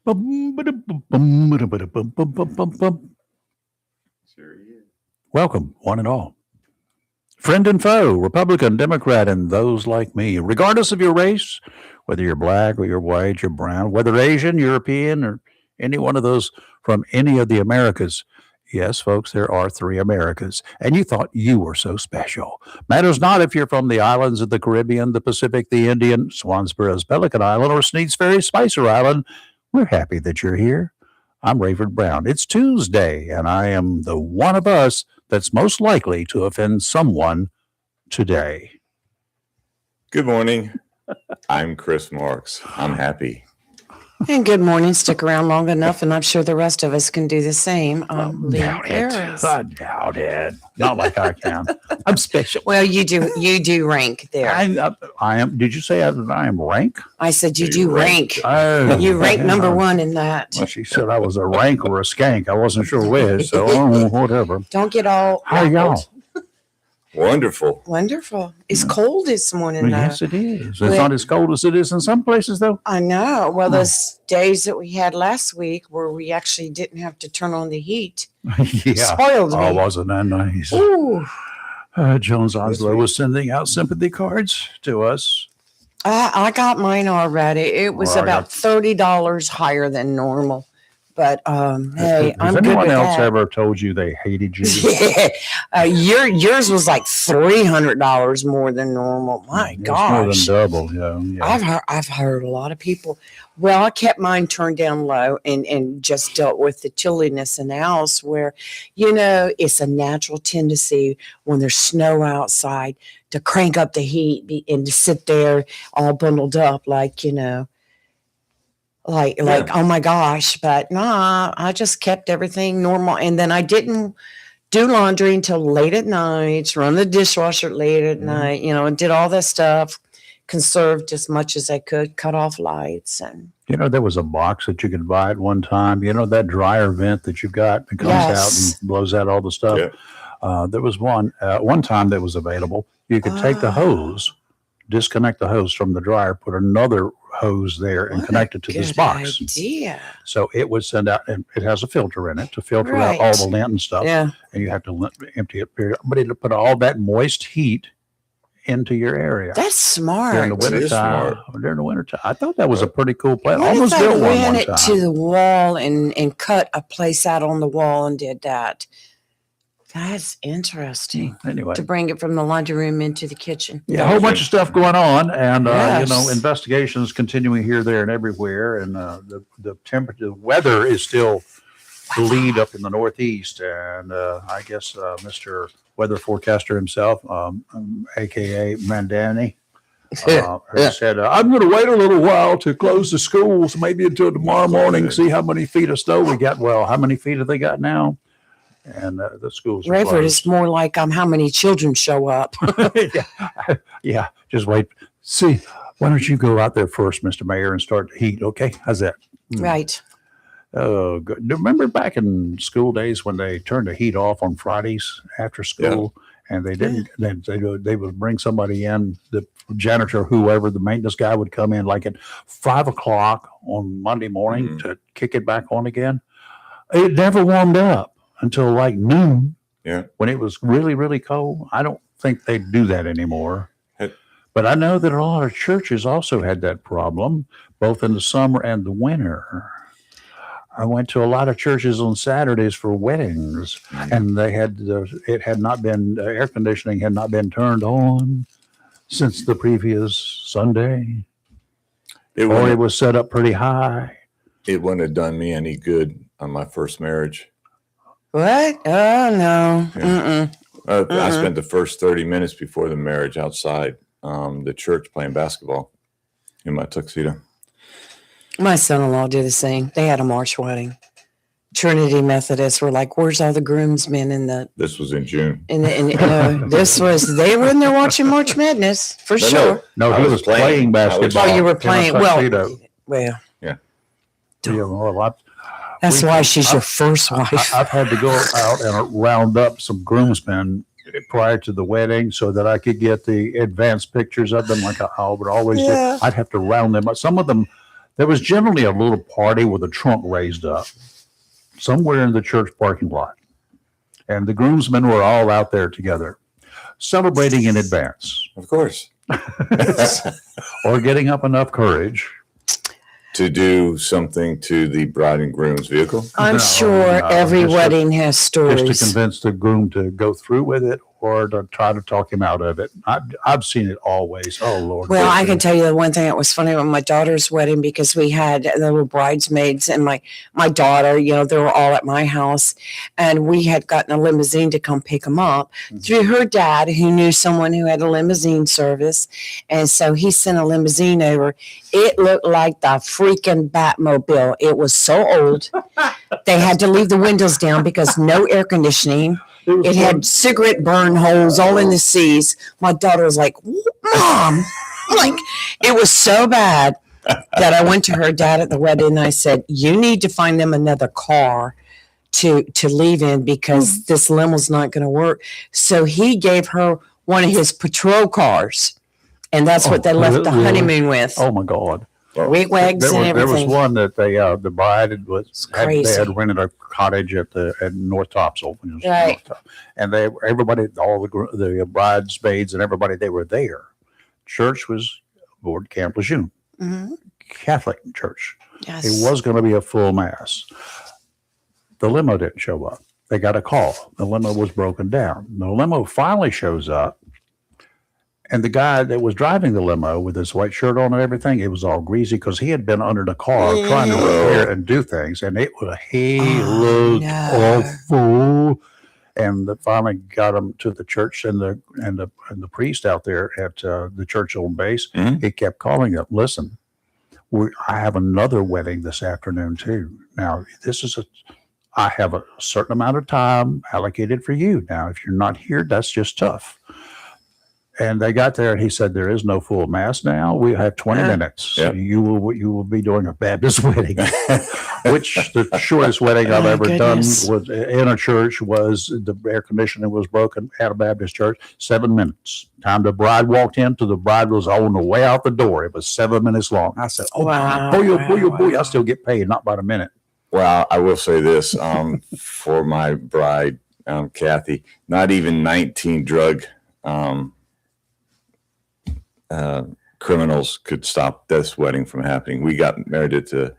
Sure is. Welcome, one and all. Friend and foe, Republican, Democrat, and those like me, regardless of your race, whether you're black or you're white, you're brown, whether Asian, European, or any one of those from any of the Americas. Yes, folks, there are three Americas, and you thought you were so special. Matters not if you're from the islands of the Caribbean, the Pacific, the Indian, Swansborough's Pelican Island, or Sneed's Ferry, Spicer Island. We're happy that you're here. I'm Rayford Brown. It's Tuesday, and I am the one of us that's most likely to offend someone today. Good morning. I'm Chris Marks. I'm happy. And good morning. Stick around long enough, and I'm sure the rest of us can do the same. Lee Harris. I doubt it. Not like I can. I'm special. Well, you do rank there. I am. Did you say I am rank? I said you do rank. Oh, You rank yeah. number one in that. Well, she said I was a rank or a skank. I wasn't sure which, so whatever. Don't get all. How y'all? Wonderful. Wonderful. It's cold this morning, though. Yes, it is. It's Well- not as cold as it is in some places, though. I know. Well, those days that we had last week where we actually didn't have to turn on the heat Yeah. spoiled me. Oh, wasn't that nice? Ooh. Jones Oslo was sending out sympathy cards to us. I got mine already. It was Well, I about got- $30 higher than normal. But hey, Has I'm good anyone with else that. ever told you they hated you? Yeah. Yours was like $300 more than normal. My It's more than gosh. double. Yeah. I've heard a lot of people. Well, I kept mine turned down low and just dealt with the chilliness in the house where, it's a natural tendency when there's snow outside to crank up the heat and to sit there all bundled up like, like, oh my gosh. But nah, I just kept everything normal. And then I didn't do laundry until late at night, run the dishwasher late at night, and did all that stuff, conserved as much as I could, cut off lights. And There was a box that you could buy at one time. That dryer vent that you've got that comes Yes. out and blows out all the stuff. Yeah. There was one time that was available. You could take the hose, disconnect the hose from the dryer, put another hose there and What connect a it to this good box. idea. So it would send out, and it has a filter in it to filter out all Right. the lint and stuff. Yeah. And you have to empty it, but it'll put all that moist heat into your area. That's smart. During the winter is time. smart. During the winter time. I thought that was a pretty cool plan. What Almost if I built one ran it time. to the wall and cut a place out on the wall and did that? That's interesting. Anyway. To bring it from the laundry room into the kitchen. Yeah, a whole bunch of stuff going on, and Yes. investigations continuing here, there, and everywhere. And the temperature, the weather is still the lead up in the Northeast. And I guess Mr. Weather Forecaster himself, aka Mandani, said, "I'm going to wait a little while to close the schools, maybe until tomorrow morning, see how many feet of snow we got." Well, how many feet have they got now? And the schools are Rayford is closed. more like how many children show up. yeah, just wait. See, why don't you go out there first, Mr. Mayor, and start the heat? Okay, how's that? Right. Oh, good. Remember back in school days when they turned the heat off on Fridays after school, and they didn't. Then they would bring somebody in, the janitor, whoever, the maintenance guy would come in like at 5:00 on Monday morning to kick it back on again. It never warmed up until like noon. Yeah. When it was really, really cold. I don't think they do that anymore. Hey. But I know that a lot of churches also had that problem, both in the summer and the winter. I went to a lot of churches on Saturdays for weddings, and they had it had not been air conditioning had not been turned on since the previous Sunday, It or wouldn't, it was set up pretty high. it wouldn't have done me any good on my first marriage. What? Oh, no. Yeah. Mm-mm. I spent the first 30 minutes before the marriage outside the church playing basketball in my tuxedo. My son-in-law did the same. They had a March wedding. Trinity Methodists were like, "Where's all the groomsmen in the?" This was in June. This was they were in there watching March Madness for sure. No, I he was was playing. playing I was- basketball. Oh, you were in a playing. tuxedo. Well, Yeah, well, that's why she's your first wife. I've had to go out and round up some groomsmen prior to the wedding so that I could get the advanced pictures of them like I would always Yeah. do. I'd have to round them up. Some of them, There was generally a little party with a trunk raised up somewhere in the church parking lot. And the groomsmen were all out there together, celebrating in advance Of course. or getting up enough courage. To do something to the bride and groom's vehicle. I'm No, sure no, every just to- wedding has Just stories. to convince the groom to go through with it or to try to talk him out of it. I've seen it always. Oh, Lord. Well, I gracious. can tell you the one thing that was funny with my daughter's wedding, because we had there were bridesmaids and my daughter, they were all at my house, and we had gotten a limousine to come pick them up through her dad, who knew someone who had a limousine service, and so he sent a limousine over. It looked like the freaking Batmobile. It was so old. They had to leave the windows down because no air conditioning. It had cigarette burn holes all in the seats. My daughter was like, Mom, it was so bad that I went to her dad at the wedding and I said, you need to find them another car to leave in because this limo's not going to work. So he gave her one of his patrol cars, and that's what they left the really? honeymoon with. Oh, my God. Wig wags and There was everything. one that the bride they crazy. had rented a cottage at North Topsail, Right. and everybody, all the bridesmaids and everybody, they were there. Church was aboard Camp Lejeune, Mhm. Catholic church. Yes. It was going to be a full mass. The limo didn't show up. They got a call. The limo was broken down. The limo finally shows up. And the guy that was driving the limo with his white shirt on and everything, it was all greasy because he had been under the car trying to repair and do things. And he looked awful. And finally got him to the church, and the priest out there at the church on base. Mhm. He kept calling up. Listen, I have another wedding this afternoon too. Now I have a certain amount of time allocated for you. Now, if you're not here, that's just tough. And they got there, and he said, "There is no full mass now. We have 20 minutes. Yeah. You will be doing a Baptist wedding," which the shortest wedding I've Oh, ever goodness. done was in a church. Was the air conditioning was broken at a Baptist church? 7 minutes. Time the bride walked in to the bride was on the way out the door. It was 7 minutes long. I said, "Oh, Wow, boy, wow. I still get paid, not by the minute." Well, I will say this for my bride, Kathy, not even 19 drug criminals could stop this wedding from happening. We got married at the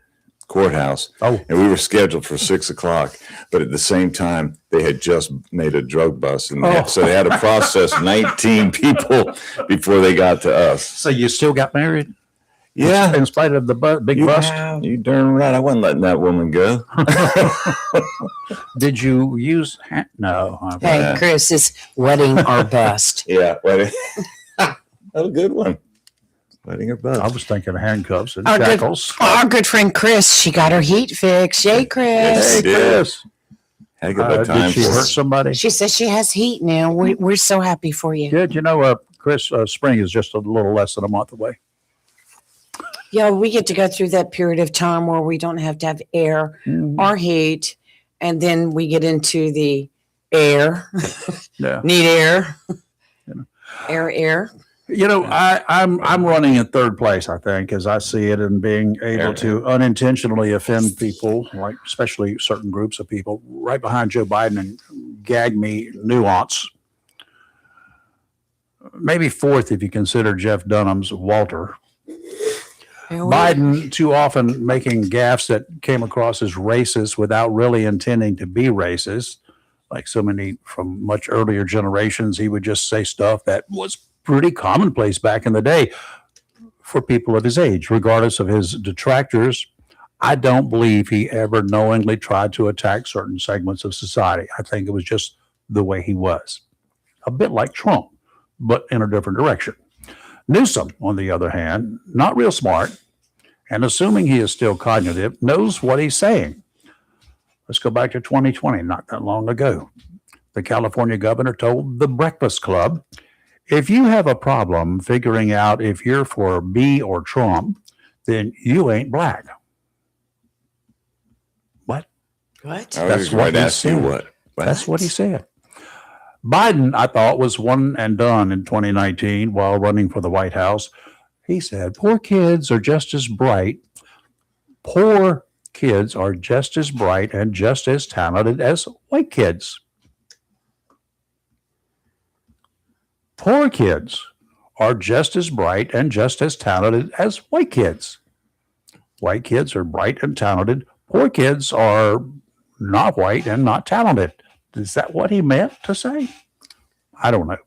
courthouse, Oh, and we were scheduled for 6:00, but at the same time, they had just made a drug bust, and so they had to process 19 people before they got to us. so you still got married? Yeah, In spite of the big bust? Wow. you darn right. I wasn't letting that woman go. Did you use no? Hey, Yeah. Chris, it's wedding or bust. Yeah, wedding. That's a good one. Wedding or bust. I was thinking of handcuffs and Our good, shackles. our good friend Chris, she got her heat fixed. Yay, Chris. Yes. Hey, did. Chris. Had a good time. Did she for hurt us. somebody? She says she has heat now. We're so happy for you. Good. Chris, spring is just a little less than a month away. Yeah, we get to go through that period of time where we don't have to have air or heat. And then we get into the air. Yeah. Need air. know. Air. I'm running in third place, I think, as I see it, and being able to unintentionally offend people, like especially certain groups of people, right behind Joe Biden and gag me nuance. Maybe fourth if you consider Jeff Dunham's Walter. Biden too often making gaffes that came across as racist without really intending to be racist. Like so many from much earlier generations, he would just say stuff that was pretty commonplace back in the day for people of his age, regardless of his detractors. I don't believe he ever knowingly tried to attack certain segments of society. I think it was just the way he was. A bit like Trump, but in a different direction. Newsom, on the other hand, not real smart, and assuming he is still cognitive, knows what he's saying. Let's go back to 2020, not that long ago. The California governor told the Breakfast Club, if you have a problem figuring out if you're for me or Trump, then you ain't black. What? What? I That's was what right to he ask you said. what. That's what he said. Biden, I thought, was one and done in 2019 while running for the White House. He said, poor kids are just as bright Poor kids are just as bright and just as talented as white kids. Poor kids are just as bright and just as talented as white kids. White kids are bright and talented. Poor kids are not white and not talented. Is that what he meant to say? I don't know.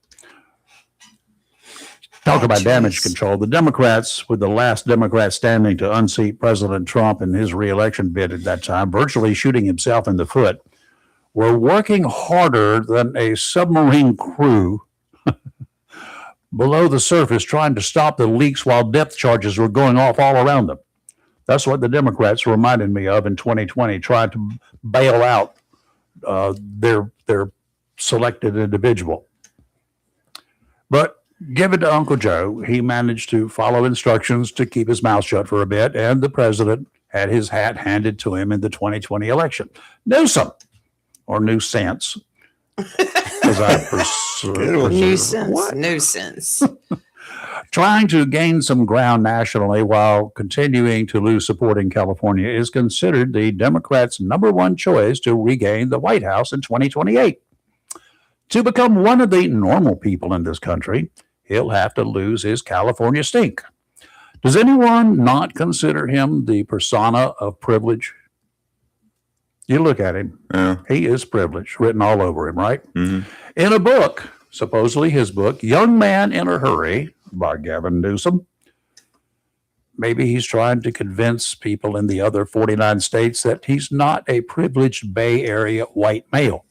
Talk about damage control. The Democrats, with the last Democrat standing to unseat President Trump in his reelection bid at that time, virtually shooting himself in the foot, were working harder than a submarine crew below the surface trying to stop the leaks while depth charges were going off all around them. That's what the Democrats reminded me of in 2020, trying to bail out their selected individual. But give it to Uncle Joe. He managed to follow instructions to keep his mouth shut for a bit, and the president had his hat handed to him in the 2020 election. Newsom, or Nuisance, as I pursue. Nuisance. Trying to gain some ground nationally while continuing to lose support in California is considered the Democrats' number one choice to regain the White House in 2028. To become one of the normal people in this country, he'll have to lose his California stink. Does anyone not consider him the persona of privilege? You look at him. Yeah. He is privileged, written all over him, right? Mm-hmm. In a book, supposedly his book, Young Man in a Hurry, by Gavin Newsom, maybe he's trying to convince people in the other 49 states that he's not a privileged Bay Area white male.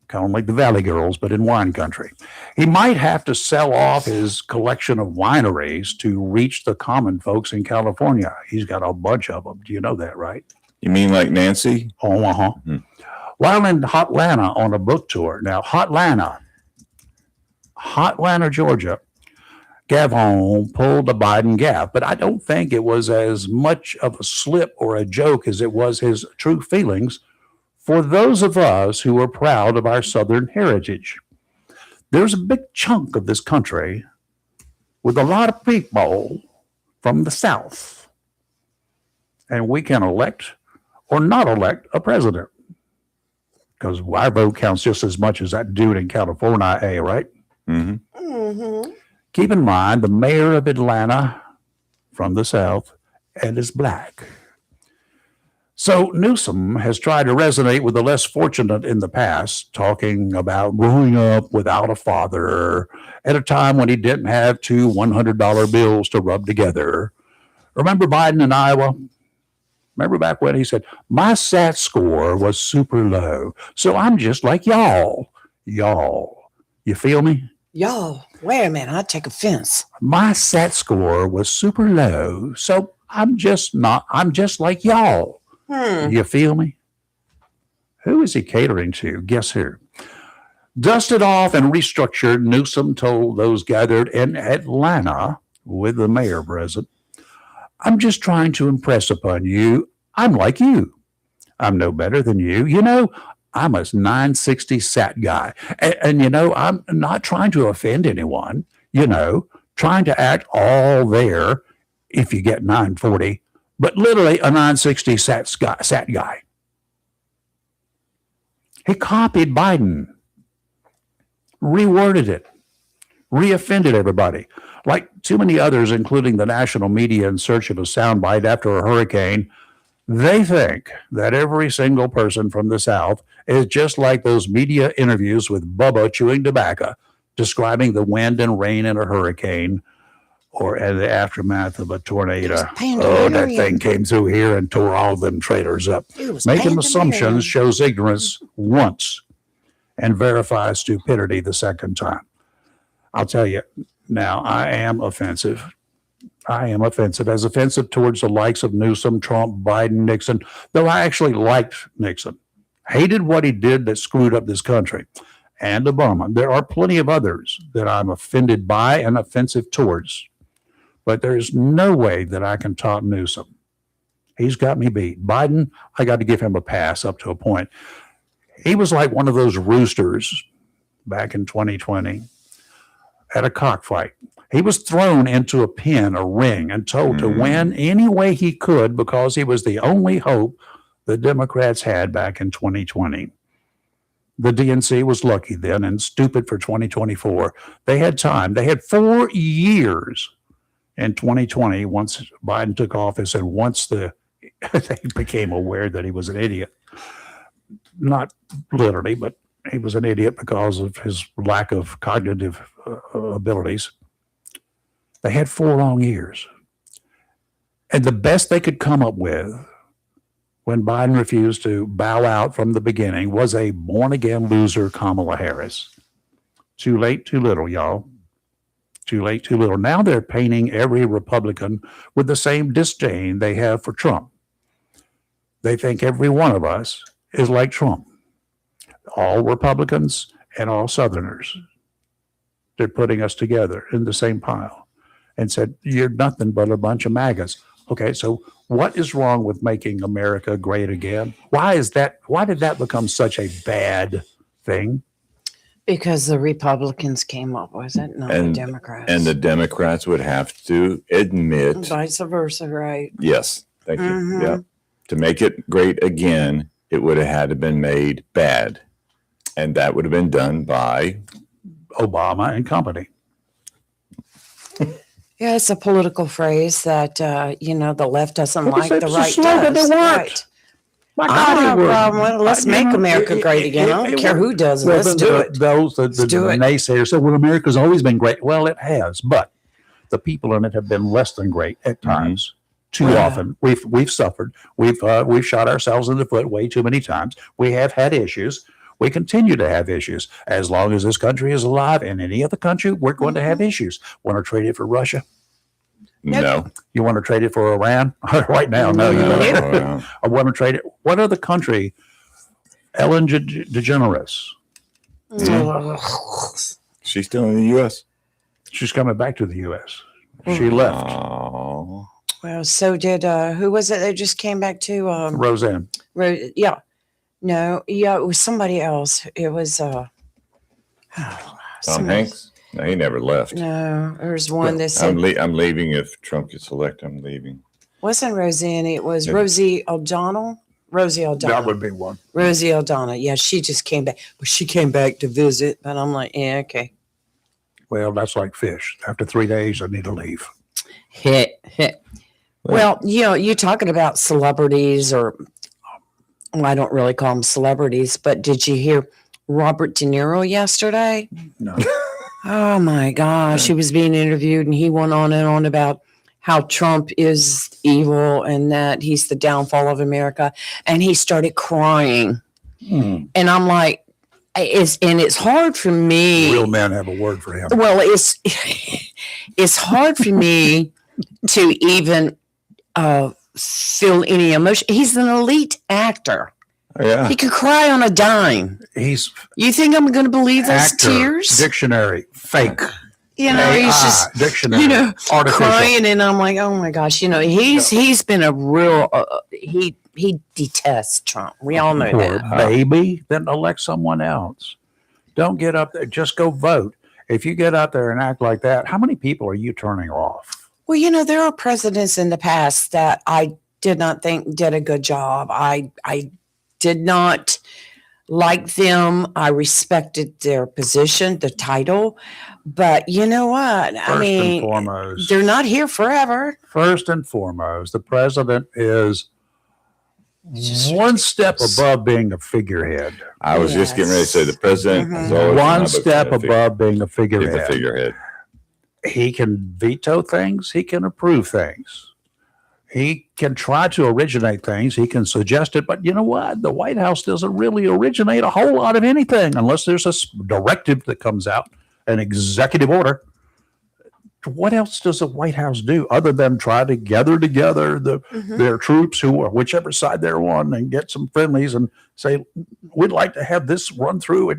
Kind of like the Valley Girls, but in wine country. He might have to sell off his collection of wineries to reach the common folks in California. He's got a bunch of them. Do you know that, right? You mean like Nancy? Oh, uh-huh. Hmm. While in Hotlanta on a book tour. Now, Hotlanta, Georgia, Gavin pulled a Biden gaffe, but I don't think it was as much of a slip or a joke as it was his true feelings for those of us who are proud of our Southern heritage. There's a big chunk of this country with a lot of people from the South, and we can elect or not elect a president because our vote counts just as much as that dude in California, right? Mm-hmm. Mm-hmm. Keep in mind the mayor of Atlanta from the South and is black. So Newsom has tried to resonate with the less fortunate in the past, talking about growing up without a father at a time when he didn't have two $100 bills to rub together. Remember Biden in Iowa? Remember back when he said, my SAT score was super low, so I'm just like y'all. Y'all. You feel me? Y'all, wait a minute. I take offense. My SAT score was super low, so I'm just like y'all. You feel me? Who is he catering to? Guess who? Dusted off and restructured, Newsom told those gathered in Atlanta with the mayor present, I'm just trying to impress upon you, I'm like you. I'm no better than you. You know, I'm a 960 SAT guy. And you know, I'm not trying to offend anyone, you know, trying to act all there if you get 940, but literally a 960 SAT guy. He copied Biden, reworded it, reoffended everybody. Like too many others, including the national media in search of a soundbite after a hurricane, they think that every single person from the South is just like those media interviews with Bubba chewing tobacco, describing the wind and rain in a hurricane or in the aftermath of a tornado. Oh, that thing came through here and tore all them traitors up. Making assumptions shows ignorance once and verifies stupidity the second time. I'll tell you, now I am offensive. As offensive towards the likes of Newsom, Trump, Biden, Nixon, though I actually liked Nixon. Hated what he did that screwed up this country. And Obama. There are plenty of others that I'm offended by and offensive towards. But there's no way that I can top Newsom. He's got me beat. Biden, I got to give him a pass up to a point. He was like one of those roosters back in 2020 at a cockfight. He was thrown into a pen, a ring, and told to win any way he could because he was the only hope the Democrats had back in 2020. The DNC was lucky then and stupid for 2024. They had time. They had 4 years in 2020 once Biden took office and once they became aware that he was an idiot. Not literally, but he was an idiot because of his lack of cognitive abilities. They had 4 long years. And the best they could come up with when Biden refused to bow out from the beginning was a born-again loser, Kamala Harris. Too late, too little, y'all. Too late, too little. Now they're painting every Republican with the same disdain they have for Trump. They think every one of us is like Trump. All Republicans and all Southerners. They're putting us together in the same pile and said, you're nothing but a bunch of MAGAs. Okay, so what is wrong with making America great again? Why is that? Why did that become such a bad thing? Because the Republicans came up with it, not the Democrats. And the Democrats would have to admit. Vice versa, right? Yes, thank you. Yeah. To make it great again, it would have had to been made bad. And that would have been done by Obama and company. Yeah, it's a political phrase that, the left doesn't like, the right slogan does. that worked. Right. My I God, don't have it a worked. problem with it. Let's make America great again. I don't care who does it. Well, Let's do it. The do it. naysayers said, well, America's always been great. Well, it has, but the people in it have been less than great at times. Too often. We've suffered. We've shot ourselves in the foot way too many times. We have had issues. We continue to have issues. As long as this country is alive, and any other country, we're going to have issues. Want to trade it for Russia? no. You want to trade it for Iran? Right now, no, you don't. No. I want to trade it. What other country? Ellen DeGeneres. She's still in the U.S. She's coming back to the U.S. She left. Oh. Well, so did, who was it that just came back to? Roseanne. Yeah. No, yeah, it was somebody else. It was, Tom Hanks? No, he never left. No, there's one that said, I'm leaving if Trump gets elected. I'm leaving. wasn't Roseanne, it was Yeah. Rosie O'Donnell. Rosie O'Donnell. That would be one. Rosie O'Donnell. Yeah, she just came back. But she came back to visit. But I'm like, yeah, okay. Well, that's like fish. After 3 days, I need to leave. Hit. Well, you're talking about celebrities well, I don't really call them celebrities, but did you hear Robert De Niro yesterday? No. Oh my gosh. He was being interviewed and he went on and on about how Trump is evil and that he's the downfall of America. And he started crying. And I'm like, it's hard for me. Real men have a word for him. Well, it's hard for me to even feel any emotion. He's an elite actor. Yeah. He could cry on a dime. You think I'm going to believe those Actor, tears? Dictionary, fake. He's AI, just dictionary, artificial. crying, and I'm like, oh my gosh, he's been a real he detests Trump. We all know Poor that. baby. Then elect someone else. Don't get up there. Just go vote. If you get out there and act like that, how many people are you turning off? Well, there are presidents in the past that I did not think did a good job. I did not like them. I respected their position, the title. But you know what? First and foremost, they're not here forever. First and foremost, the president is one step above being a figurehead. I was just getting ready to say the president is always One step above being a figurehead. The figurehead. He can veto things. He can approve things. He can try to originate things. He can suggest it. But you know what? The White House doesn't really originate a whole lot of anything unless there's a directive that comes out, an executive order. What else does the White House do other than try to gather together their troops who are whichever side they're on and get some friendlies and say, we'd like to have this run through and,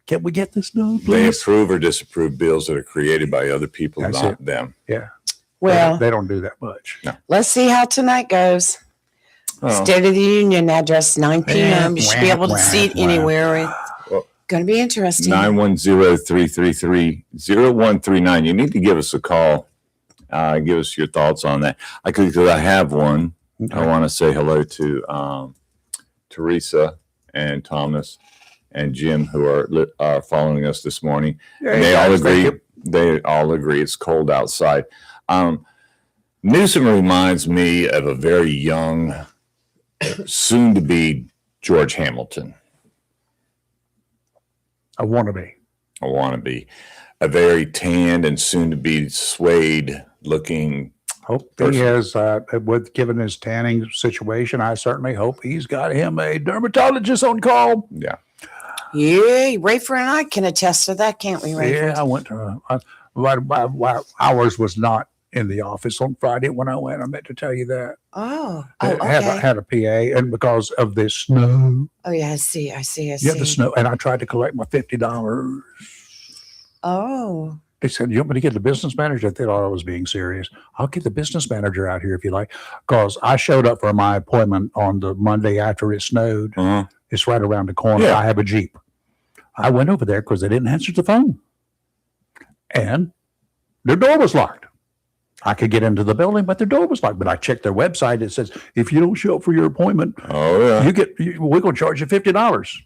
can we get this done, please? They approve or disapprove bills that are created by other people, That's not it. them. Yeah. Well, they don't do that much. No. Let's see how tonight goes. Oh. State of the Union address, 9 p.m. You should be able to see it anywhere. Going to be interesting. 910-333-0139. You need to give us a call. Give us your thoughts on that. Because I have one. Okay. I want to say hello to Teresa and Thomas and Jim, who are following us this morning. And they all agree. They all agree it's cold outside. Newsom reminds me of a very young, soon-to-be George Hamilton. I want to be. A very tanned and soon-to-be suede-looking. Hope person. he has, given his tanning situation, I certainly hope he's got him a dermatologist on call. Yeah. Yeah, Rayford and I can attest to that, can't we, Rayford? Yeah, I went to, ours was not in the office on Friday when I went. I meant to tell you that. Oh, I had a PA, and because of the snow. Oh, yeah, I see. Yeah, the snow, and I tried to collect my $50. Oh. They said, you want me to get the business manager? They thought I was being serious. I'll get the business manager out here if you like. Because I showed up for my appointment on the Monday after it snowed. Uh-huh. It's right around the corner. Yeah. I have a Jeep. I went over there because they didn't answer the phone. And their door was locked. I could get into the building, but their door was locked. But I checked their website. It says, if you don't show up for your appointment, Oh, yeah. we're going to charge you $50.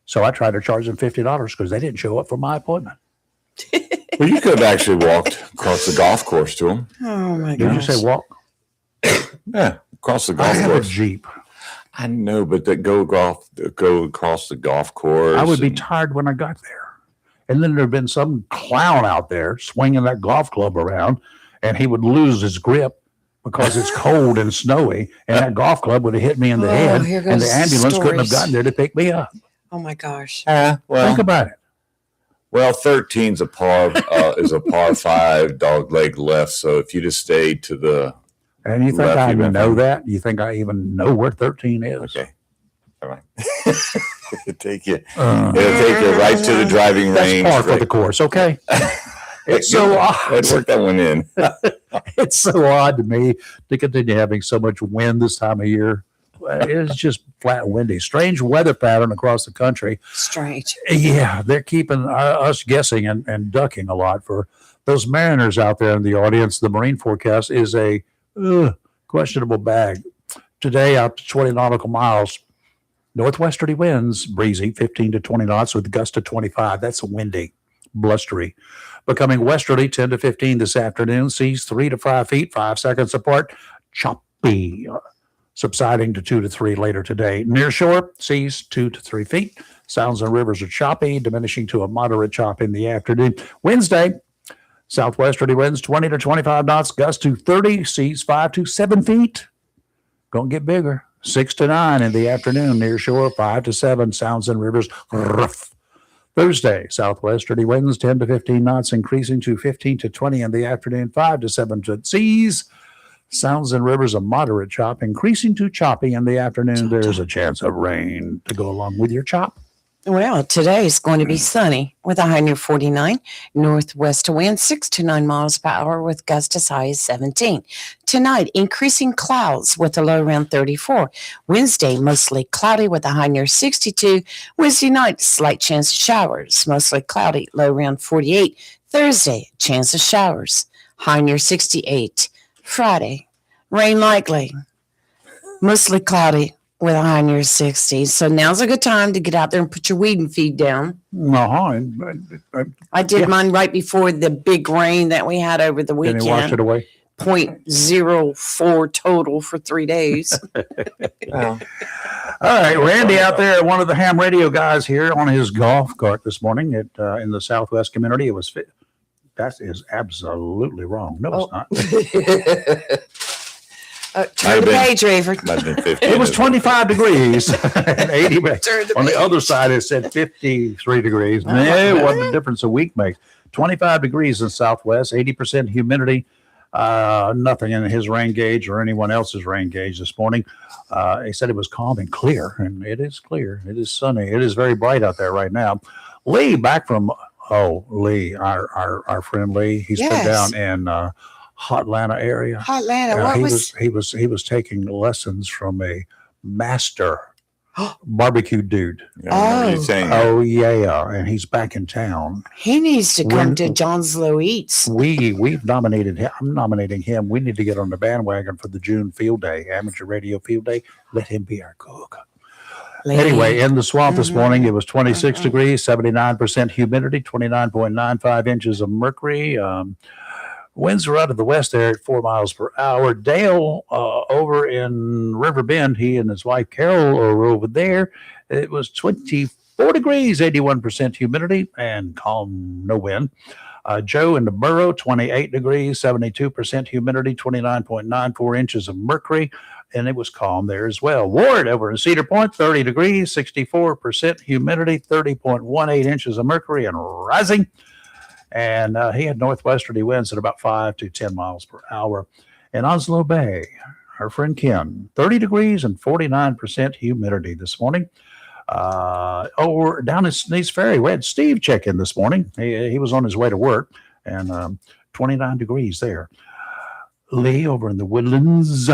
So I tried to charge them $50 because they didn't show up for my appointment. Well, you could have actually walked across the golf course to them. Oh, my Did gosh. you say walk? Yeah, across the I golf have a course. Jeep. I know, but go across the golf course. I would be tired when I got there. And then there'd been some clown out there swinging that golf club around, and he would lose his grip because it's cold and snowy, and that golf club would have hit me in the head, here and the goes ambulance couldn't have stories. gotten there to pick me up. Oh, my gosh. Think well, about it. 13's a par is a par 5 dog leg left. So if you just stayed to the And you think Left, I you've been know fine. that? You think I even know where 13 is? okay, all right, it'll take you Uh, right to the driving that's range. par for right. the course, okay? It's so Let's odd. work that one in. It's so odd to me to continue having so much wind this time of year. It's just flat windy. Strange weather pattern across the country. Strange. Yeah, they're keeping us guessing and ducking a lot. For those mariners out there in the audience, the marine forecast is a questionable bag. Today, out to 20 nautical miles, northwesterly winds, breezy, 15 to 20 knots with gusts to 25. That's windy, blustery. Becoming westerly, 10 to 15 this afternoon. Seas 3 to 5 feet, 5 seconds apart. Choppy. Subsiding to 2 to 3 later today. Near shore, seas 2 to 3 feet. Sounds and rivers are choppy, diminishing to a moderate chop in the afternoon. Wednesday, southwesterly winds 20 to 25 knots, gusts to 30, seas 5 to 7 feet. Gonna get bigger. 6 to 9 in the afternoon. Near shore, 5 to 7. Sounds and rivers rough. Thursday, southwesterly winds 10 to 15 knots, increasing to 15 to 20 in the afternoon. 5 to 7 to seas. Sounds and rivers a moderate chop, increasing to choppy in the afternoon. There's a chance of rain to go along with your chop. Well, today is going to be sunny with a high near 49. Northwest wind 6 to 9 miles per hour with gusts as high as 17. Tonight, increasing clouds with a low around 34. Wednesday, mostly cloudy with a high near 62. Wednesday night, slight chance of showers, mostly cloudy, low around 48. Thursday, chance of showers, high near 68. Friday, rain likely, mostly cloudy with a high near 60. So now's a good time to get out there and put your weed and feed down. I did Yeah. mine right before the big rain that we had over the Can you wash it weekend. away? 0.04 total for 3 days. Well, All right, Randy out there, one of the ham radio guys here on his golf cart this morning in the Southwest community. It was that is absolutely wrong. No, it's not. Turn the been- page, Rayford. might have been 50. It was 25 degrees and 80 minutes. Turn the On the page. other side, it said 53 degrees. Oh, No, what a difference a week makes. 25 degrees in Southwest, 80% humidity. Nothing in his rain gauge or anyone else's rain gauge this morning. He said it was calm and clear, and it is clear. It is sunny. It is very bright out there right now. Lee, back from Lee, our friend Lee. He's been Yes. down in Hot Atlanta area. Hot Atlanta, what was He was taking lessons from a master barbecue dude. I remember you saying that. Oh yeah, and he's back in town. He needs to come When- to Johnslow Eats. We've nominated him. I'm nominating him. We need to get on the bandwagon for the June field day, amateur radio field day. Let him be our cook. Anyway, in the swamp this morning, it was 26 degrees, 79% humidity, 29.95 inches of mercury. Winds are out of the west there at 4 miles per hour. Dale over in River Bend, he and his wife Carol are over there. It was 24 degrees, 81% humidity, and calm, no wind. Joe in the Borough, 28 degrees, 72% humidity, 29.94 inches of mercury, and it was calm there as well. Ward over in Cedar Point, 30 degrees, 64% humidity, 30.18 inches of mercury, and rising. And he had northwesterly winds at about 5 to 10 miles per hour. In Onslow Bay, our friend Ken, 30 degrees and 49% humidity this morning. Over down at Sneeze Ferry, we had Steve check in this morning. He was on his way to work, and 29 degrees there. Lee over in the Woodlands,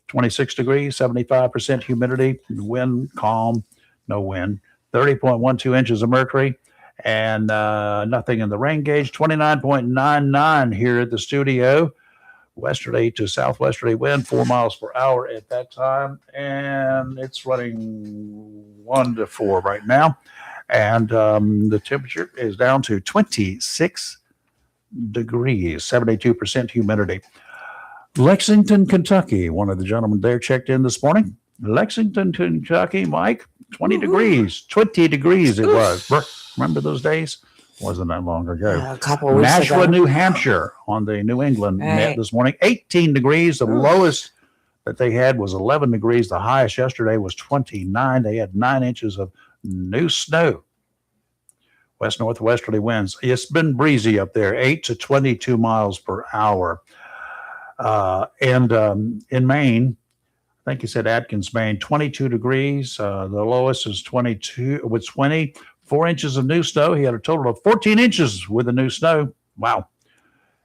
26 degrees, 75% humidity, wind calm, no wind, 30.12 inches of mercury, and nothing in the rain gauge. 29.99 here at the studio. Westerly to southwesterly wind, 4 miles per hour at that time, and it's running 1 to 4 right now. And the temperature is down to 26 degrees, 72% humidity. Lexington, Kentucky. One of the gentlemen there checked in this morning. Lexington, Kentucky, Mike, 20 degrees. 20 degrees it was. Remember those days? Wasn't that long ago. A couple of weeks Nashua, ago. New Hampshire on the New England net this morning. 18 degrees. The lowest that they had was 11 degrees. The highest yesterday was 29. They had 9 inches of new snow. West northwesterly winds. It's been breezy up there, 8 to 22 miles per hour. And in Maine, I think he said Atkins, Maine, 22 degrees. The lowest is 22 with 20. 4 inches of new snow. He had a total of 14 inches with the new snow. Wow.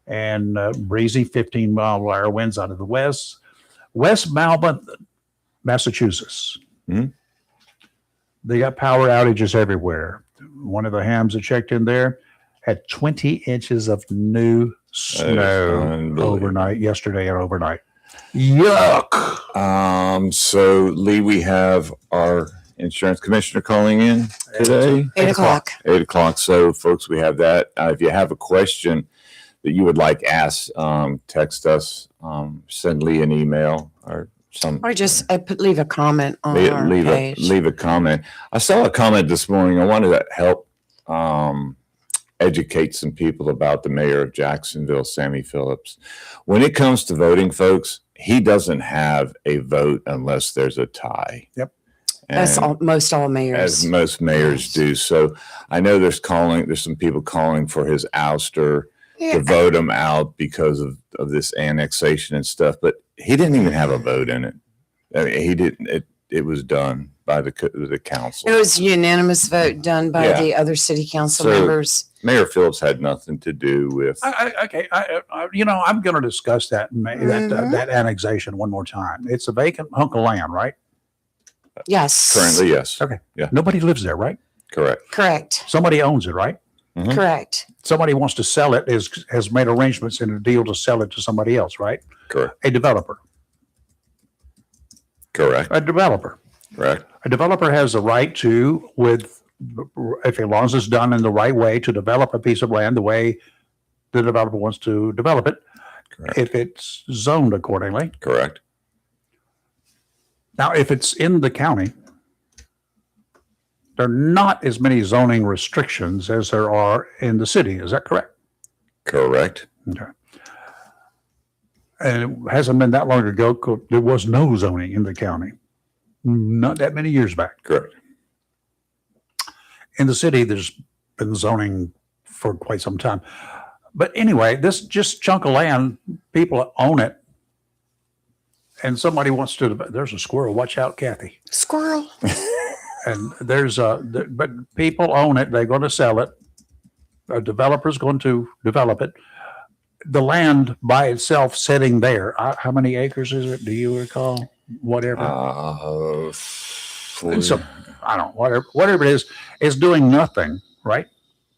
And breezy 15-mile-per-hour winds out of the west. West Malmont, Massachusetts. They got power outages everywhere. One of the hams that checked in there had 20 inches of new snow overnight, yesterday and overnight. Yuck. So, Lee, we have our insurance commissioner calling in today. 8 o'clock. 8 o'clock. So, folks, we have that. If you have a question that you would like asked, text us, send Lee an email or some. Or just leave a comment on our page. Leave a comment. I saw a comment this morning. I wanted to help educate some people about the mayor of Jacksonville, Sammy Phillips. When it comes to voting, folks, he doesn't have a vote unless there's a tie. Yep. That's most all mayors. As most mayors do. So I know there's some people calling for his ouster to vote him out because of this annexation and stuff, but he didn't even have a vote in it. I mean, he didn't. It was done by the council. It was a unanimous vote done by the other city council members. Mayor Phillips had nothing to do with. Okay, I'm going to discuss that that annexation one more time. It's a vacant hunk of land, right? Yes. Currently, yes. Okay. Yeah. Nobody lives there, right? Correct. Correct. Somebody owns it, right? Mhm. Correct. Somebody wants to sell it, has made arrangements in a deal to sell it to somebody else, right? Correct. A developer. Correct. A developer. Correct. A developer has the right to, as long as it's done in the right way, to develop a piece of land the way the developer wants to develop it, Correct. if it's zoned accordingly. Correct. Now, if it's in the county, there are not as many zoning restrictions as there are in the city. Is that correct? Correct. Okay. And it hasn't been that long ago. There was no zoning in the county. Not that many years back. Correct. In the city, there's been zoning for quite some time. But anyway, this just chunk of land, people own it. And somebody wants to, there's a squirrel. Watch out, Kathy. Squirrel. And but people own it. They're going to sell it. A developer's going to develop it. The land by itself sitting there, how many acres is it? Do you recall? Whatever. And so, I don't know, whatever it is doing nothing, right?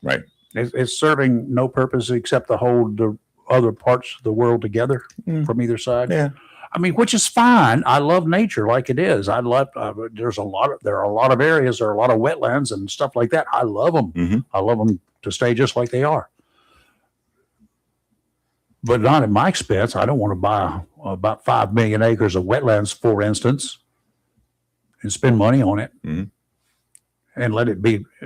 Right. It's serving no purpose except to hold the other parts of the world together from either side. Yeah. I mean, which is fine. I love nature like it is. I love, there are a lot of areas, there are a lot of wetlands and stuff like that. I love them. Mm-hmm. I love them to stay just like they are. But not at my expense. I don't want to buy about 5 million acres of wetlands, for instance, and spend money on it and let it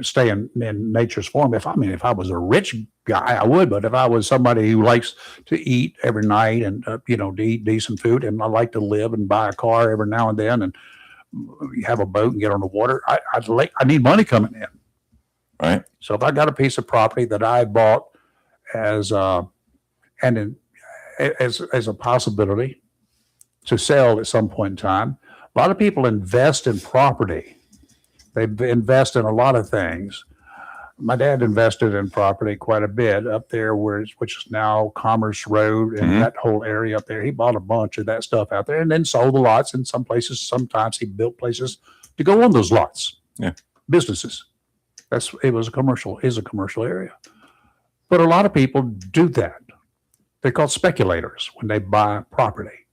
stay in nature's form. If I was a rich guy, I would. But if I was somebody who likes to eat every night and to eat decent food, and I like to live and buy a car every now and then, and have a boat and get on the water, I need money coming in. Right. So if I got a piece of property that I bought as a possibility to sell at some point in time. A lot of people invest in property. They invest in a lot of things. My dad invested in property quite a bit up there, which is now Commerce Road and that whole area up there. He bought a bunch of that stuff out there and then sold the lots. In some places, sometimes he built places to go on those lots. Yeah, businesses. It was a commercial area. But a lot of people do that. They're called speculators when they buy property.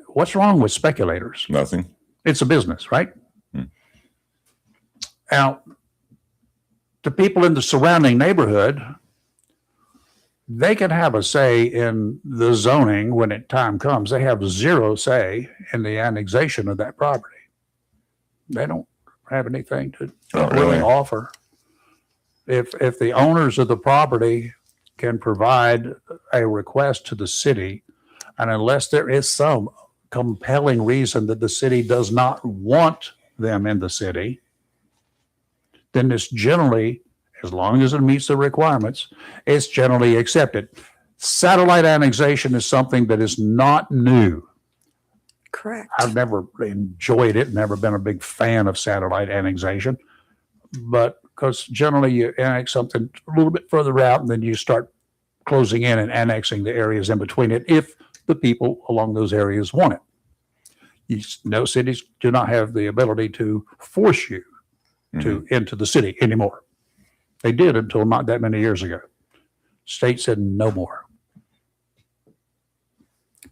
What's wrong with speculators? nothing. It's a business, right? Now, the people in the surrounding neighborhood, they can have a say in the zoning when time comes. They have zero say in the annexation of that property. They don't have anything to really offer. If the owners of the property can provide a request to the city, and unless there is some compelling reason that the city does not want them in the city, then it's generally, as long as it meets the requirements, it's generally accepted. Satellite annexation is something that is not new. Correct. I've never enjoyed it, never been a big fan of satellite annexation, but because generally you annex something a little bit further out and then you start closing in and annexing the areas in between it if the people along those areas want it. No cities do not have the ability to force you into the city anymore. They did until not that many years ago. State said no more.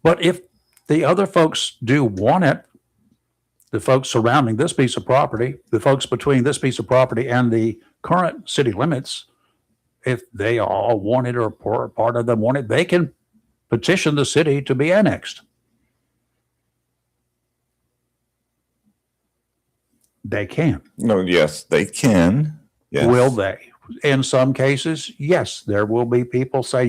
But if the other folks do want it, the folks surrounding this piece of property, the folks between this piece of property and the current city limits, if they all want it or part of them want it, they can petition the city to be annexed. They can. No, yes, they can. Yes. Will they? In some cases, yes, there will be people say,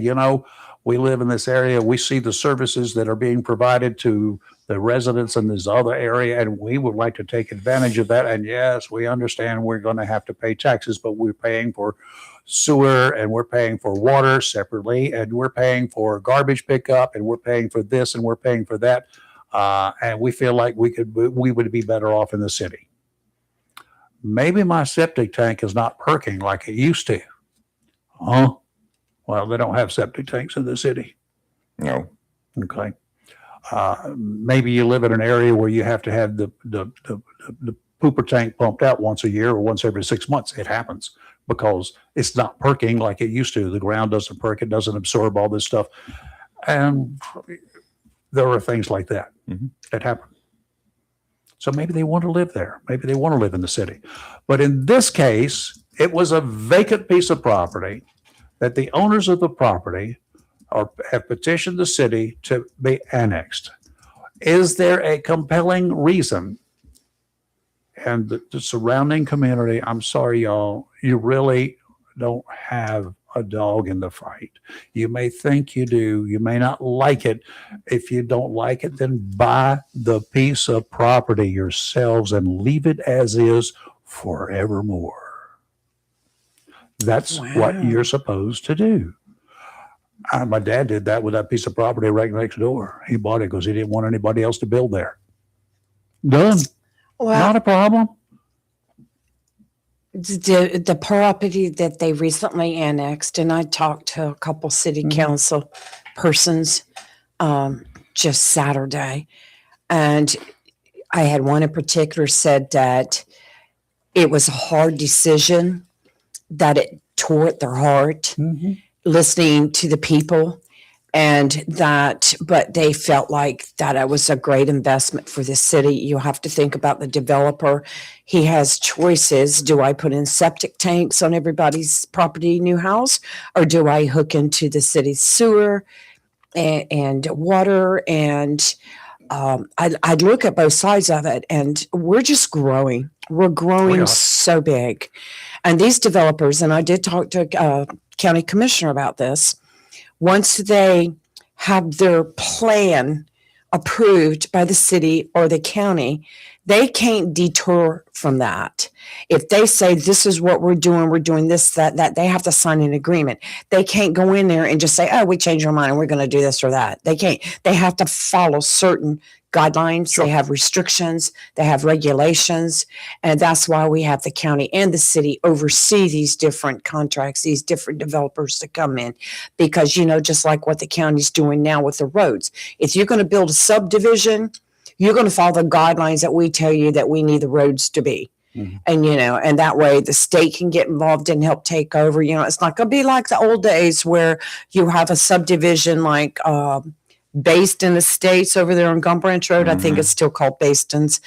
we live in this area. We see the services that are being provided to the residents in this other area, and we would like to take advantage of that. And yes, we understand we're going to have to pay taxes, but we're paying for sewer and we're paying for water separately, and we're paying for garbage pickup, and we're paying for this and we're paying for that. And we feel like we would be better off in the city. Maybe my septic tank is not perking like it used to. Huh? Well, they don't have septic tanks in the city. No. Okay. Maybe you live in an area where you have to have the pooper tank pumped out once a year or once every 6 months. It happens because it's not perking like it used to. The ground doesn't perk. It doesn't absorb all this stuff. And there are things like that that happen. So maybe they want to live there. Maybe they want to live in the city. But in this case, it was a vacant piece of property that the owners of the property have petitioned the city to be annexed. Is there a compelling reason? And the surrounding community, I'm sorry, y'all, you really don't have a dog in the fight. You may think you do. You may not like it. If you don't like it, then buy the piece of property yourselves and leave it as is forevermore. That's what you're supposed to do. My dad did that with that piece of property right next door. He bought it because he didn't want anybody else to build there. Done. Well, Not a problem. the property that they recently annexed, and I talked to a couple city council persons just Saturday, and I had one in particular said that it was a hard decision, that it tore at their heart, listening to the people, and that, but they felt like that it was a great investment for the city. You have to think about the developer. He has choices. Do I put in septic tanks on everybody's property, new house, or do I hook into the city's sewer and water? And I'd look at both sides of it, and we're just growing. We're growing so big. And these developers, and I did talk to county commissioner about this, once they have their plan approved by the city or the county, they can't detour from that. If they say, this is what we're doing this, that, they have to sign an agreement. They can't go in there and just say, oh, we changed our mind and we're going to do this or that. They can't. They have to follow certain guidelines. Sure. They have restrictions. They have regulations. And that's why we have the county and the city oversee these different contracts, these different developers to come in. Because, just like what the county's doing now with the roads, if you're going to build a subdivision, you're going to follow the guidelines that we tell you that we need the roads to be. Mm-hmm. And, and that way the state can get involved and help take over. It's not going to be like the old days where you have a subdivision like Baston Estates over there on Gum Branch Road. Mm-hmm. I think it's still called Baston's.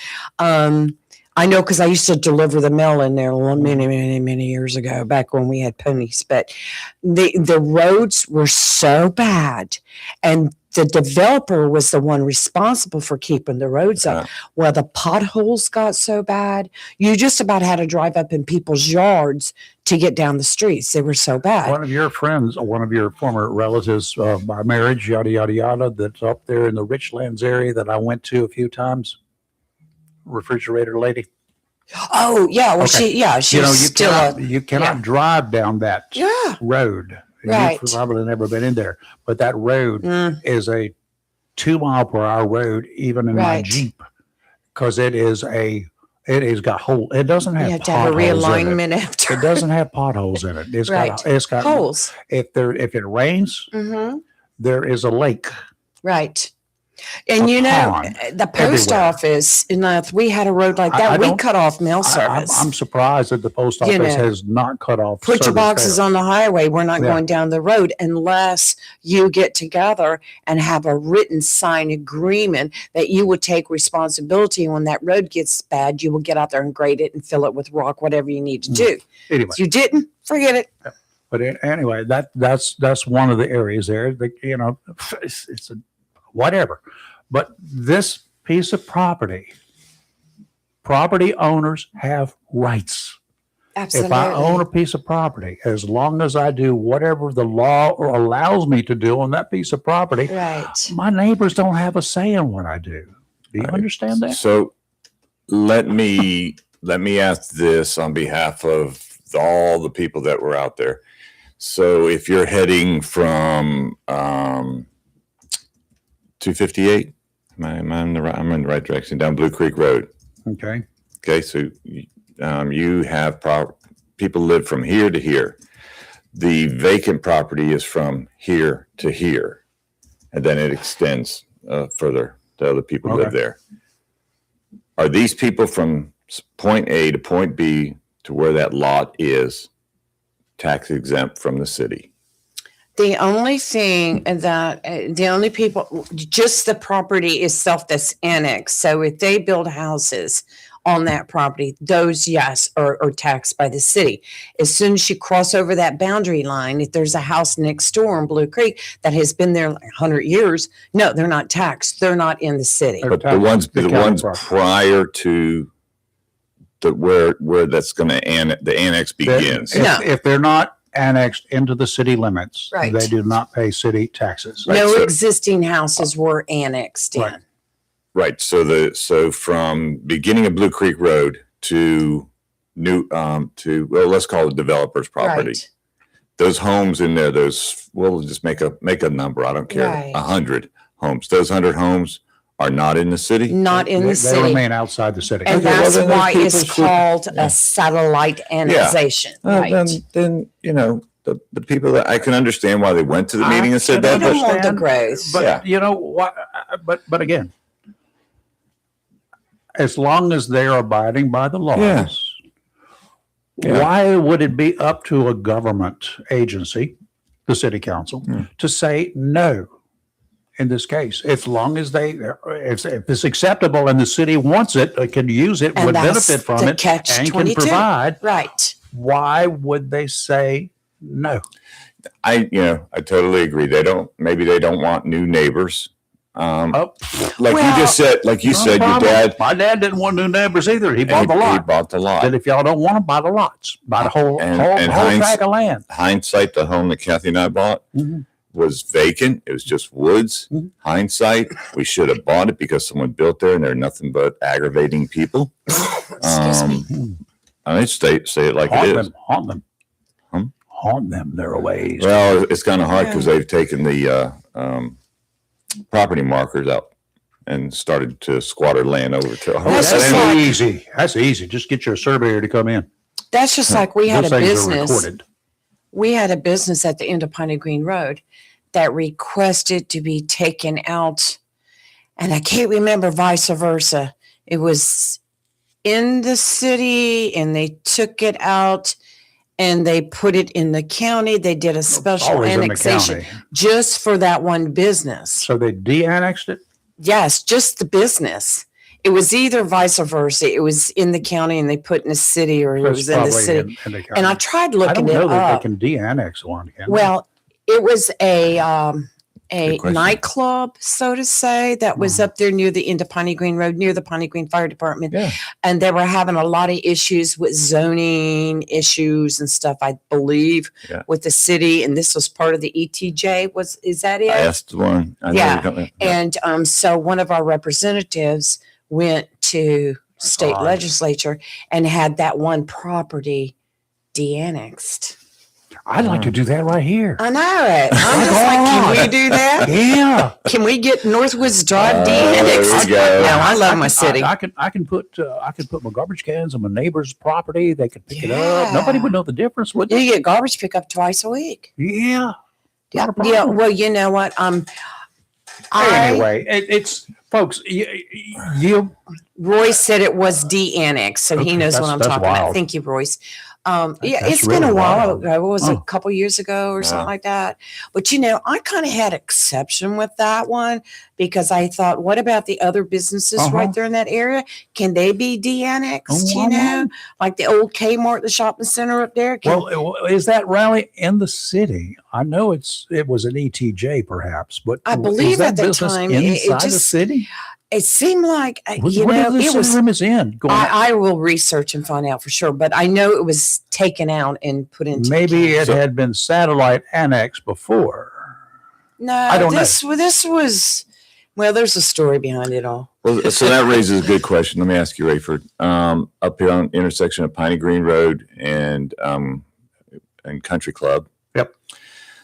I know because I used to deliver the mail in there many years ago, back when we had ponies. But the roads were so bad, and the developer was the one responsible for keeping the roads up. Well, the potholes got so bad, you just about had to drive up in people's yards to get down the streets. They were so bad. One of your friends, or one of your former relatives by marriage, yada, yada, yada, that's up there in the Richlands area that I went to a few times. Refrigerator lady. Oh yeah, well okay. She's you cannot drive down that road. Right. You've probably never been in there, but that road is a 2 mile per hour road, even in my Jeep, because it has got holes. It doesn't have potholes. To have a realignment after. It doesn't have potholes in it. It's got holes. If it rains, there is a lake. Right. And the post office, if we had a road like that, we cut off mail service. I'm surprised that the post office has not cut off. Put your boxes on the highway. We're not going down the road unless you get together and have a written signed agreement that you would take responsibility when that road gets bad. You will get out there and grade it and fill it with rock, whatever you need to do. Anyway, if you didn't, forget it. Yeah. But anyway, that's one of the areas there. It's a whatever. But this piece of property owners have rights. Absolutely. If I own a piece of property, as long as I do whatever the law allows me to do on that piece of property, my neighbors don't have a say in what I do. Do you understand that? So let me ask this on behalf of all the people that were out there. So if you're heading from 258, I'm in the right direction, down Blue Creek Road. Okay. So you have people live from here to here. The vacant property is from here to here, and then it extends further to other people who live there. Are these people from point A to point B to where that lot is tax exempt from the city? The only thing that the only people, just the property itself that's annexed. So if they build houses on that property, those, yes, are taxed by the city. As soon as you cross over that boundary line, if there's a house next door in Blue Creek that has been there like 100 years, no, they're not taxed. They're not in the city. But the ones prior to where that's going to the annex begins. If they're not annexed into the city limits, they do not pay city taxes. No existing houses were annexed in. Right. So from beginning of Blue Creek Road to let's call it developer's property. Right. Those homes in there, we'll just make a number. I don't care. 100 homes. Those 100 homes are not in the city. Not in the city. They remain outside the city. And that's why it's called a satellite annexation. Then the people that I can understand why they went to the meeting and said that. They don't want the growth. But you know what? But again, as long as they're abiding by the laws. Yeah. Yeah. Why would it be up to a government agency, the city council, to say no in this case? As long as if it's acceptable and the city wants it, can use it, And would that's benefit from the it, catch and 22. can provide, Right. why would they say no? I totally agree. Maybe they don't want new neighbors. Like you just said, No said, problem. your dad. My dad didn't want new neighbors either. He bought the lot. He bought the lot. Then if y'all don't want to buy the lots, buy the whole tract of land. Hindsight, the home that Kathy and I bought was vacant. It was just woods. Hindsight, we should have bought it because someone built there and they're nothing but aggravating people. Excuse me. I mean, say it like it is. Haunt them. Haunt them their ways. Well, it's kind of hard because they've taken the property markers out and started to squatter land over to. That's easy. That's easy. Just get your surveyor to come in. That's just like we had Those a things are business. recorded. We had a business at the end of Piney Green Road that requested to be taken out. And I can't remember vice versa. It was in the city and they took it out and they put it in the county. They did a special Always in the annexation county. just for that one business. So they de-annexed it? Yes, just the business. It was either vice versa. It was in the county and they put in the city, or it That's was in the probably city. in the county. And I tried I don't looking it know that they up. can de-annex one. Can they? Well, it was a Good question. nightclub, so to say, that was up there near the end of Piney Green Road, near the Piney Green Fire Department. Yeah. And they were having a lot of issues with zoning issues and stuff, I believe, with the city. And this was part of the ETJ. Is that it? I asked one. I know Yeah. you're coming. And so one of our representatives went to state Odd. legislature and had that one property de-annexed. I'd like to do that right here. I know it. I'm just like, can we do that? Yeah. Can we get Northwoods Drive There de-annexed? we go. No, I love my city. I can put my garbage cans on my neighbor's property. They could pick it Yeah. up. Nobody would know the difference, would You they? get garbage pickup twice a week. Yeah. Not a Yeah. problem. Well, you know what? Anyway, it's folks. You Royce said it was de-annexed, so he Okay, knows what that's I'm talking about. wild. Thank you, Royce. Yeah, That's it's been really a while wild. ago. What was it, Oh. a couple years ago or something Yeah. like that? But I kind of had exception with that one because I thought, what about the other businesses right there in that area? Can they be de-annexed? Oh, Like the old Kmart, the shopping center up there. well, is that rally in the city? I know it was an ETJ, perhaps, but I believe is that at the business time, it inside the just- city. it seemed like What if the it was. city room is in? Going I will research and find out for sure, but I know it was taken out and put into. maybe it So- had been satellite annexed before. No, I don't know. This was. Well, there's a story behind it all. Well, so that raises a good question. Let me ask you, Rayford. Up here on the intersection of Piney Green Road and Country Club. Yep.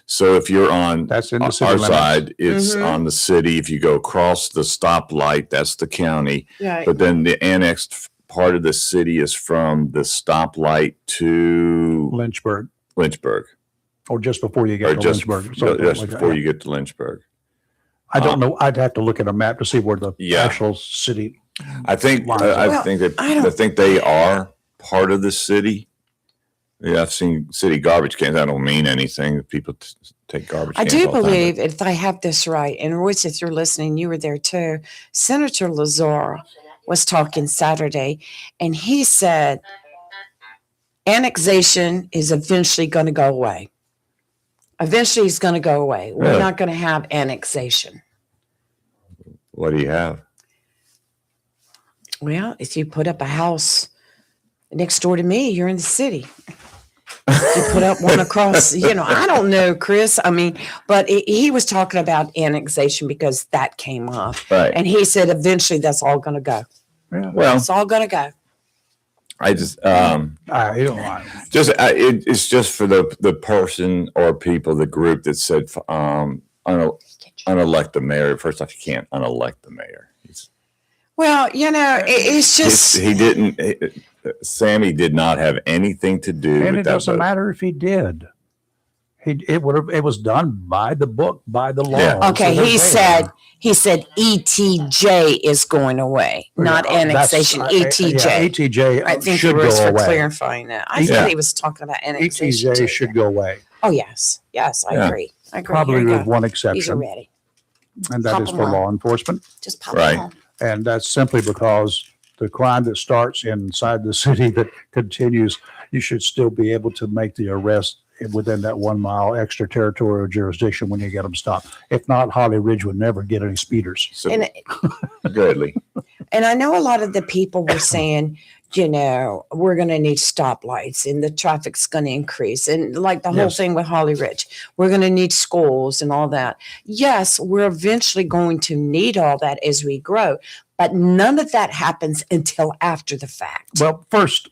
So if you're on That's in the our city limits. side, it's Mhm. on the city. If you go across the stoplight, that's the county. Right. But then the annexed part of the city is from the stoplight to Lynchburg, Lynchburg, or just before you or get to just, Lynchburg. something just like that. before you get to Lynchburg. I don't know. I'd have to look at a map to see where the Yeah. actual city. I think Lines I up. think that I don't- I think they are part of the city. Yeah, I've seen city garbage cans. That don't mean anything. People take garbage I cans. do all the time, believe, if I have this right, and Royce, if you're listening, you were there too. Senator Lazar was talking Saturday, and he said annexation is eventually going to go away. Eventually, it's going to go away. We're Really? not going to have annexation. but what do you have? Well, if you put up a house next door to me, you're in the city. You put up one across, I don't know, Chris. I mean, but he was talking about annexation because that came up. Right. And he said eventually that's all going to go. Yeah. Well, It's all going to go. I just I don't know. it's just for the person or people, the group that said unelect the mayor. First off, you can't unelect the mayor. Well, it's just. He didn't. Sammy did not have anything to do And with it that doesn't vote. matter if he did. It was done by the book, by the law. Yeah. Okay, So he they're said ETJ is going away, not Yeah, that's- annexation. yeah, ETJ. ETJ I think should Bruce go for away. clarifying that. I Yeah. thought he was talking about annexation. ETJ too. should go away, Oh yes, I Yeah. agree. I agree. probably Here you with go. one These are exception, ready. and that Pop is 'em for on. law enforcement. Just pop Right. them on. And that's simply because the crime that starts inside the city that continues, you should still be able to make the arrest within that 1 mile extraterritorial jurisdiction when you get them stopped. If not, Holly Ridge would never get any speeders. So, And go ahead, Lee. And I know a lot of the people were saying, we're going to need stoplights and the traffic's going to increase. And like the whole Yes. thing with Holly Ridge, we're going to need schools and all that. Yes, we're eventually going to need all that as we grow, but none of that happens until after the fact. Well, first,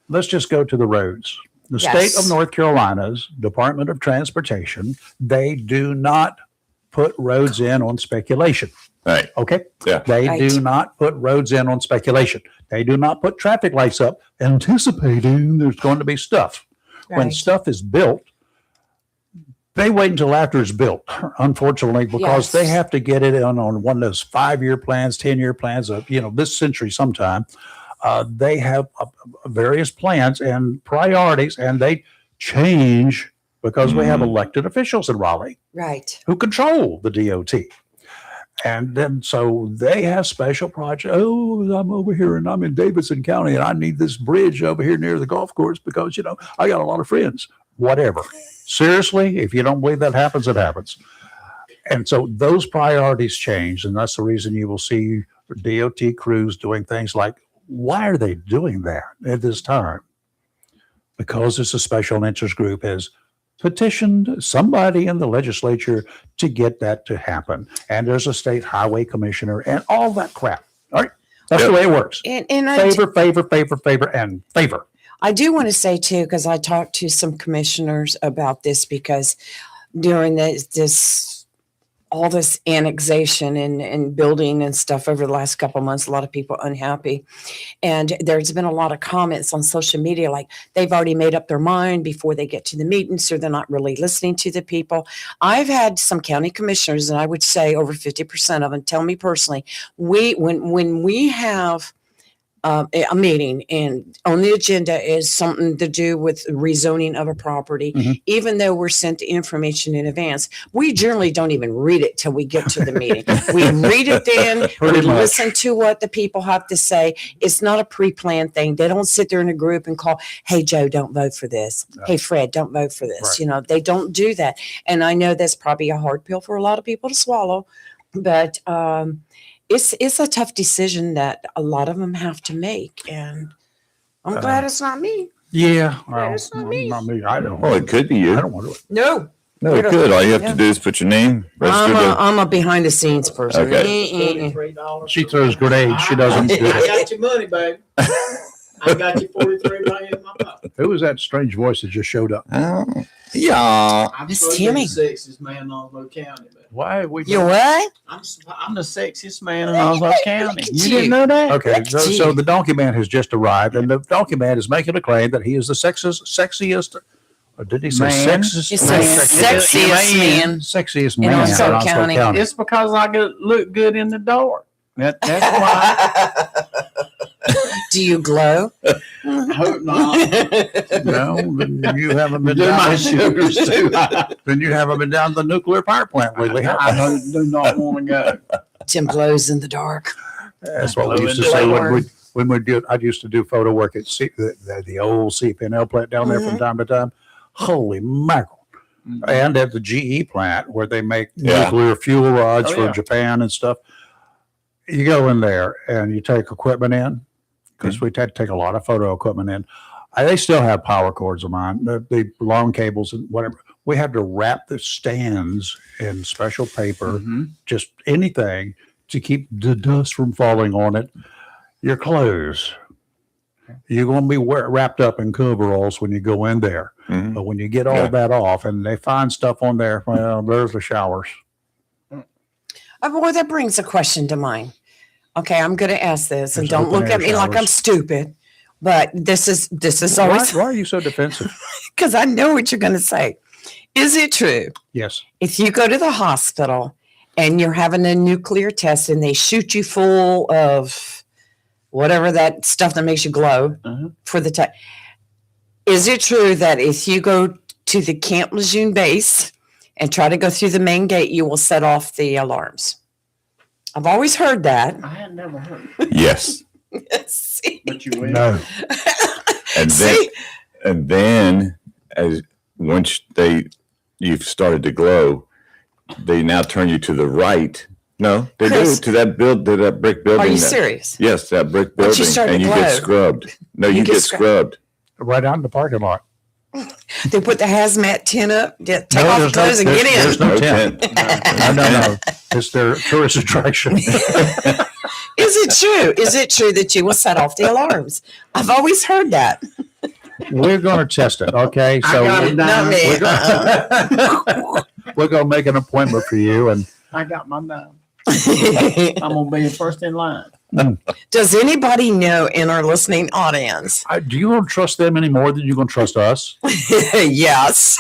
let's just go to the roads. The state Yes. of North Carolina's Department of Transportation, they do not put roads in on speculation. Right. Okay? Yeah. They Right. do not put roads in on speculation. They do not put traffic lights up anticipating there's going to be stuff. When Right. stuff is built, they wait until after it's built, unfortunately, because Yes. they have to get it on one of those 5-year plans, 10-year plans of, this century sometime. They have various plans and priorities, and they change because we have Mhm. elected officials in Raleigh Right. who control the DOT. And then so they have special projects. Oh, I'm over here and I'm in Davidson County and I need this bridge over here near the golf course because, I got a lot of friends. Whatever. Seriously, if you don't believe that happens, it happens. And so those priorities change. And that's the reason you will see DOT crews doing things like, why are they doing that at this time? Because it's a special interest group has petitioned somebody in the legislature to get that to happen. And there's a state highway commissioner and all that crap. All right. That's Yep. the way it works. And Favor, and favor. I do want to say too, because I talked to some commissioners about this because during all this annexation and building and stuff over the last couple of months, a lot of people unhappy. And there's been a lot of comments on social media, like they've already made up their mind before they get to the meeting. So they're not really listening to the people. I've had some county commissioners, and I would say over 50% of them tell me personally, when we have a meeting and on the agenda is something to do with rezoning of a property, Mhm. even though we're sent the information in advance, we generally don't even read it till we get to the meeting. We read it then, we Pretty much. listen to what the people have to say. It's not a pre-planned thing. They don't sit there in a group and call, hey, Joe, don't vote for this. No. Hey, Fred, don't vote for this. Right. They don't do that. And I know that's probably a hard pill for a lot of people to swallow, but it's a tough decision that a lot of them have to make. And I'm glad it's not me. Yeah. Well, it's not me. Not me. I don't Well, it could be I you. don't want to do it. No, No, it could. All you have to do is put your name, register the. I'm a behind the scenes person. Okay. $43. She throws grenades. She doesn't do I it. got your money, babe. I got you $43 million in my pocket. Who was that strange voice that just showed up? Oh, yeah. I'm It's supposed to be Timmy. the sexiest man in Oslo County, but Why we? You what? I'm the sexiest man in Oslo County. at You you. didn't know that? Okay, so the donkey man has just arrived, and the donkey man is making a claim that he is the sexiest. Or did he say Man. sexist? It's man? the sexiest man. Sexiest In man Oslo in Oslo County. County. It's because I look good in the dark. That's why. Do you glow? I hope not. No, then you haven't been Do my down. sugars too high. Then you haven't been down to the nuclear power plant lately. I do not want to go. Tim glows in the dark. That's what we Glow used in to the say dark. when we do. I used to do photo work at the old CPNL plant down there from time to time. Holy mackerel! And at the GE plant where they make Yeah. nuclear fuel rods Oh, for yeah. Japan and stuff. You go in there and you take equipment in because we had to take a lot of photo equipment in. They still have power cords of mine, the long cables and whatever. We had to wrap the stands in special paper, just anything to keep the dust from falling on it. Your clothes. You're going to be wrapped up in coveralls when you go in there. Mhm. But when you get all Yeah. that off and they find stuff on there, well, there's the showers. Well, that brings a question to mind. Okay, I'm going to ask this, and There's don't open look air at me like I'm showers. stupid. But this is Why, always why are you so defensive? because I know what you're going to say. Is it true? Yes. If you go to the hospital and you're having a nuclear test and they shoot you full of whatever that stuff that makes you glow for the test, is it true that if you go to the Camp Lejeune base and try to go through the main gate, you will set off the alarms? I've always heard that. I had never heard. Yes. See? But you will. No. And then as once you've started to glow, they now turn you to the right. No, they Chris, do to that brick building. Are you serious? Yes, that brick Once you building, start to and you glow, get scrubbed. No, you get get scrubbed. Right out in the parking lot. They put the hazmat tent up, take No, off there's clothes and there's- get in. There's no No tent. tent. No. It's their tourist attraction. Is it true? Is it true that you will set off the alarms? I've always heard that. We're going to test it. Okay. I So got it Not down. me. we're going to make an appointment for you. And I got my down. I'm gonna be first in line. Does anybody know in our listening audience? do you want to trust them any more than you're going to trust us? Yes.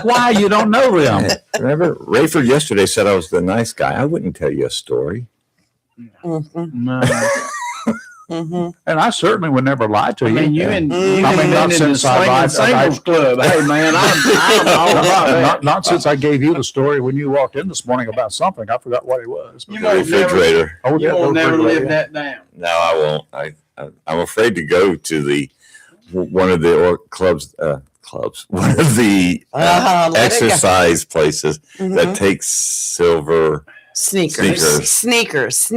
Why? You don't know them. Remember, Rayford yesterday said I was the nice guy. I wouldn't tell you a story. Mhm, No. mhm. And I certainly would never lie to I you. mean, you and Mm. I mean, not in the since I swinging lied- singles club. Hey, man, I'm all about that. not since I gave you the story when you walked in this morning about something. I forgot what it was. You The won't never, refrigerator. Oh, you yeah, won't the never refrigerator. live that down. No, I won't. I'm afraid to go to one of the clubs. One of the Let it go. exercise places Mhm. that takes silver Sneakers. sneakers.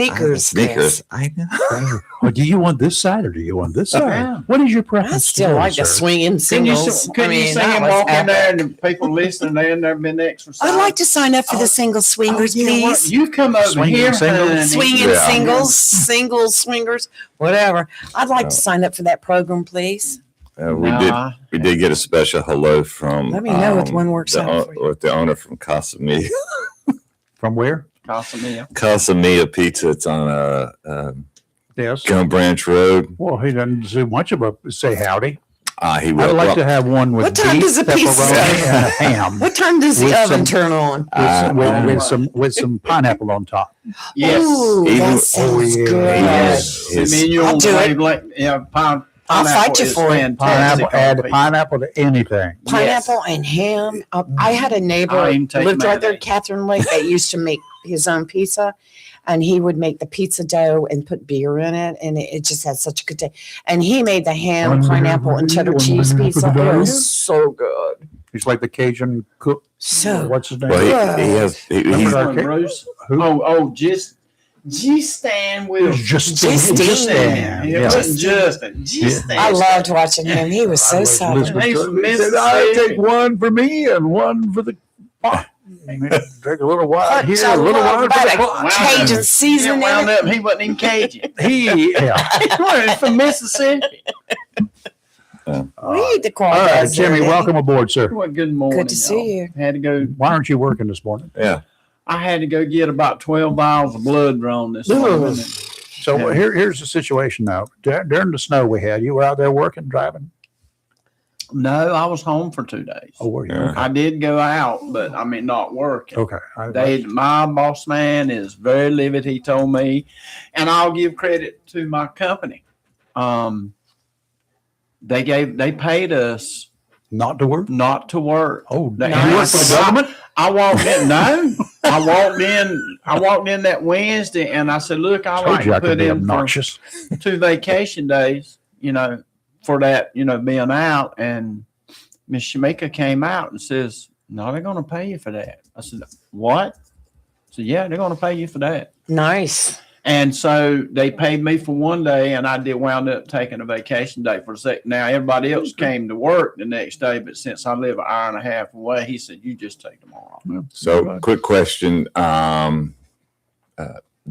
Chris. I know. Well, do you want this side or do you want this side? Yeah. What is your I preference? still today, like the sir? swinging Couldn't you, singles. couldn't you see that him was walk in epic. there and the people listening there and they've been exercising? I'd like to sign up for the single swingers, Oh, yeah, what? please. You come over Swinging here, singles? honey. Swinging Yeah. singles, swingers, whatever. I'd like to sign up for that program, please. Nah. We did get a special hello from. Let me know if one works out for you. With the owner from Casamia. From where? Casamia. Casamia Pizza. It's on Yes. Gum Branch Road. Well, he doesn't do much of a say howdy. He will. I'd like to have one with What time beef, does the pizza pepperoni, start? and a ham What time does the With oven some- turn on? with some pineapple on top. Yes. Ooh, Even- that sounds yeah. good. His- I mean, you I'll on do it. wavelength. Yeah, I'll fight you is for it. fantastic Pineapple, on add pizza. pineapple to anything. Pineapple and ham. I had a neighbor I'll even take lived right there in mayonnaise. Catherine Lake that used to make his own pizza, and he would make the pizza dough and put beer in it, and it just had such a good taste. And he made the ham, One pineapple, and cheddar minute, cheese 1 minute pizza. for the It dough. was so good. He's like the Cajun cook. So What's his name? Well, he has. Remember He's, our- Bruce? Who? Oh, just G-Stan will. Just Stan. It Yeah. wasn't Justin. G-Stan. I loved watching him. He was so solid. Elizabeth He's Turner from said, Mississippi. "I'll take one for me and one for the pot." Take a little while here, a little while for the pot. Wow. Cajun He seasoning. wound up. He wasn't even Cajun. Yeah. He wasn't from Mississippi. We need to call All right, guys Jimmy, in. welcome aboard, sir. Well, good morning. Good to see you. Had to go. Why aren't you working this morning? yeah. I had to go get about 12 vials of blood drawn this Ooh. morning. So Yeah. here's the situation now. During the snow we had, you were out there working, driving? No, I was home for 2 days. Oh, were you? Yeah. I did go out, but I mean, not working. Okay. My boss man is very livid. He told me, and I'll give credit to my company. They paid us Not to work? not to work. Oh, That- you work for the government? I walked in. No, I walked in that Wednesday, and I said, "Look, I Told like you I to could put be in for obnoxious. 2 vacation days, for that, being out." And Miss Shamika came out and says, "No, they're going to pay you for that." I said, "What?" I said, "Yeah, they're going to pay you for that." Nice. And so they paid me for 1 day, and I did wound up taking a vacation day for a second. Now everybody else came to work the next day, but since I live an hour and a half away, he said, "You just take tomorrow." So, quick question. The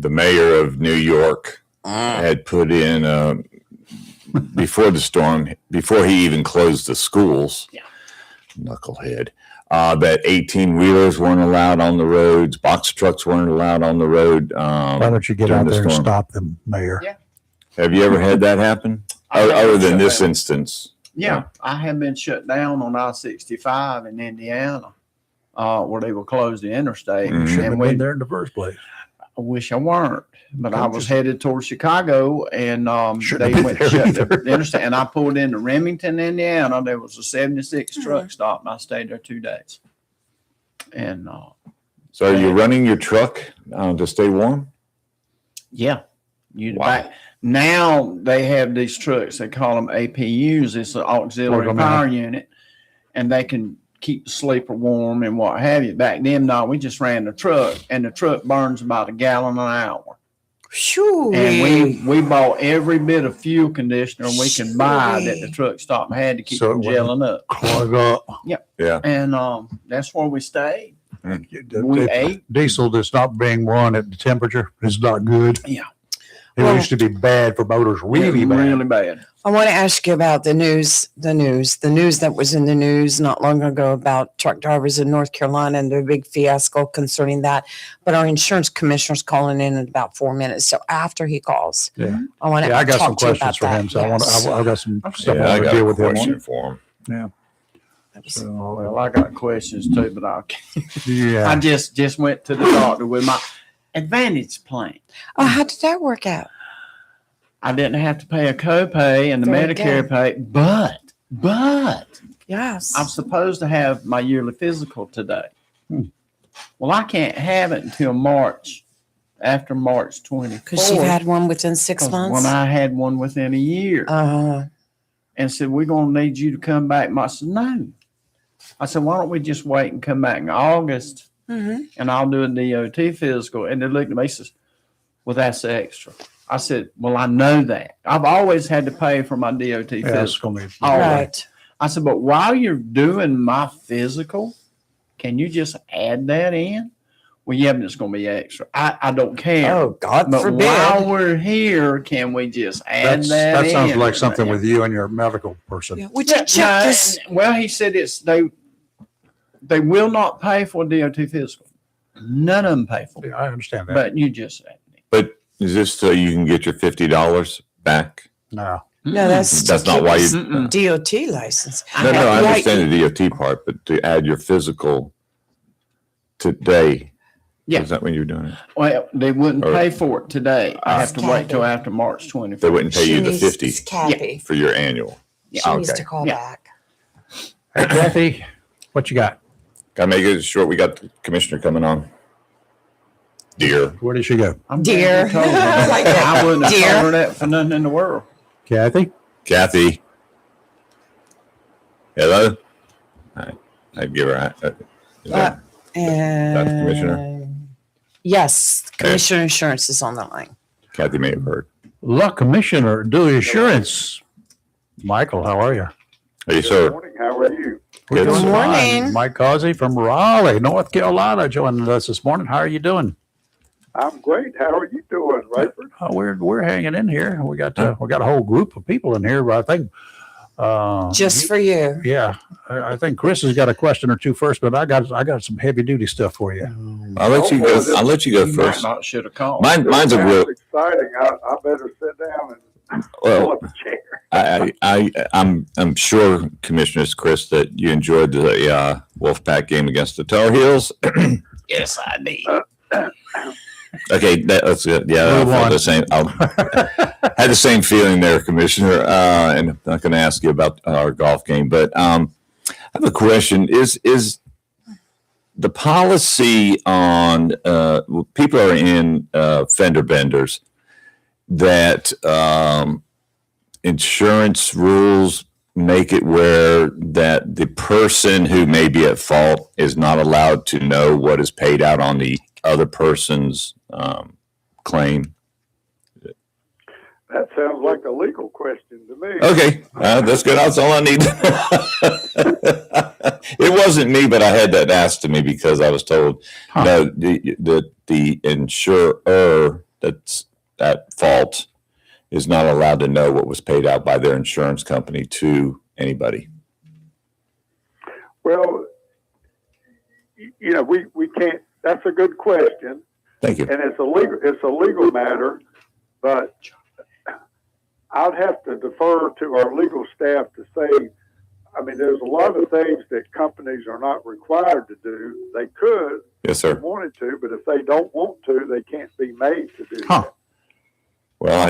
mayor of New York had put in before the storm, before he even closed the schools. Yeah. Knucklehead. That 18-wheelers weren't allowed on the roads. Box trucks weren't allowed on the road. Why don't you get during out the there and storm. stop them, Mayor? Yeah. Have you ever had that happen? I know Other it's than this about- instance. Yeah, I have been shut down on I-65 in Indiana, where they will close the interstate. Mhm. Shouldn't have And been there in the first place. I wish I weren't, but I was Coaches. headed towards Chicago, and Shouldn't they have been went there shut either. the interstate. And I pulled into Remington, Indiana. There was a 76 truck stop, and I stayed there 2 days. And So are you running your truck to stay warm? yeah, you Wow. back now they have these trucks. They call them APUs. It's an auxiliary Welcome in. power unit, and they can keep the sleeper warm and what have you. Back then, no, we just ran the truck, and the truck burns about a gallon an hour. Shoo. And we bought every bit of fuel conditioner we can buy that the Shoo-wee. truck stop had to keep So it from wasn't- gelling up. Clog up. Yeah. And that's where we stayed. The We ate. diesel that's not being run at the temperature is not good. Yeah. It Well- used to be bad for motors, really bad. Really bad. I want to ask you about the news that was in the news not long ago about truck drivers in North Carolina and the big fiasco concerning that. But our insurance commissioner's calling in about 4 minutes. So after he calls, Yeah. I want to Yeah, I got some talk to you questions about for that. him, so Yes. I got some stuff Yeah, I I want to got deal a with him question on. for him. So, Well, I got questions too, but I yeah. just went to the doctor with my Advantage plan. Oh, how did that work out? I didn't have to pay a copay and the Very Medicare good. pay, but Yes. I'm supposed to have my yearly physical today. Hmm. Well, I can't have it until after March 24th. Because you've had one within 6 months? When I had one within a year. And said, we're going to need you to come back. I said, no. I said, why don't we just wait and come back in August Mm-hmm. and I'll do a DOT physical. And they looked at me and says, well, that's extra. I said, well, I know that. I've always had to pay for my DOT Yeah, it's physical. going to be. All Right. I said, but while you're doing my physical, can you just add that in? Well, yeah, but it's going to be extra. I don't care. Oh, God But forbid. while we're here, can we just add that That sounds in? like something with you and your medical person. Yeah, would you check this? Well, he said they will not pay for a DOT physical. None of them pay for it. Yeah, I understand that. But you just But is this so you can get your $50 back? No. No, That's not why you. Mm-mm. DOT license. No, no, I Yeah, understand the DOT part, but to add your physical today. Yeah. Is that when you're doing it? Well, they wouldn't Or- pay for it today. I have to It's wait till Kathy. after March 24th. They wouldn't pay She you the needs- 50 It's Kathy. for your annual. She Yeah. needs Okay. to call Yeah. back. Hey, Kathy, what you got? Gotta make it short. We got the commissioner coming on. Dear. Where did she go? I'm Dear. glad you told me that. I like that. I wouldn't have Dear. told her that for nothing in the world. Kathy? Kathy. Hello? I'd give her a. Is that, And Commissioner? Yes, Commissioner Insurance is on the line. Kathy may have heard. Law Commissioner, do insurance. Michael, how are you? Hey, sir. Morning. How are you? We're Good doing morning. fine. Mike Causey from Raleigh, North Carolina, joining us this morning. How are you doing? I'm great. How are you doing, Rayford? Oh, we're hanging in here. We got a whole group of people in here, but I think Just for you. yeah, I think Chris has got a question or two first, but I got some heavy duty stuff for you. I'll let you go. I'll let you go You might first. not should have called. Mine's a real. That's exciting. I better sit down and Well, pull up a chair. I'm sure, Commissioners Chris, that you enjoyed the Wolfpack game against the Tar Heels. Yes, I did. Okay, that's good. Yeah, I Move felt on. the same. I had the same feeling there, Commissioner. And I'm not going to ask you about our golf game, but I have a question. Is the policy on people are in fender benders that insurance rules make it where that the person who may be at fault is not allowed to know what is paid out on the other person's claim? That sounds like a legal question to me. Okay, that's good. That's all I need. It wasn't me, but I had that asked to me because I was told Huh. no, the insurer that's at fault is not allowed to know what was paid out by their insurance company to anybody. Well, we can't. That's a good question, Thank you. and it's a legal matter. But I'd have to defer to our legal staff to say, I mean, there's a lot of things that companies are not required to do. They could, Yes, if they sir. wanted to, but if they don't want to, they can't be made to do Huh. that. Well, I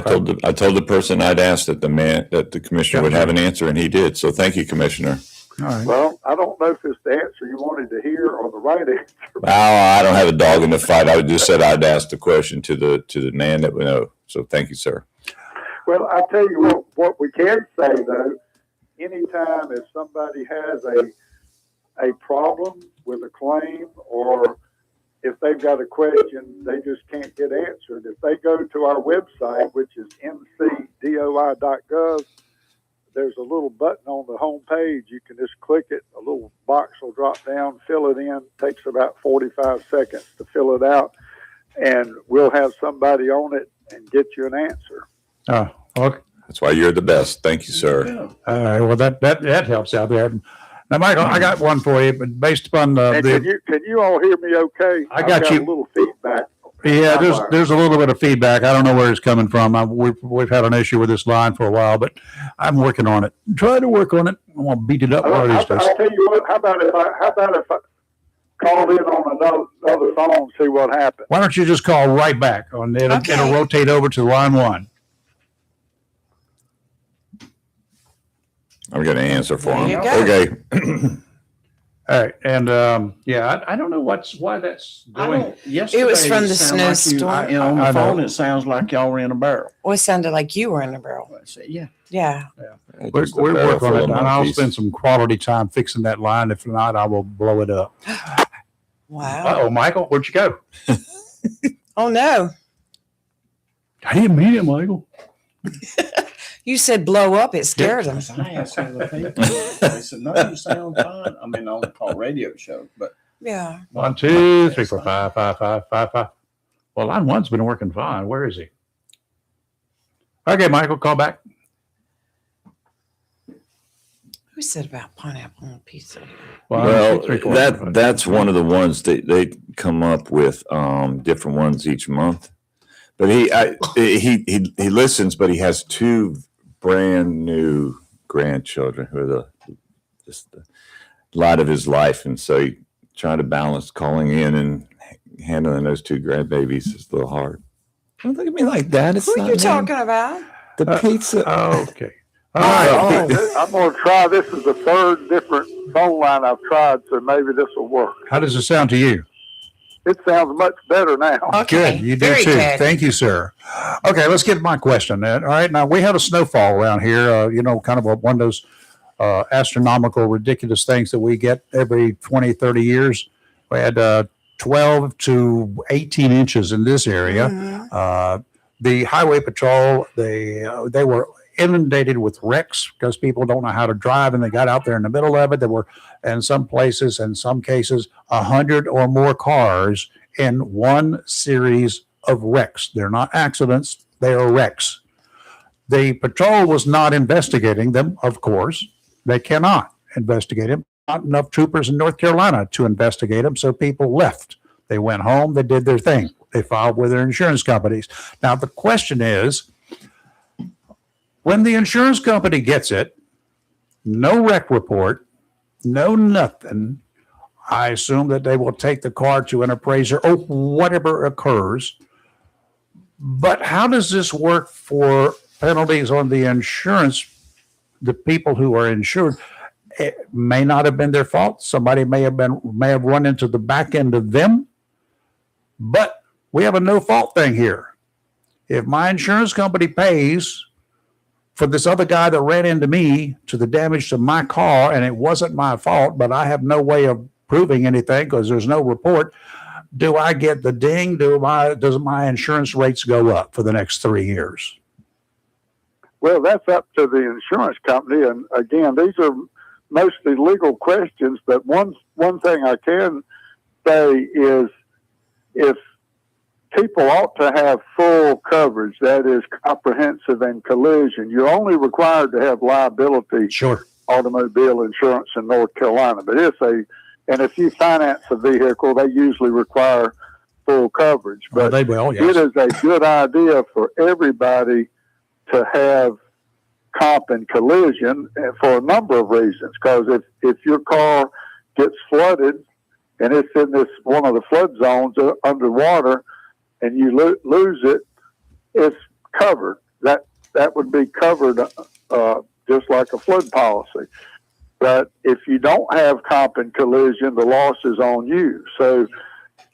told the person I'd asked that the commissioner would have an answer, and he did. So thank you, Commissioner. All right. Well, I don't know if it's the answer you wanted to hear or the right answer. I don't have a dog in the fight. I just said I'd ask the question to the man that we know. So thank you, sir. Well, I tell you what we can say though, anytime if somebody has a problem with a claim, or if they've got a question they just can't get answered, if they go to our website, which is mcdoi.gov, there's a little button on the home page. You can just click it. A little box will drop down, fill it in. Takes about 45 seconds to fill it out, and we'll have somebody on it and get you an answer. Oh, okay. That's why you're the best. Thank you, sir. All right. Well, that helps out there. Now, Michael, I got one for you, but based upon And can you all hear me okay? I got you. A little feedback. yeah, there's a little bit of feedback. I don't know where it's coming from. We've had an issue with this line for a while, but I'm working on it. Try to work on it. I'm gonna beat it up one of these days. I'll tell you what. How about if I called in on another phone and see what happened? Why don't you just call right back on it? Okay. It'll rotate over to line one. I'm going to answer for There him. you go. Okay. All right, and I don't know why that's doing. Yesterday, It was from the sounded snowstorm. Like on the I know. phone, it sounds like y'all were in a barrel. Well, it sounded like you were in a barrel. I said, yeah. Yeah. We're Just a working barrel on full it, of and I'll monkeys. spend some quality time fixing that line. If not, I will blow it up. Wow. Oh, Michael, where'd you go? Oh no. I didn't mean it, Michael. You said blow up. It scared him. I asked other people. They said, no, you sound fine. I mean, on the call radio show, but Yeah. 1, 2, 3, 4, 5, 5, 5, 5, 5. Well, line one's been working fine. Where is he? Okay, Michael, call back. Who said about pineapple on pizza? Well, 2, 3, 4, 5, 5. that's one of the ones that they come up with different ones each month. But he listens, but he has 2 brand new grandchildren who are just the light of his life, and so he trying to balance calling in and handling those 2 grandbabies is a little hard. Don't look at me like that. It's Who are not you me. talking about? The pizza. Okay. All right. I'm going to try. This is the 3rd different phone line I've tried, so maybe this will work. How does it sound to you? It sounds much better now. Okay. Good. You do Very too. good. Thank you, sir. Okay, let's get to my question. All right. Now, we had a snowfall around here, kind of one of those astronomical, ridiculous things that we get every 20, 30 years. We had 12 to 18 inches in this area. Mhm. The highway patrol, they were inundated with wrecks because people don't know how to drive, and they got out there in the middle of it. There were, in some places, in some cases, 100 or more cars in one series of wrecks. They're not accidents, they are wrecks. The patrol was not investigating them, of course. They cannot investigate them. Not enough troopers in North Carolina to investigate them, so people left. They went home, they did their thing. They filed with their insurance companies. Now, the question is, when the insurance company gets it, no wreck report, no nothing, I assume that they will take the car to an appraiser or whatever occurs. But how does this work for penalties on the insurance? The people who are insured, it may not have been their fault. Somebody may have run into the back end of them. But we have a no fault thing here. If my insurance company pays for this other guy that ran into me to the damage to my car, and it wasn't my fault, but I have no way of proving anything because there's no report, do I get the ding? Does my insurance rates go up for the next 3 years? Well, that's up to the insurance company. And again, these are mostly legal questions. But one thing I can say is if people ought to have full coverage, that is comprehensive and collision, you're only required to have liability Sure. automobile insurance in North Carolina. But and if you finance a vehicle, they usually require full coverage. But They will, it yes. is a good idea for everybody to have comp and collision for a number of reasons. Because if your car gets flooded and it's in this one of the flood zones underwater, and you lose it, it's covered. That would be covered just like a flood policy. But if you don't have comp and collision, the loss is on you. So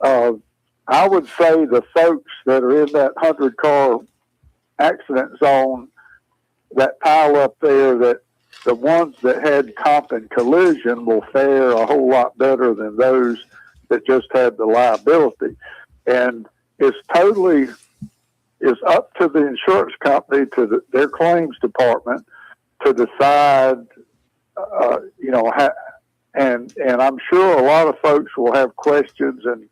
I would say the folks that are in that 100-car accident zone that pile up there, that the ones that had comp and collision will fare a whole lot better than those that just had the liability. And it's up to the insurance company, to their claims department, to decide, and I'm sure a lot of folks will have questions and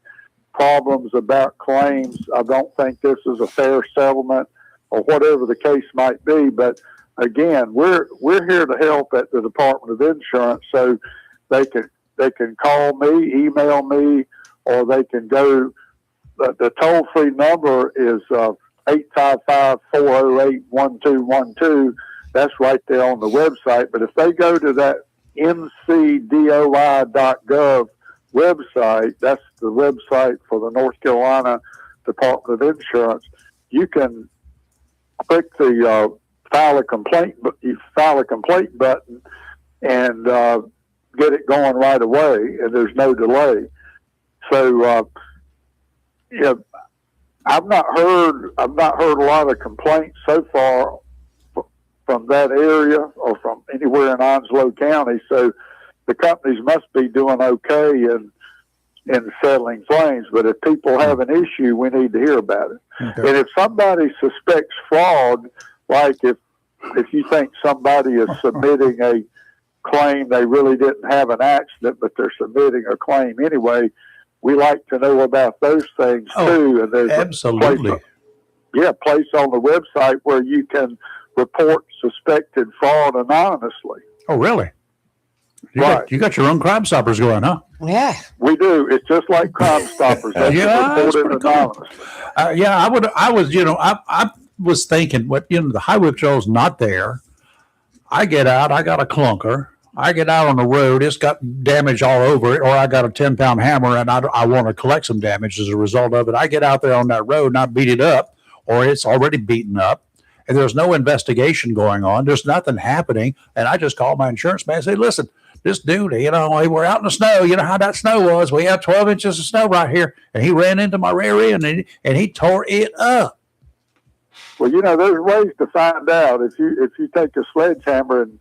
problems about claims. I don't think this is a fair settlement or whatever the case might be. But again, we're here to help at the Department of Insurance, so they can call me, email me, or they can go. The toll-free number is 855-408-1212. That's right there on the website. But if they go to that ncdoi.gov website, that's the website for the North Carolina Department of Insurance, you can click the file a complaint button and get it going right away, and there's no delay. So I've not heard a lot of complaints so far from that area or from anywhere in Onslow County. So the companies must be doing okay in settling claims. But if people have an issue, we need to hear about it. Okay. And if somebody suspects fraud, like if you think somebody is submitting a claim, they really didn't have an accident, but they're submitting a claim anyway, we like to know about those things too. And there's absolutely place on the website where you can report suspected fraud anonymously. Oh, really? You got your own Crime Stoppers going, huh? Yeah, we do. It's just like Crime Stoppers. That's pretty cool. I was thinking, the highway patrol's not there. I get out, I got a clunker. I get out on the road, it's got damage all over it, or I got a 10-pound hammer and I want to collect some damage as a result of it. I get out there on that road and I beat it up, or it's already beaten up, and there's no investigation going on. There's nothing happening. And I just called my insurance man and say, listen, this dude, we're out in the snow. You know how that snow was. We have 12 inches of snow right here. And he ran into my rear end and he tore it up. Well, there's ways to find out. If you take a sledgehammer and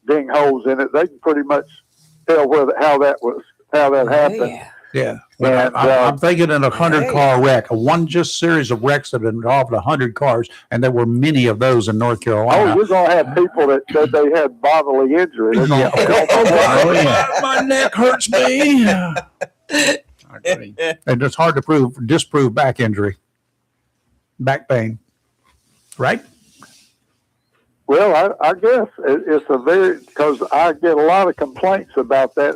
ding holes in it, they can pretty much tell how that happened. Yeah. And, I'm thinking in a 100-car wreck, one just series of wrecks that involved 100 cars, and there were many of those in North Carolina. Oh, you're going to have people that said they had bodily injury. My neck hurts me. And it's hard to disprove back injury, back pain, right? Well, I guess it's because I get a lot of complaints about that.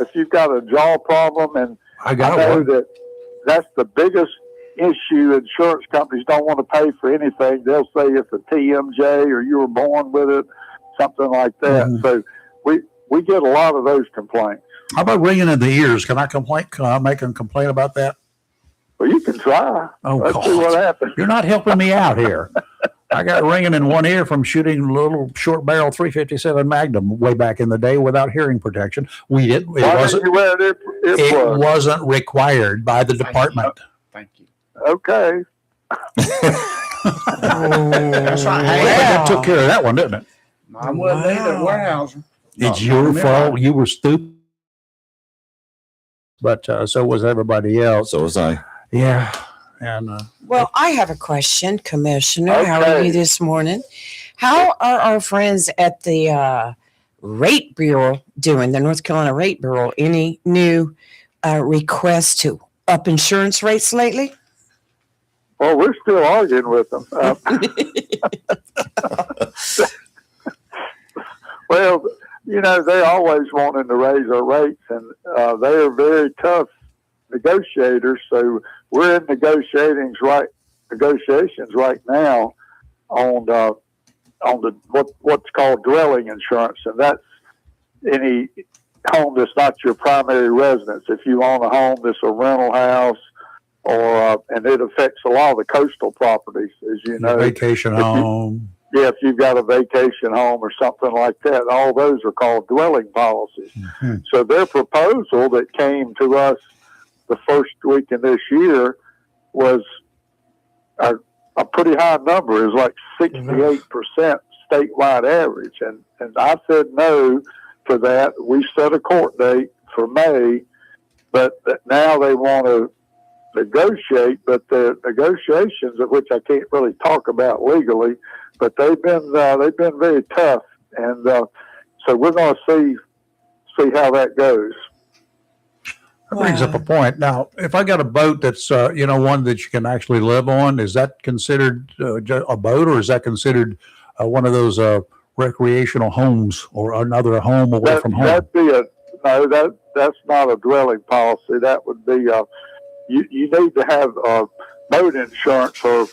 If you've got a jaw problem, and I know that's the biggest issue. Insurance companies don't want to pay for anything. They'll say it's a TMJ or you were born with it, something like that. Mm-hmm. So we get a lot of those complaints. How about ringing in the ears? Can I make a complaint about that? Well, you can try. Oh, Let's see what happens. You're not helping me out here. I got ringing in one ear from shooting a little short barrel 357 Magnum way back in the day without hearing protection. We didn't. It wasn't required by the department. Thank you. Okay. That's right. That took care of that one, didn't it? I wasn't either, Warehouser. It's your fault. You were stupid. But so was everybody else. So was I. Yeah. And well, I have a question, Commissioner. Okay. How are you this morning? How are our friends at the Rate Bureau doing, the North Carolina Rate Bureau? Any new requests to up insurance rates lately? Well, we're still arguing with them. Well, they're always wanting to raise our rates, and they are very tough negotiators. So we're in negotiations right now on on the what's called dwelling insurance, and that's any home that's not your primary residence. If you own a home that's a rental house, or and it affects a lot of the coastal properties, as you know. Vacation home. If you've got a vacation home or something like that, all those are called dwelling policies. Mm-hmm. So their proposal that came to us the first week in this year was a pretty high number. It was like 68% statewide average. And I said no to that. We set a court date for May, but now they want to negotiate, but the negotiations, of which I can't really talk about legally, but they've been very tough, and so we're going to see how that goes. That brings up a point. Now, if I got a boat that's one that you can actually live on, is that considered a boat, or is that considered one of those recreational homes or another home away from home? That's not a dwelling policy. That would be you need to have boat insurance, or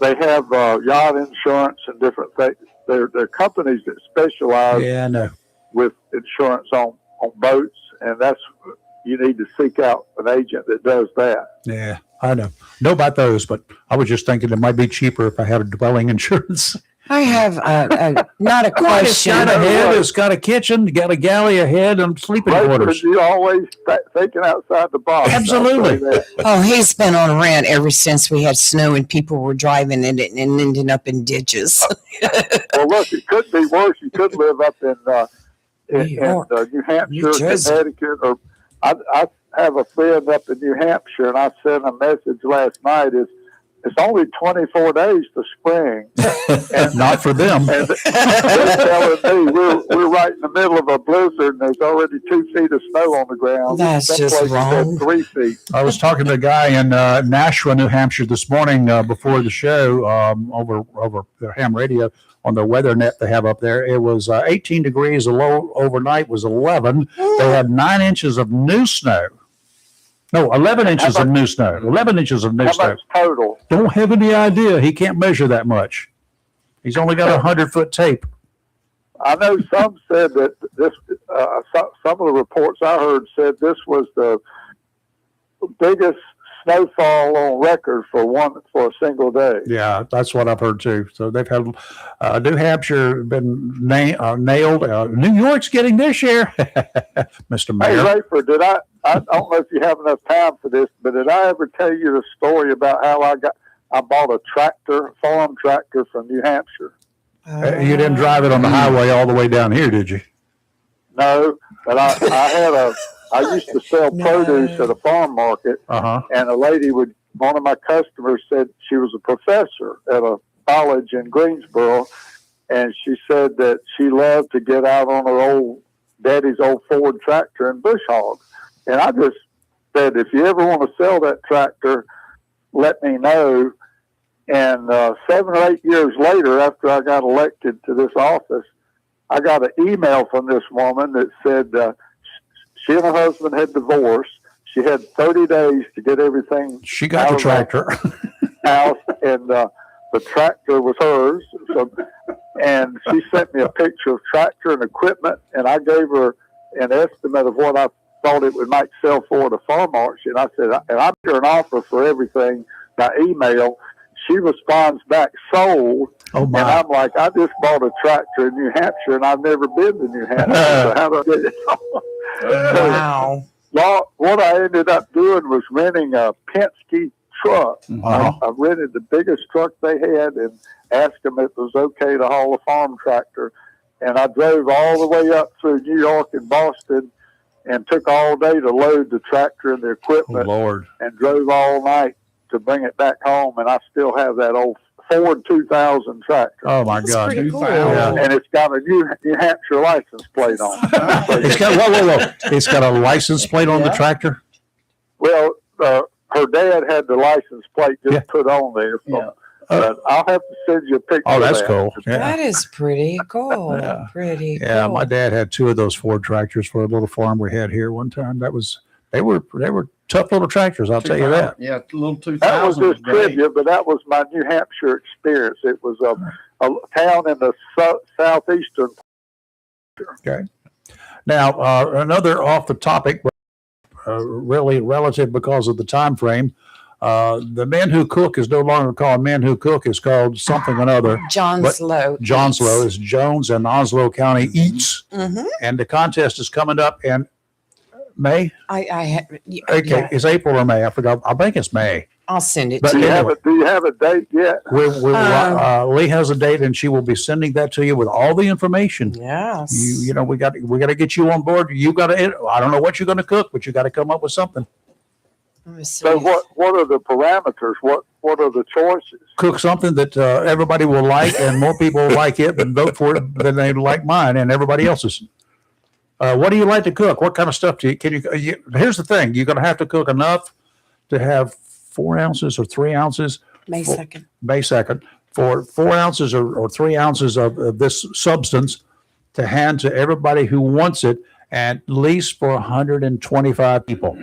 they have yacht insurance and different things. They're companies that specialize with insurance on boats, and that's you need to seek out an agent that does that. Yeah, I know about those, but I was just thinking it might be cheaper if I had a dwelling insurance. I have not a question. It's got a head, it's got a kitchen, got a galley, a head, and sleeping quarters. You always thinking outside the box. Absolutely. Oh, he's been on rant ever since we had snow and people were driving in it and ending up in ditches. Well, look, it could be worse. You could live up in New Hampshire, Connecticut, or I have a friend up in New Hampshire, and I sent a message last night. It's only 24 days to spring. And not for them. And they're telling me we're right in the middle of a blizzard, and there's already 2 feet of snow on the ground. That's just wrong. 3 feet. I was talking to a guy in Nashua, New Hampshire this morning before the show over their ham radio on the weather net they have up there. It was 18 degrees. The low overnight was 11. They had 9 inches of new snow. No, 11 inches of new snow. 11 inches of new snow. How much total? Don't have any idea. He can't measure that much. He's only got 100-foot tape. I know some said that this. Some of the reports I heard said this was the biggest snowfall on record for a single day. Yeah, that's what I've heard too. So they've had New Hampshire been nailed. New York's getting this year, Mr. Mayor. Hey, Rayford, I don't know if you have enough time for this, but did I ever tell you the story about how I bought a farm tractor from New Hampshire? You didn't drive it on the highway all the way down here, did you? No, but I used to sell produce at a farm market, and one of my customers said she was a professor at a college in Greensboro, and she said that she loved to get out on her daddy's old Ford tractor and bush hog. And I just said, if you ever want to sell that tractor, let me know. And 7 or 8 years later, after I got elected to this office, I got an email from this woman that said she and her husband had divorced. She had 30 days to get everything. She got the tractor. House, and the tractor was hers. And she sent me a picture of tractor and equipment, and I gave her an estimate of what I thought it might sell for at a farm auction. I said, and I put her an offer for everything by email. She responds back, sold. Oh my. And I'm like, I just bought a tractor in New Hampshire, and I've never been to New Hampshire. So how do I get it? Wow. What I ended up doing was renting a Penske truck. I rented the biggest truck they had and asked them if it was okay to haul a farm tractor. And I drove all the way up through New York and Boston and took all day to load the tractor and the equipment. Oh, Lord. And drove all night to bring it back home. And I still have that old Ford 2000 tractor. Oh, my That's God. pretty cool. Yeah. And it's got a New Hampshire license plate on it. It's got, whoa. It's got a license plate on the tractor? Well, her dad had the license plate just put on there. Yeah. But I'll have to send you a picture. Oh, that's of that. cool. Yeah. That is pretty cool. Yeah. Pretty cool. Yeah, my dad had 2 of those Ford tractors for a little farm we had here one time. They were tough little tractors, I'll tell you that. Yeah, a little 2000. That was just great. trivia, but that was my New Hampshire experience. It was a town in the southeastern. Now, another off the topic, but really relative because of the time frame. The men who cook is no longer called men who cook; it's called something or another. Johnslow. Johnslow is Jones and Onslow County Eats, and the contest is coming up in May. Okay, Yeah, it's April or May. I forgot. I think it's May. I'll send it But to Do you. you have a date yet? Lee has a date, and she will be sending that to you with all the information. Yes. You know, we got to get you on board. You got to. I don't know what you're going to cook, but you got to come up with something. Let me see. So what are the parameters? What are the choices? Cook something that everybody will like, and more people will like it and vote for it than they like mine and everybody else's. What do you like to cook? What kind of stuff do you? Here's the thing: you're going to have to cook enough to have 4 ounces or 3 ounces. May 2nd. May 2nd, for 4 ounces or 3 ounces of this substance to hand to everybody who wants it, at least for 125 people.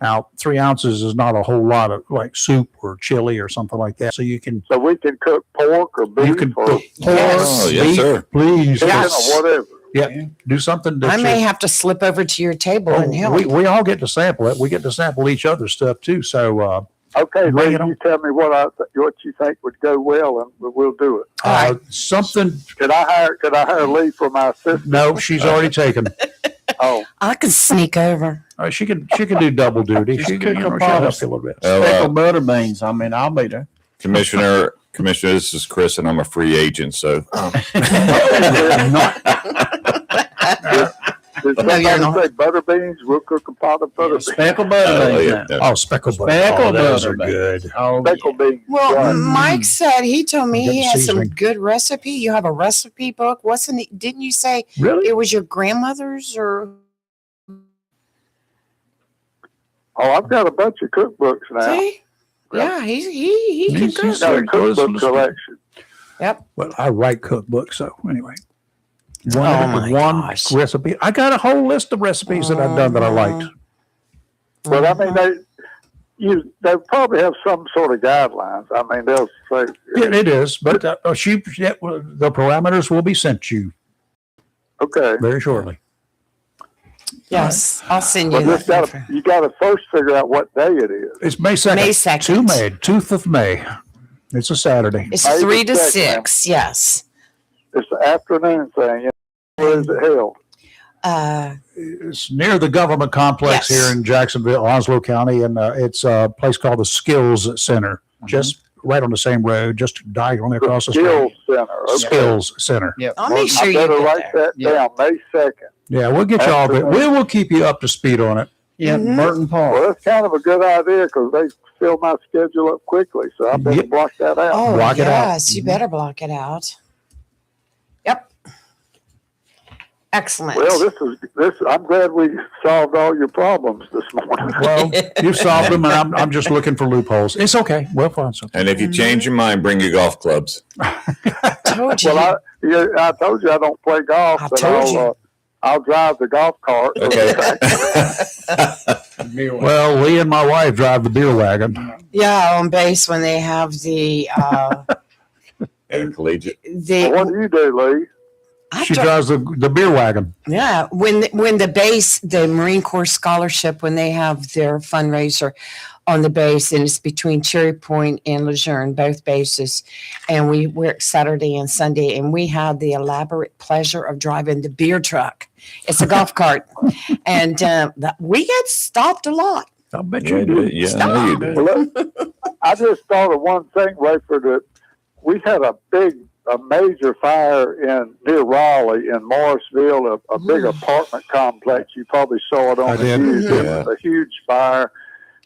Now, 3 ounces is not a whole lot of like soup or chili or something like that. So you can. So we can cook pork or beef You can or cook Yes. pork, Yes, beef, sir. please. chicken Yes. or whatever. Yeah, do something that I may have to slip over to your table and help. we all get to sample it. We get to sample each other's stuff too. So Okay, Bring Lee, it on. you tell me what you think would go well, and we'll do it. All right. something. Could I hire Lee for my assistant? No, she's already taken. Oh, I can sneak over. She can do double duty. Just She cook can a she'll pot help of- you a little bit. Speckled butter beans. I mean, I'll be there. Commissioner, this is Chris, and I'm a free agent. So did No, you're somebody not. say butter beans? We'll cook a pot of butter beans. Speckled butter Oh, beans. yeah, now. yeah. Oh, speckled butter. Speckled Those butter are beans. good. Oh, Speckled beans. Well, right. Mike said he told me Got he the has some seasoning. good recipe. You have a recipe book. Didn't you say Really? it was your grandmother's or? Oh, I've got a bunch of cookbooks now. See? Yeah, he can He's- cook. he's- Got a Let's- cookbook let's- collection. Yep. Well, I write cookbooks, so anyway. Oh, my one gosh. recipe. I got a whole list of recipes that I've done that I liked. But I mean, they probably have some sort of guidelines. I mean, they'll say, Yeah, it is, but the parameters will be sent to you okay, very shortly. Yes, I'll send you but that. you got to first figure out what day it is. It's May 2nd. May 2nd. 2th of May. It's a Saturday. It's May 3 to the 2nd. 6. Yes. It's the afternoon thing. You know, where is it held? It's near the government complex Yes. here in Jacksonville, Onslow County, and it's a place called the Skills Center, just right on the same road, just diagonally across the Skills street. Center. Okay. Skills Center. Yep. I'll make sure I you better get write there. that Yeah. down. May 2nd. Yeah, we'll get you all there. We will keep you up to speed on it. Yeah, Mhm. Burton Park. Well, that's kind of a good idea because they fill my schedule up quickly, so I better Yep. block that out. Oh, Block it out. yes. You better block it out. Yep. Excellent. Well, this. I'm glad we solved all your problems this morning. Well, you've solved them, and I'm just looking for loopholes. It's okay. We'll find something. and if you change your mind, bring your golf clubs. told you. Well, I told you I don't play golf, I but told you. I'll drive the golf cart. Okay. Well, Lee and my wife drive the beer wagon. Yeah, on base when they have the Intercollegiate. What do you do, Lee? She drives the beer wagon. Yeah, when the base, the Marine Corps scholarship, when they have their fundraiser on the base, and it's between Cherry Point and Lejeune, both bases, and we work Saturday and Sunday, and we had the elaborate pleasure of driving the beer truck. It's a golf cart, and we get stopped a lot. I bet you do. Yeah, I know you do. Well, I just thought of one thing, Rayford, that we had a major fire near Raleigh in Morrisville, a big apartment complex. You probably saw it I on the did. news. It was a huge fire,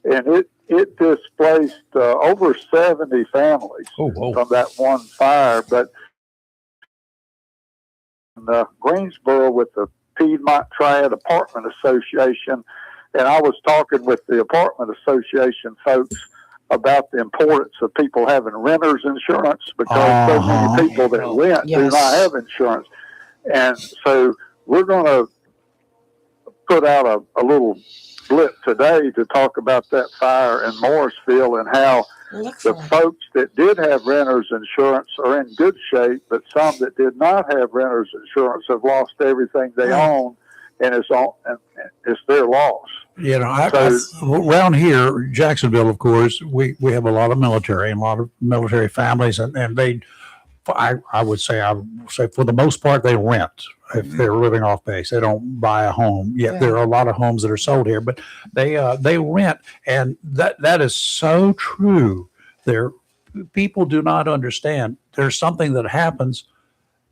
and it displaced over 70 families Oh, whoa. from that one fire. But in Greensboro with the Piedmont Triad Apartment Association, and I was talking with the apartment association folks about the importance of people having renters insurance because so many people that rent do Yes. not have insurance. And so we're going to put out a little blip today to talk about that fire in Morrisville and how Look The for it. folks that did have renter's insurance are in good shape, but some that did not have renter's insurance have lost everything they own, and it's their loss. You know, So- around here, Jacksonville, of course, we have a lot of military and a lot of military families, and they, I would say for the most part, they rent if they're living off base. They don't buy a home. Yet Yeah. there are a lot of homes that are sold here, but they rent, and that is so true. There, people do not understand. There's something that happens.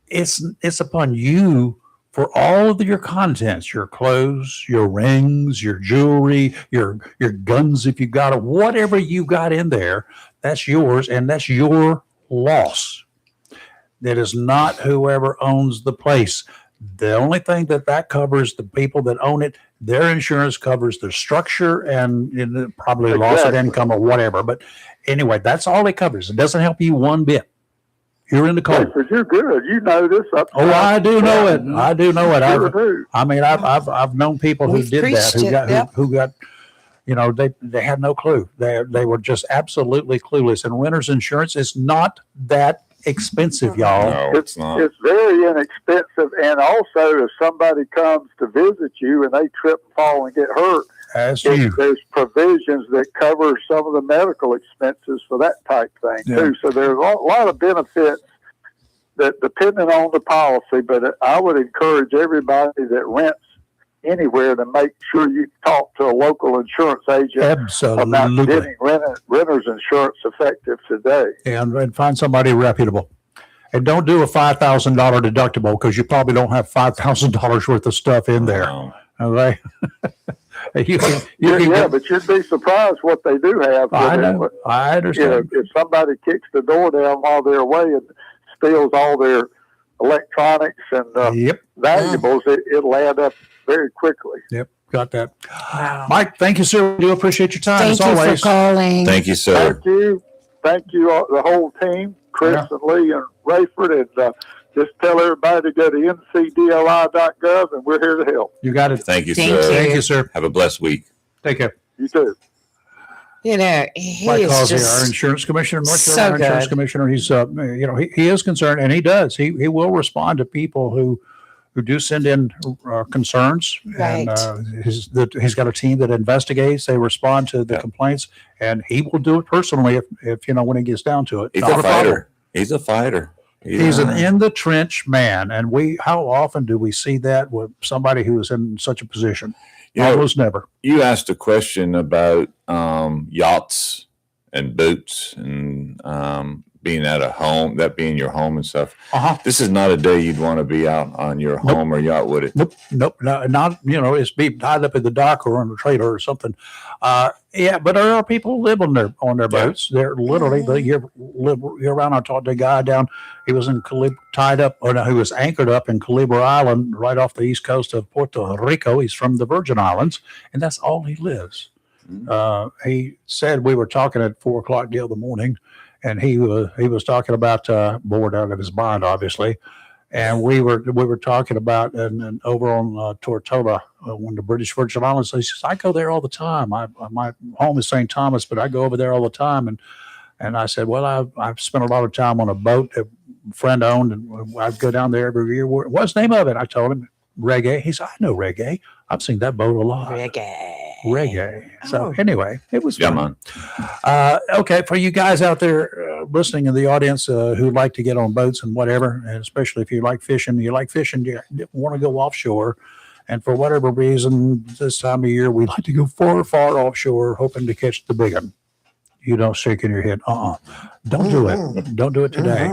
It's upon you for all of your contents, your clothes, your rings, your jewelry, your guns, if you got it, whatever you got in there, that's yours, and that's your loss. That is not whoever owns the place. The only thing that covers the people that own it, their insurance covers their structure and probably loss of Exactly. income or whatever. But anyway, that's all it covers. It doesn't help you one bit. You're in the cold. Because you're good. You know this. Oh, I do know it. I do know it. Sure do. I mean, I've known people who We've did that, preached who it, got yep. who got, you know, they had no clue. They were just absolutely clueless. And renter's insurance is not that expensive, y'all. No, it's not. It's very inexpensive, and also if somebody comes to visit you and they trip and fall and get hurt, That's you. there's provisions that cover some of the medical expenses for that type thing Yeah. too. So there's a lot of benefits that depending on the policy. But I would encourage everybody that rents anywhere to make sure you talk to a local insurance agent about Absolutely. getting renter's insurance effective today. And find somebody reputable. And don't do a $5,000 deductible because you probably don't have $5,000 worth of stuff in there. Okay. you can Yeah, get- but you'd be surprised what they do have. I with it. know. I You know, understand. if somebody kicks the door down while they're away and steals all their electronics and Yep. valuables, it'll add up very quickly. Yep. Got that. Wow. Mike, thank you, sir. We do appreciate your time Thank as you always. for calling. Thank you, sir. Thank you, all, the whole team, Chris Yeah. and Lee and Rayford, and just tell everybody to go to ncdli.gov, and we're here to help. You got it. Thank you, Thank sir. you. Thank you, sir. Have a blessed week. Take care. You too. You know, he Mike is Causey, our just insurance commissioner, North so Carolina insurance good. commissioner. He's, you know, he is concerned, and he does. He will respond to people who do send in concerns, Right. and he's got a team that investigates. They respond to the Yeah. complaints, and he will do it personally if you know when it gets down to it. He's Not a problem. fighter. He's a fighter. He's an in the trench man, and how often do we see that with somebody who is in such a position? You know, Almost never. you asked a question about yachts and boats and being at a home, that being your home and stuff. Uh-huh. This is not a day you'd want to be out on your Nope. home or yacht, would it? Nope, no, not, you know, it's be tied up in the dock or on a trailer or something. Yeah, but there are people who live on their Yeah. boats. They're literally the year round. I talked to a guy down. He was in tied up, or no, he was anchored up in Calibre Island, right off the east coast of Puerto Rico. He's from the Virgin Islands, and that's all he lives. He said we were talking at 4:00 the other morning, and he was talking about bored out of his mind, obviously. And we were talking about and over on Tortola, when the British Virgin Islands. He says, I go there all the time. My home is St. Thomas, but I go over there all the time. And I said, well, I've spent a lot of time on a boat that a friend owned, and I'd go down there every year. What's the name of it? I told him, Reggae. He said, I know Reggae. I've seen that boat a lot. Reggae. So Oh. anyway, it was Yeah, fun. man. Okay, for you guys out there listening in the audience who like to get on boats and whatever, and especially if you like fishing, you want to go offshore. And for whatever reason, this time of year, we like to go far, far offshore, hoping to catch the big one. You don't shake in your head. Don't do it. Don't do it today.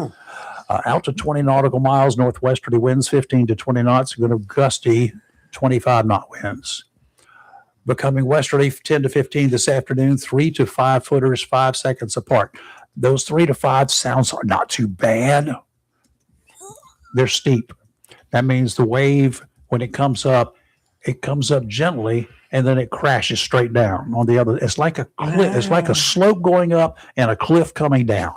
Out to 20 nautical miles, northwesterly winds 15 to 20 knots, going to gusty 25 knot winds. Becoming westerly 10 to 15 this afternoon, 3 to 5 footers, 5 seconds apart. Those 3 to 5 sounds are not too bad. They're steep. That means the wave, when it comes up gently, and then it crashes straight down on the other. It's like a cliff. It's like a slope going up and a cliff coming down.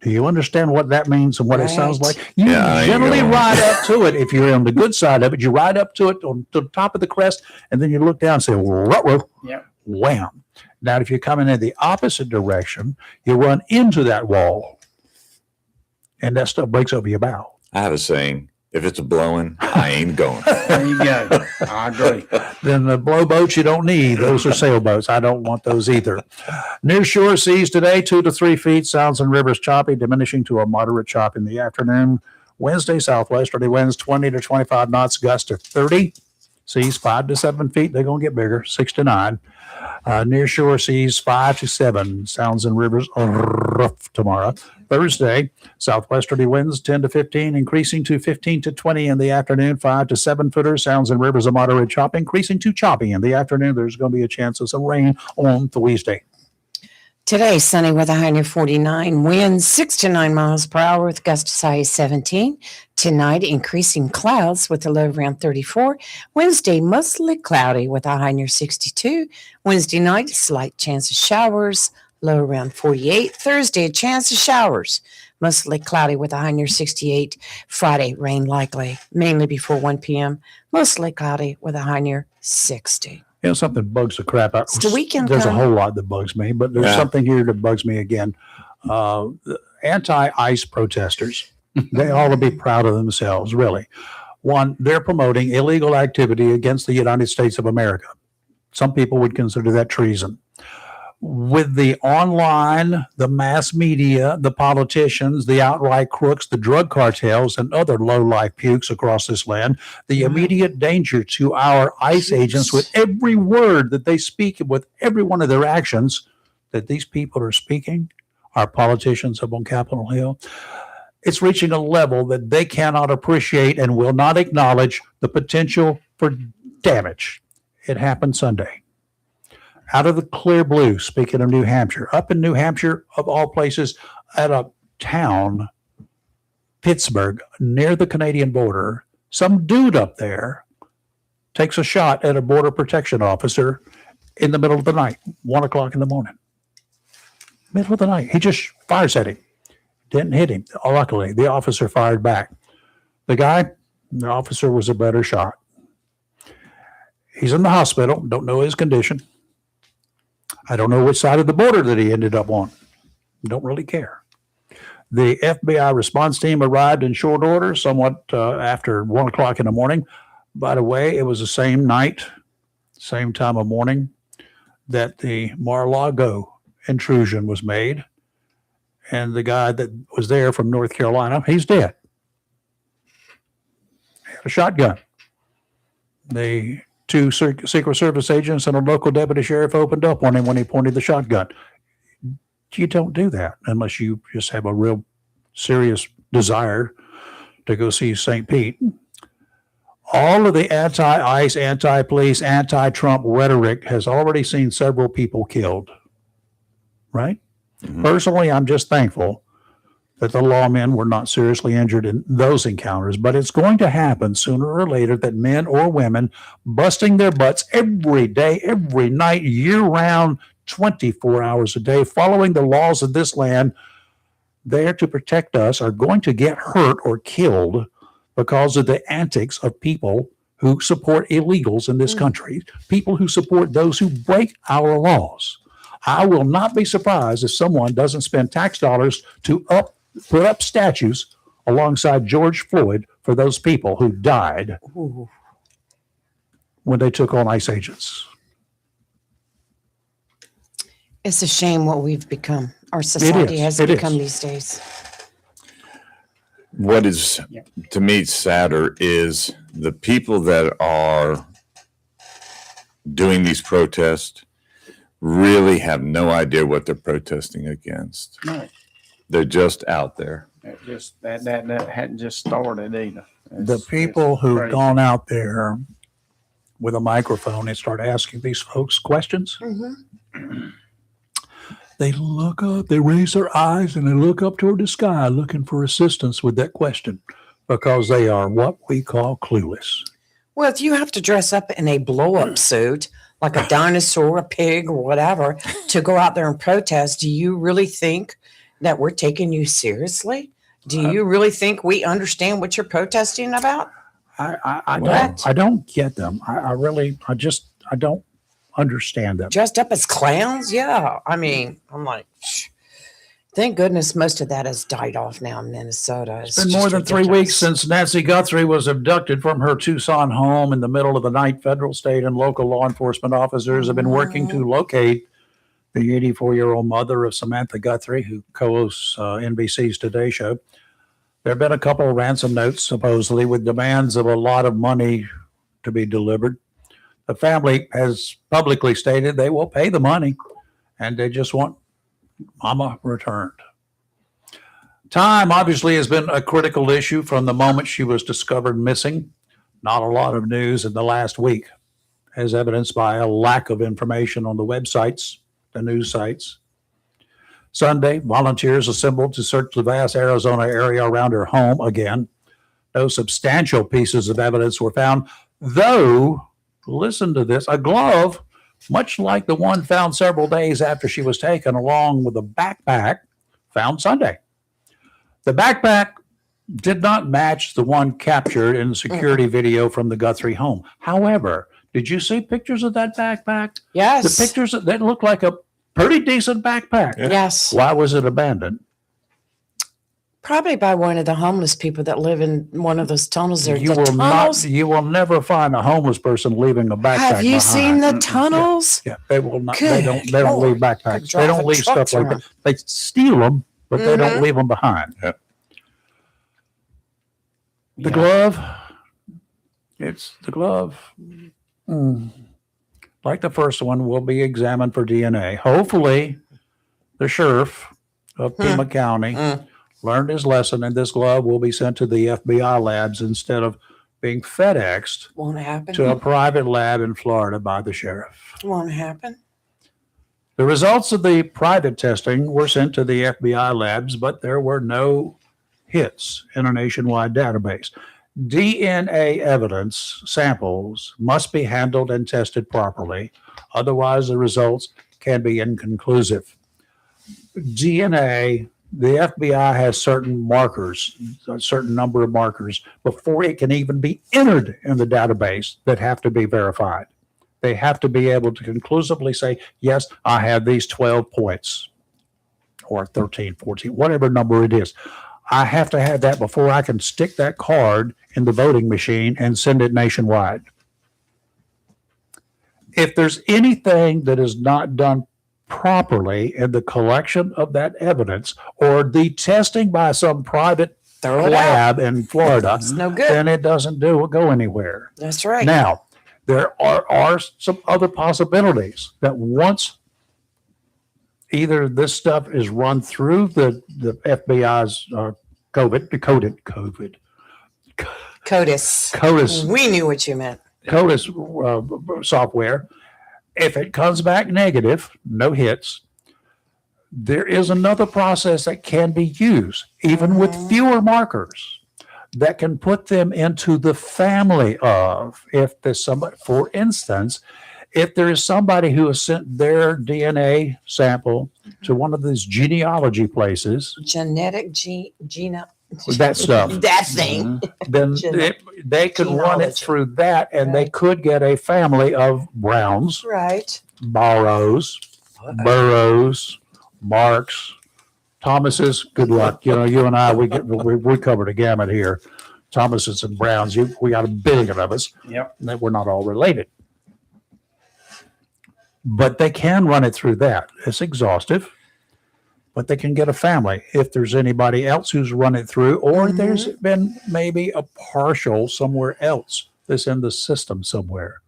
Do you understand what that means and what it sounds Right. like? You Yeah, I ain't generally going. ride up to it. If you're on the good side of it, you ride up to it on to the top of the crest, and then you look down and say, "Ruh-roh." Yep. Wham. Now, if you're coming in the opposite direction, you run into that wall, and that stuff breaks over your bow. I have a saying: if it's blowing, I ain't going. There you go. I agree. Then the blow boats you don't need. Those are sailboats. I don't want those either. Near shore seas today, 2 to 3 feet. Sounds and rivers choppy, diminishing to a moderate chop in the afternoon. Wednesday, southwesterly winds 20 to 25 knots, gusts to 30. Seas 5 to 7 feet. They're going to get bigger, 6 to 9. Near shore seas 5 to 7. Sounds and rivers rough tomorrow. Thursday, southwesterly winds 10 to 15, increasing to 15 to 20 in the afternoon. 5 to 7 footers. Sounds and rivers a moderate chop, increasing to choppy in the afternoon. There's going to be a chance of some rain on Thursday. Today, sunny with a high near 49, winds 6 to 9 miles per hour with gusts as high as 17. Tonight, increasing clouds with a low around 34. Wednesday, mostly cloudy with a high near 62. Wednesday night, slight chance of showers, low around 48. Thursday, a chance of showers, mostly cloudy with a high near 68. Friday, rain likely, mainly before 1 p.m. Mostly cloudy with a high near 60. You know, something bugs the crap out. It's the weekend There's a coming. whole lot that bugs me, but there's Yeah. something here that bugs me again. The anti-ICE protesters, they ought to be proud of themselves, really. One, they're promoting illegal activity against the United States of America. Some people would consider that treason. With the online, the mass media, the politicians, the outright crooks, the drug cartels, and other low-life pukes across this land, the immediate danger to our ICE agents with every word that they speak, with every one of their actions that these people are speaking, our politicians up on Capitol Hill, it's reaching a level that they cannot appreciate and will not acknowledge the potential for damage. It happened Sunday. Out of the clear blue, speaking of New Hampshire, up in New Hampshire, of all places, at a town, Pittsburgh, near the Canadian border, some dude up there takes a shot at a border protection officer in the middle of the night, 1 o'clock in the morning. Middle of the night. He just fires at him. Didn't hit him. Luckily, the officer fired back. The officer was a better shot. He's in the hospital. Don't know his condition. I don't know which side of the border that he ended up on. Don't really care. The FBI response team arrived in short order, somewhat after 1 o'clock in the morning. By the way, it was the same night, same time of morning that the Mar-a-Lago intrusion was made. And the guy that was there from North Carolina, he's dead. He had a shotgun. The 2 Secret Service agents and a local deputy sheriff opened up on him when he pointed the shotgun. You don't do that unless you just have a real serious desire to go see St. Pete. All of the anti-ICE, anti-police, anti-Trump rhetoric has already seen several people killed, right? Mhm. Personally, I'm just thankful that the lawmen were not seriously injured in those encounters, but it's going to happen sooner or later that men or women busting their butts every day, every night, year-round, 24 hours a day, following the laws of this land, there to protect us, are going to get hurt or killed because of the antics of people who support illegals in this country, people who support those who break our laws. I will not be surprised if someone doesn't spend tax dollars to put up statues alongside George Floyd for those people who died Ooh. when they took on ICE agents. It's a shame what we've become. Our society has It become is. these days. What is, to me, sadder is the people that are doing these protests really have no idea what they're protesting against. Right. They're just out there. That hadn't just started either. The people who've crazy. gone out there with a microphone and start asking these folks questions, they look up, they raise their eyes, and they look up toward the sky looking for assistance with that question because they are what we call clueless. Well, if you have to dress up in a blow-up suit, like a dinosaur, a pig, or whatever, to go out there and protest, do you really think that we're taking you seriously? Do you really think we understand what you're protesting about? I don't get them. I don't understand them. Dressed up as clowns? Yeah. I mean, I'm like, thank goodness most of that has died off now in Minnesota. It's been more than 3 weeks since Nancy Guthrie was abducted from her Tucson home in the middle of the night. Federal, state, and local law enforcement officers have been working to locate the 84-year-old mother of Samantha Guthrie, who co-hosts NBC's Today Show. There have been a couple of ransom notes, supposedly, with demands of a lot of money to be delivered. The family has publicly stated they will pay the money, and they just want Mama returned. Time, obviously, has been a critical issue from the moment she was discovered missing. Not a lot of news in the last week, as evidenced by a lack of information on the websites, the news sites. Sunday, volunteers assembled to search the vast Arizona area around her home again. No substantial pieces of evidence were found, though, listen to this, a glove, much like the one found several days after she was taken, along with a backpack found Sunday. The backpack did not match the one captured in the security video from the Guthrie home. However, did you see pictures of that backpack? Yes. The pictures that looked like a pretty decent backpack. Yes. Why was it abandoned? Probably by one of the homeless people that live in one of those tunnels there. You will never find a homeless person leaving a backpack. Have you behind. seen the tunnels? Yeah, they will not. Good They don't leave Lord. backpacks. Could They don't drive leave stuff trucks like around. that. They steal them, but they don't leave them behind. Yeah. The glove. It's the glove. Like the first one, will be examined for DNA. Hopefully, the sheriff of Pima County learned his lesson, and this glove will be sent to the FBI labs instead of being FedExed Won't happen. to a private lab in Florida by the sheriff. Won't happen. The results of the private testing were sent to the FBI labs, but there were no hits in a nationwide database. DNA evidence samples must be handled and tested properly. Otherwise, the results can be inconclusive. DNA, the FBI has certain markers, a certain number of markers, before it can even be entered in the database that have to be verified. They have to be able to conclusively say, yes, I have these 12 points or 13, 14, whatever number it is. I have to have that before I can stick that card in the voting machine and send it nationwide. If there's anything that is not done properly in the collection of that evidence or the testing by some private Throw it out. lab in Florida, It's no good. then it doesn't go anywhere. That's right. Now, there are some other possibilities that once either this stuff is run through the FBI's CODIS We knew what you meant. software. If it comes back negative, no hits, there is another process that can be used, even with fewer markers, that can put them into the family of, if there's somebody, for instance, if there is somebody who has sent their DNA sample to one of these genealogy places, Genetic that stuff, that thing. then Gene- they could run it genealogy. through that, and they could get a family of Browns, Right. Barrows, Burrows, Marks, Thomases. Good luck. You know, you and I, we covered a gamut here. Thomases and Browns. We got a billion of us. Yep. That we're not all related. But they can run it through that. It's exhaustive, but they can get a family if there's anybody else who's run it through, or there's been maybe a partial somewhere else that's in the system somewhere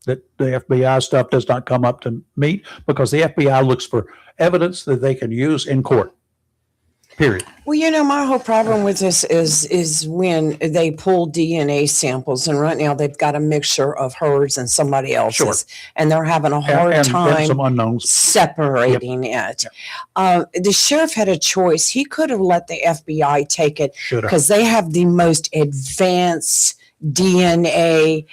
that the FBI stuff does not come up to meet, because the FBI looks for evidence that they can use in court. Period. Well, you know, my whole problem with this is when they pull DNA samples, and right now they've got a mixture of hers and somebody else's, Sure. and they're having a hard And time some unknowns. separating it. The sheriff had a choice. He could have let the FBI take it Should have. because they have the most advanced DNA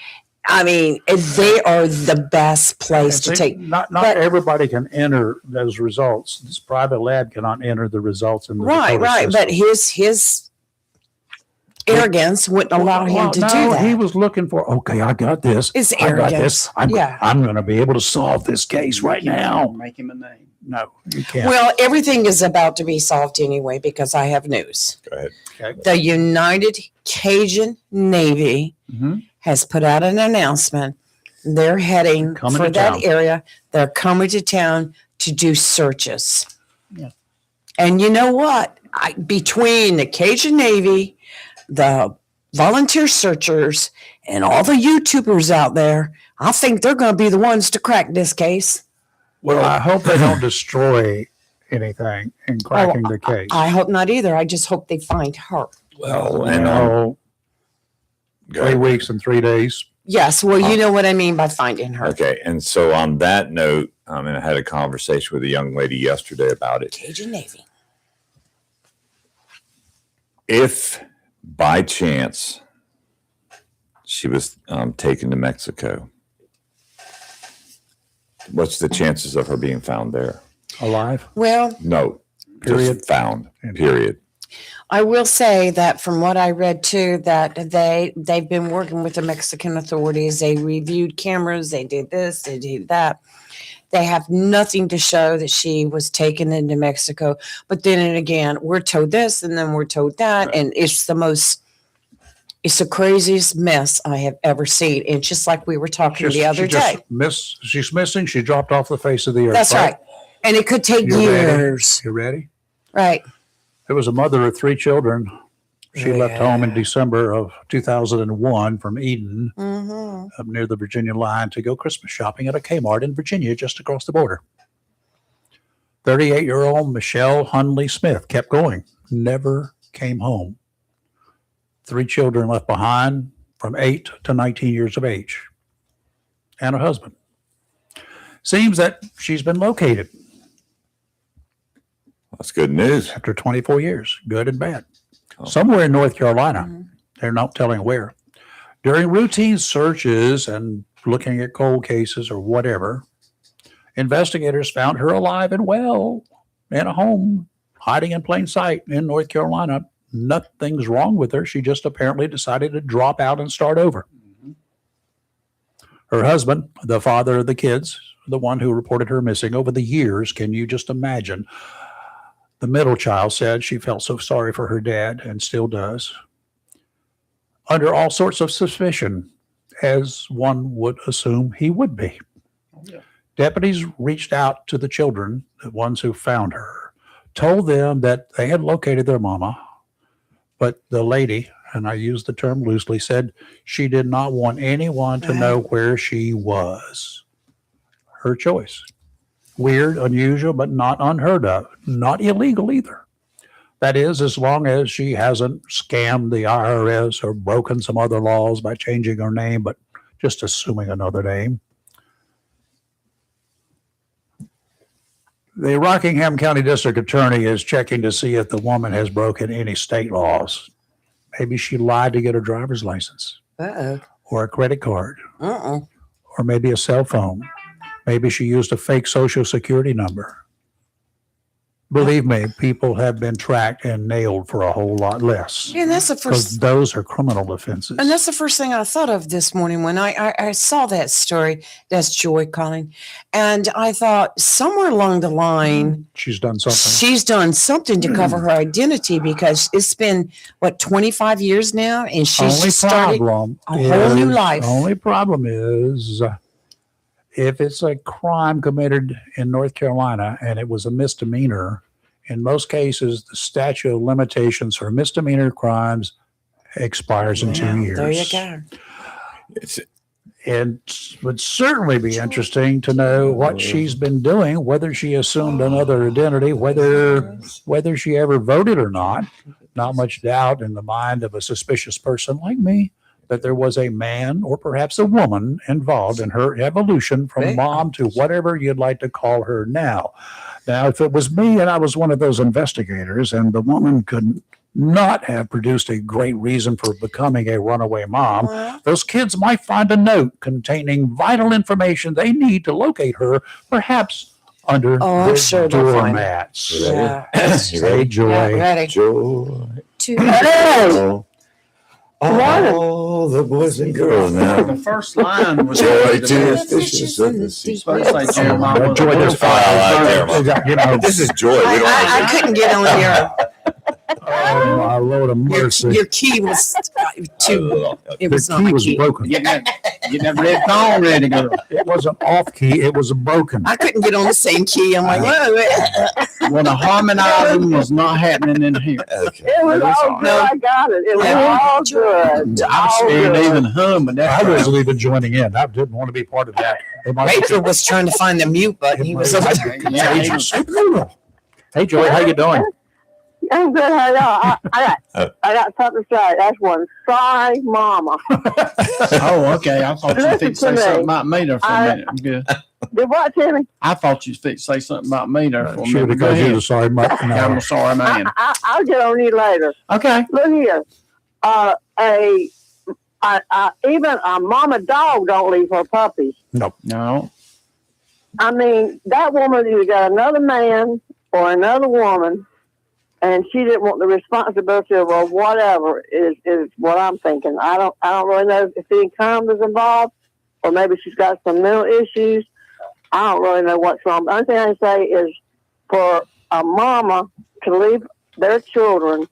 I mean, they are the best place to take. Not but- everybody can enter those results. This private lab cannot enter the results in the Right, Dakota right. system. But his arrogance wouldn't allow him to do that. He was looking for, okay, I got this. It's I got this. arrogance. Yeah. I'm going to be able to solve this case right now. Make him a name. No, you can't. Well, everything is about to be solved anyway because I have news. Go ahead. Okay. The United Cajun Navy Mhm. has put out an announcement. They're heading Coming for to that town. area. They're coming to town to do searches. Yeah. And you know what? Between the Cajun Navy, the volunteer searchers, and all the YouTubers out there, I think they're going to be the ones to crack this case. Well, I hope they don't destroy anything in cracking the case. I hope not either. I just hope they find her. Well, And and go 3 ahead. weeks and 3 days. Yes, well, you know what I mean by finding her. Okay, and so on that note, and I had a conversation with a young lady yesterday about it. Cajun Navy. If by chance she was taken to Mexico, what's the chances of her being found there? Alive. Well, No, Period. just found. Period. I will say that from what I read too, that they've been working with the Mexican authorities. They reviewed cameras. They did this. They did that. They have nothing to show that she was taken into Mexico. But then and again, we're told this and then we're told that, Right. and it's the craziest mess I have ever seen. And just like we were talking the other day, She's missing. She dropped off the face of the earth. that's right. And it could take You ready? years, You ready? right? There was a mother of 3 children. She left home in December of 2001 from Eden, Mm-hmm. up near the Virginia line, to go Christmas shopping at a Kmart in Virginia, just across the border. 38-year-old Michelle Hunley Smith kept going, never came home. 3 children left behind from 8 to 19 years of age, and a husband. Seems that she's been located That's good news. after 24 years, good and bad. Oh. Somewhere in North Carolina. Mhm. They're not telling where. During routine searches and looking at cold cases or whatever, investigators found her alive and well in a home, hiding in plain sight in North Carolina. Nothing's wrong with her. She just apparently decided to drop out and start over. Her husband, the father of the kids, the one who reported her missing over the years, can you just imagine? The middle child said she felt so sorry for her dad and still does. Under all sorts of suspicion, as one would assume he would be. Yeah. Deputies reached out to the children, the ones who found her, told them that they had located their mama, but the lady, and I use the term loosely, said she did not want anyone to know where she was. Her choice. Weird, unusual, but not unheard of. Not illegal either. That is, as long as she hasn't scammed the IRS or broken some other laws by changing her name, but just assuming another name. The Rockingham County District Attorney is checking to see if the woman has broken any state laws. Maybe she lied to get her driver's license Uh-oh. or a credit card Uh-oh. or maybe a cell phone. Maybe she used a fake social security number. Believe me, people have been tracked and nailed for a whole lot less. And that's the Because first. those are criminal offenses. And that's the first thing I thought of this morning when I saw that story. That's Joy calling. And I thought somewhere along the line, She's done something. she's done something to cover her identity because it's been, 25 years now? And she's Only just started. problem a whole new life. Only problem is if it's a crime committed in North Carolina and it was a misdemeanor, in most cases, the statute of limitations for misdemeanor crimes expires in 2 years. There you go. It's, It would certainly be interesting to know what she's been doing, whether she assumed another identity, whether she ever voted or not. Not much doubt in the mind of a suspicious person like me that there was a man or perhaps a woman involved in her evolution from Big. mom to whatever you'd like to call her now. Now, if it was me and I was one of those investigators and the woman could not have produced a great reason for becoming a runaway mom, those kids might find a note containing vital information they need to locate her, perhaps under I'm the sure they'll find it. doormats. Yeah. You Hey, ready? Joy. Yeah, ready. Joy. Hey, All the boys and girls The now. first line was Joy to the the fishes of the sea. supposed to say Jeremiah. Well, Joy, there's fire out there, You know, This is joy. We don't I couldn't get on oh, my Lord of mercy. your key was too. It The was not key my was key. broken. Get that red phone ready, girl. It wasn't off key. It was broken. I couldn't get on the same key. I'm like, whoa. Well, the harmonizing was not happening in here. Okay. it was all good. I got it. It was all good. I was scared to even hum, but I that's wasn't even joining in. I didn't want to be part of that. It might- Baker was trying to find the mute button. He was over there. Yeah, he was- Hey, Joy, how you doing? I'm good. How y'all? I got something to say. That's one. Sorry, Mama. Oh, okay. I thought you Listen fixed to to say me. something about me there for a minute. I'm good. Did what, Timmy? I thought you fixed to say something about me there for a Sure, minute. Go because you're ahead. the sorry mother. I'm No. a sorry man. I'll get on you later. Okay. Look here. Even a mama dog don't leave her puppies. No. I mean, that woman either got another man or another woman, and she didn't want the responsibility of or whatever is what I'm thinking. I don't really know if any crime is involved, or maybe she's got some mental issues. I don't really know what's wrong. The only thing I can say is for a mama to leave their children.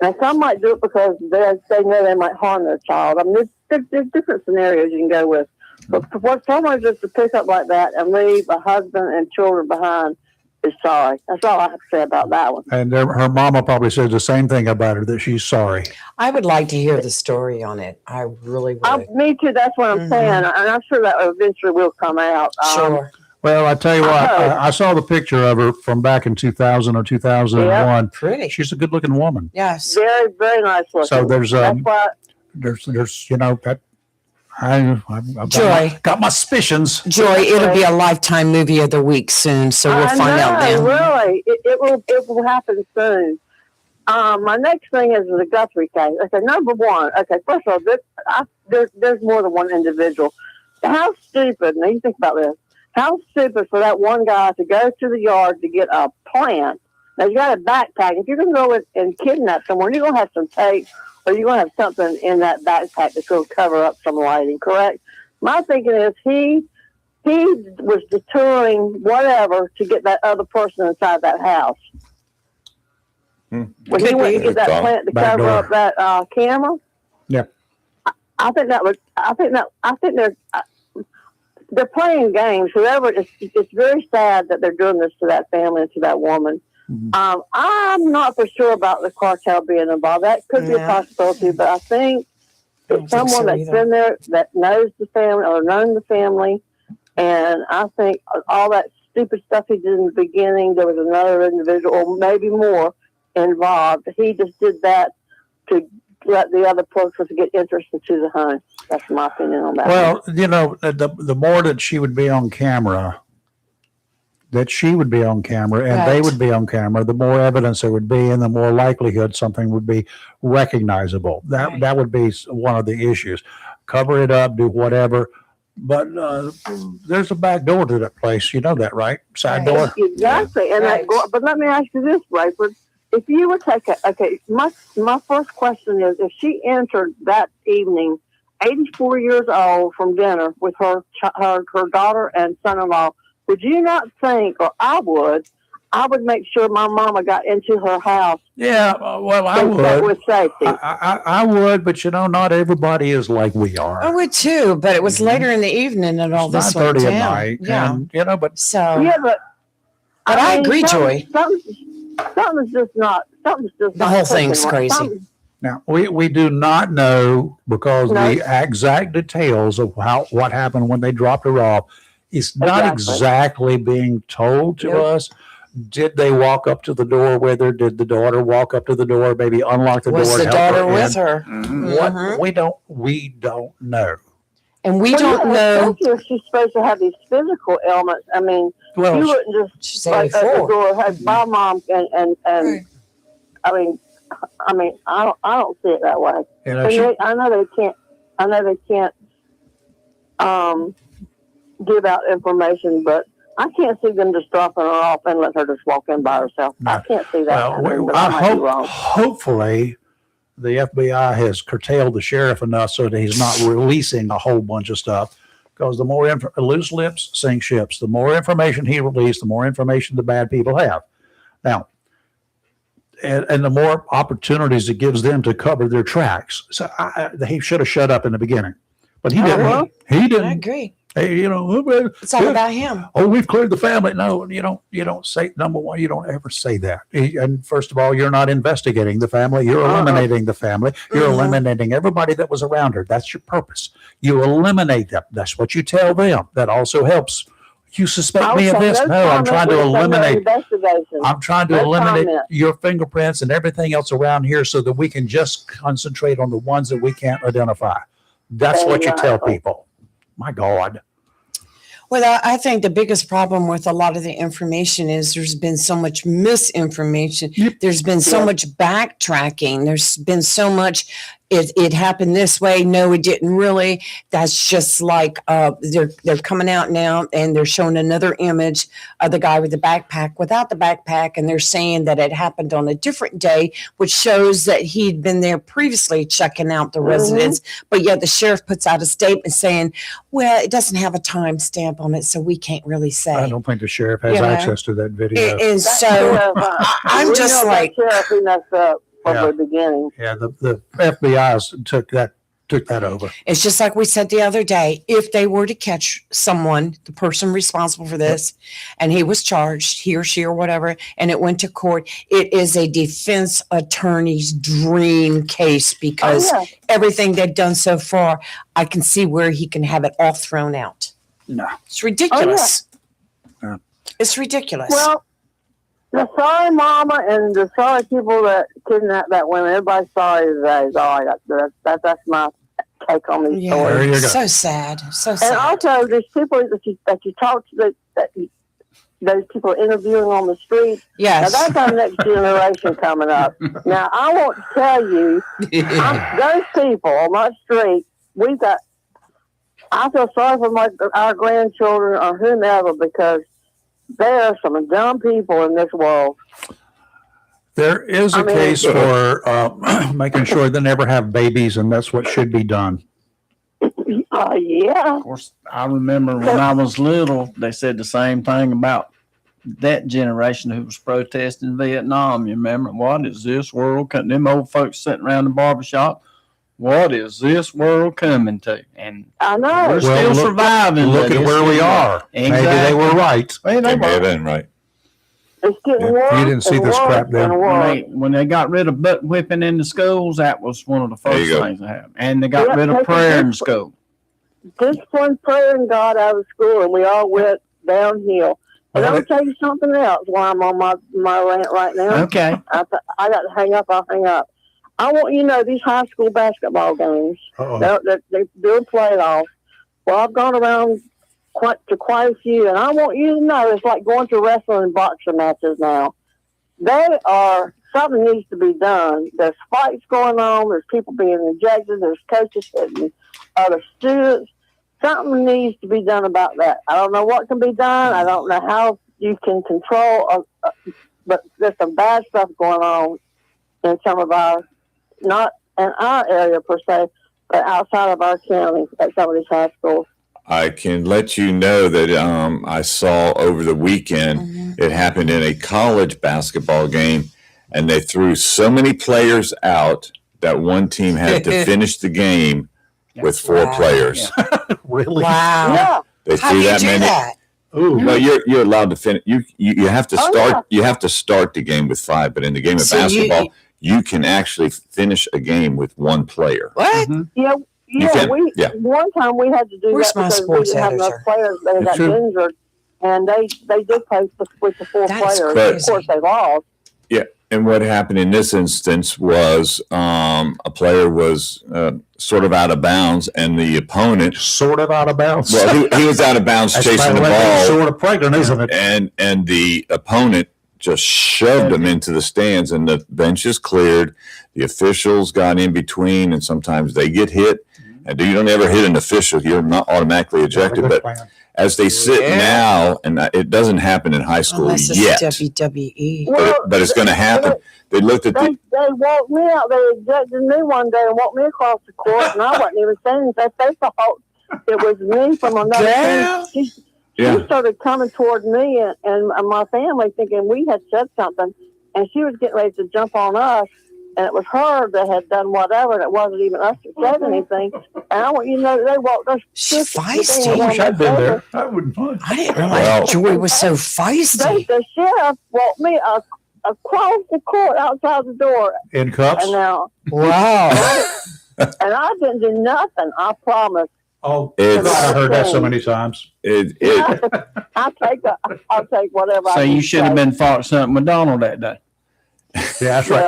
Now, some might do it because they know they might harm their child. I mean, there's different scenarios you can go with. But for someone just to pick up like that and leave a husband and children behind is sorry. That's all I have to say about that one. And her mama probably said the same thing about her, that she's sorry. I would like to hear the story on it. I really would. Me too. That's what I'm saying. And I'm sure that eventually will come out. Sure. Well, I tell you what, I saw the picture of her from back in 2000 or 2001. Pretty. She's a good looking woman. Yes. Very, very nice looking. So there's, That's why. there's, you know, I've Joy. got my suspicions. Joy, it'll be a Lifetime Movie of the Week soon, so we'll find out then. Really, it will happen soon. My next thing is the Guthrie case. Okay, number one. Okay, first of all, there's more than one individual. How stupid? Now you think about this. How stupid for that one guy to go to the yard to get a plant. Now you got a backpack. If you're going to go and kidnap someone, you're going to have some tape, or you're going to have something in that backpack that's going to cover up some lighting. Correct? My thinking is he was detouring whatever to get that other person inside that house. When he went to get that plant to Back cover door. up that camera. Yep. I think they're playing games. Whoever, it's very sad that they're doing this to that family and to that woman. Mhm. I'm not for sure about the cartel being involved. That could be a possibility, but I think it's someone that's been there, that knows the family or known the family. And I think all that stupid stuff he did in the beginning, there was another individual, or maybe more, involved. He just did that to let the other person get interested to the hunt. That's my opinion on that. Well, you know, the more that she would be on camera, and they Right. would be on camera, the more evidence there would be, and the more likelihood something would be recognizable. That would be one of the issues. Cover it up, do whatever. But there's a back door to that place. You know that, right? Side door. Exactly. And Right. but let me ask you this, Rayford. If you would take my first question is, if she entered that evening, 84 years old, from dinner with her daughter and son-in-law, would you not think, or I would make sure my mama got into her house. Yeah, well, I would. With safety. I would, but you know, not everybody is like we are. I would too, but it was later in the evening and all this went 9:30 at down. night, Yeah. and you know, but So Yeah, but I agree, Joy. Something's just not. The whole thing's clicking. crazy. now we do not know, because No. the exact details of what happened when they dropped her off is not Exactly. exactly being told to Nope. us. Did they walk up to the door with her? Did the daughter walk up to the door, maybe unlock the door? Was the and help daughter her with in? her? What Mhm. we don't know. And we Well, don't yeah, know. especially if she's supposed to have these physical ailments. I mean, Well, you wouldn't just She's like at the 84. door, "Hey, bye, mom," and Right. I mean, I don't see it that way. you know, And she, I know they can't give out information, but I can't see them just dropping her off and let her just walk in by herself. No. I can't see that. well, happening, but I might be wrong. hopefully the FBI has curtailed the sheriff enough so that he's not releasing a whole bunch of stuff. Because the more loose lips sink ships. The more information he released, the more information the bad people have. Now, and the more opportunities it gives them to cover their tracks. So he should have shut up in the beginning, but he didn't. Uh-huh. He I didn't. agree. Hey, you know, It's all about him. oh, we've cleared the family. No, you don't say, number one, you don't ever say that. And first of all, you're not investigating the family. You're eliminating the family. You're Mhm. eliminating everybody that was around her. That's your purpose. You eliminate them. That's what you tell them. That also helps. You suspect me of this? No, I'm trying to eliminate. I'm trying to No eliminate comment. your fingerprints and everything else around here so that we can just concentrate on the ones that we can't identify. That's what you tell Exactly. people. My God. Well, I think the biggest problem with a lot of the information is there's been so much misinformation. Yep. There's been so Yep. much backtracking. There's been so much, it happened this way. No, it didn't really. That's just like they're coming out now and they're showing another image of the guy with the backpack without the backpack. And they're saying that it happened on a different day, which shows that he'd been there previously checking out the residence. But yet the sheriff puts out a statement saying, well, it doesn't have a time stamp on it, so we can't really say. I don't think the sheriff has You know, access to that video. And so I'm just like, he messed up from Yeah. the beginning. Yeah, the FBI took that over. it's just like we said the other day. If they were to catch someone, the person responsible for this, and he was charged, he or she or whatever, and it went to court, it is a defense attorney's dream case because Oh, yeah. everything they've done so far, I can see where he can have it all thrown out. No. It's ridiculous. Yeah. It's ridiculous. Well, the sorry mama and the sorry people that kidnapped that woman, everybody's sorry today is all I got. That's my take on these yeah, There stories. you go. so sad. So And sad. also, there's people that you talk to those people interviewing on the street. Now Yes. that's our next generation coming up. Now I want to tell you, those people on my street, I feel sorry for our grandchildren or whomever because there are some dumb people in this world. There is a I mean- case for making sure they never have babies, and that's what should be done. Yeah. Of course, I remember when I was little, they said the same thing about that generation who was protesting Vietnam. You remember, what is this world? Them old folks sitting around the barbershop. What is this world coming to? And I know. we're Well, still look- surviving. Look but at it's where we getting- are. Maybe they were right. Well, They they may have were. been right. It's getting Yeah. worse. You didn't see and this worse crap then. and worse. When they got rid of butt whipping in the schools, that was one of the There you first go. things that happened. And they got Yeah, rid of take a prayer in good- school. Discipline, prayer, and God out of school, and we all went downhill. And I'm Well, going to tell you something else while I'm on my rant right now. Okay. I got to hang up. I'll hang up. I want you to know these high school basketball games, Uh-oh. they're doing playoffs. Well, I've gone around quite a few, and I want you to know it's like going to wrestling and boxing matches now. Something needs to be done. There's fights going on. There's people being injected. There's coaches hitting other students. Something needs to be done about that. I don't know what can be done. I don't know how you can control, but there's some bad stuff going on in some of our, not in our area per se, but outside of our county at some of these high schools. I can let you know that I saw over the weekend it happened in a college basketball game, and they threw so many players out that one team had to finish the game with 4 Wow. players. Really? Wow. Yeah. They How threw do you that do many. that? Ooh. No, you're allowed to finish. You have to Oh, start. yeah. You have to start the game with 5, but in the game of So basketball, you can actually finish a game with 1 player. What? Mhm. Yeah. You can, We yeah. one time we had to do Where's that my because we sports didn't have enough editor? players. They got It's true. injured. and they did play with the four That's players. crazy. Of course, they lost. And what happened in this instance was a player was sort of out of bounds, and the opponent, Sort of out of bounds. well, he was out of bounds That's chasing the probably why he's ball, sort of pregnant, isn't it? and the opponent just shoved him into the stands, and the benches cleared. The officials got in between, and sometimes they get hit. And you don't ever hit an official, you're not automatically ejected. But as they sit now, and it doesn't happen in high school Unless it's yet, WWE. but it's going to happen. They looked at They walked me out. They ejected me one day and walked me across the court, and I wasn't even saying that. They thought it was me from another Girl. team. She Yeah. started coming toward me and my family, thinking we had said something, and she was getting ready to jump on us. And it was her that had done whatever, and it wasn't even us that said anything. And I want you to know, they walked us. She's feisty. I wish I'd been there. I wouldn't mind. I didn't realize Well- Joy was so feisty. The sheriff walked me across the court outside the door. In cups? And now, Wow. and I didn't do nothing, I promise. Oh, It's- I heard that so many times. I'll take whatever So I you can should have say. been fought something with Donald that day. Yeah, that's right.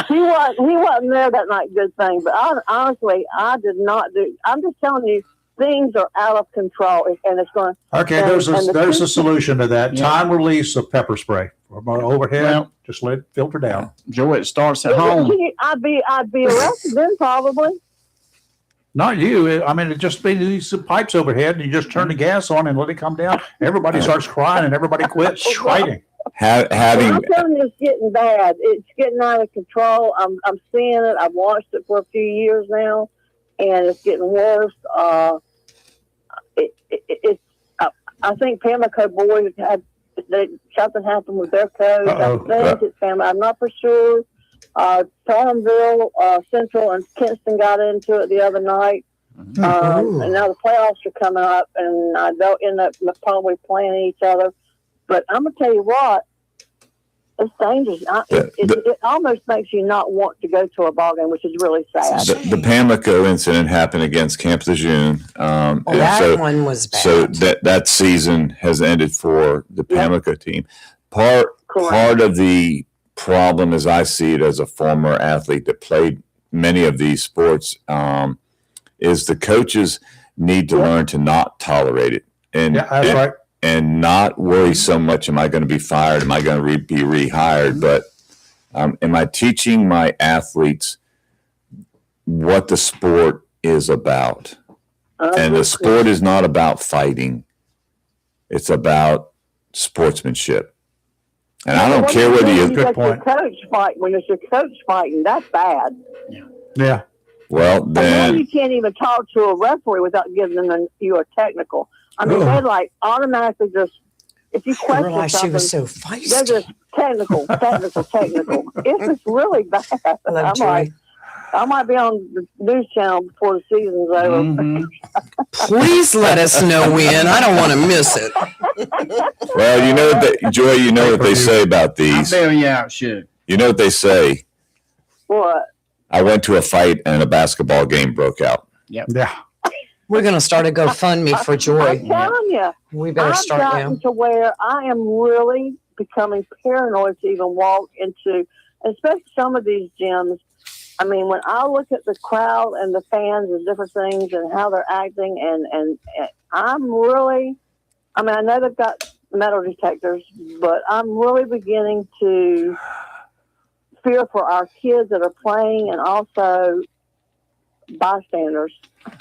Well, he wasn't there that night, good thing. But honestly, I did not do. I'm just telling you, things are out of control, and it's going. Okay, And- there's and the a two- solution to that. Yeah. Time release of pepper spray. From overhead, Well- just let it filter down. Joe, it starts at home. I'd be arrested then probably. Not you. I mean, it just be these pipes overhead, and you just turn the gas on and let it come down. Everybody starts crying, and everybody quits fighting. I'm having telling you, it's getting bad. It's getting out of control. I'm seeing it. I've watched it for a few years now, and it's getting worse. I think Pamlico boys had something happened with their coach. Uh-oh. I think it's Pam. I'm not for sure. Palmville, Central, and Kinston got into it the other night. Ooh. And now the playoffs are coming up, and they'll end up probably playing each other. But I'm gonna tell you what, it's dangerous. It almost makes you not want to go to a ball game, which is really sad. the Pamlico incident happened against Camp Lejeune. Oh, And that so, one was bad. so that season has ended for the Pamlico team. Part of the problem, as I see it as a former athlete that played many of these sports, is the coaches need to learn to not tolerate it. And, Yeah, that's right. and not worry so much, am I going to be fired? Am I going to be rehired? But am I teaching my athletes what the sport is about? And the sport is not about fighting. It's about sportsmanship. And I don't care whether you, Good point. Your coach fight, when it's your coach fighting, that's bad. Yeah. well, And now then, you can't even talk to a referee without giving you a technical. I mean, Ugh. they're like automatically just, if you I question realized she something, was so they're feisty. just technical. It's really bad. I love I'm Joy. like, I might be on the news channel before the season's over. Mhm. Please let us know when. I don't want to miss it. well, you know, Joy, you know what they say about I these. bail you out, should. You know what they say. What? I went to a fight and a basketball game broke out. Yeah. We're going to start a GoFundMe for Joy. I'm telling you, We better I've start gotten now. to where I am really becoming paranoid to even walk into, especially some of these gyms. I mean, when I look at the crowd and the fans and different things and how they're acting, and I'm really, I mean, I know they've got metal detectors, but I'm really beginning to fear for our kids that are playing and also bystanders.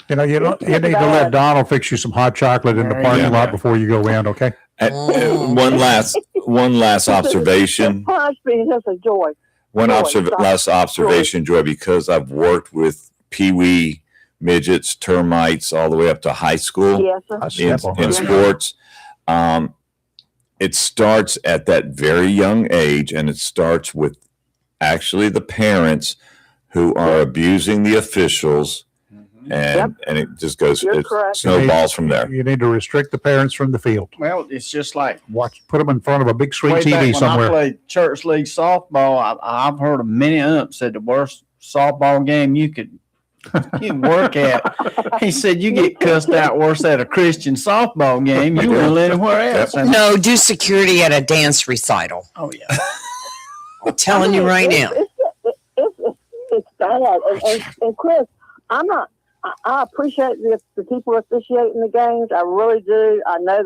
You know, you need to let Donald fix you some hot chocolate in the There parking you lot go. before you go in, okay? And one last observation. It's punched me just a joy. One Joy, last observation, Joy, because I've worked with peewee midgets, termites, all the way up to high school Yes, sir. I in, step on in her. sports. It starts at that very young age, and it starts with actually the parents who are abusing the officials, and it just goes, You're it correct. snowballs from there. You need to restrict the parents from the field. Well, it's just like Put them in front of a big screen way back TV when I somewhere. played church league softball. I've heard of many umps said the worst softball game you could You work at. He said you get cussed out worse at a Christian softball game. You will anywhere else. And- No, do security at a dance recital. Oh yeah. I'm telling you right now. It's bad. And Chris, I'm not. I appreciate the people officiating the games. I really do. I know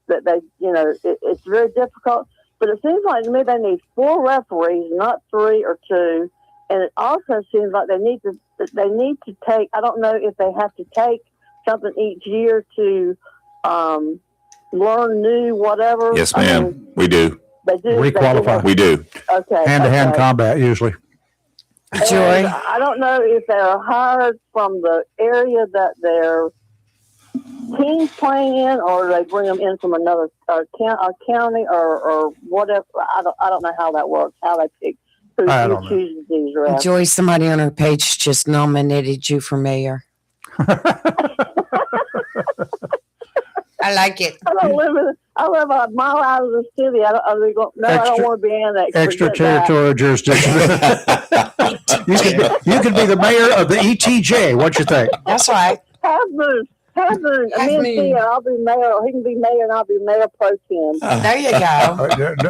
that they it's very difficult, but it seems like to me they need 4 referees, not 3 or 2. And it also seems like they need to take. I don't know if they have to take something each year to learn new whatever. Yes, I ma'am. mean, We do. they do. Requalify. We do. Okay. Hand-to-hand okay. combat usually. Joy. And I don't know if they're hired from the area that their team's playing in, or they bring them in from another county or whatever. I don't know how that works. How they pick who chooses these refs. Joy, somebody on her page just nominated you for mayor. I like it. I live a mile out of the city. I don't want to be annexed. Forget Extraterritorial jurisdiction. you could be the mayor of the ETJ. What you think? That's right. that. Half moon. Me and I'll be mayor. He can be mayor, and I'll be mayor pro tem. There you go.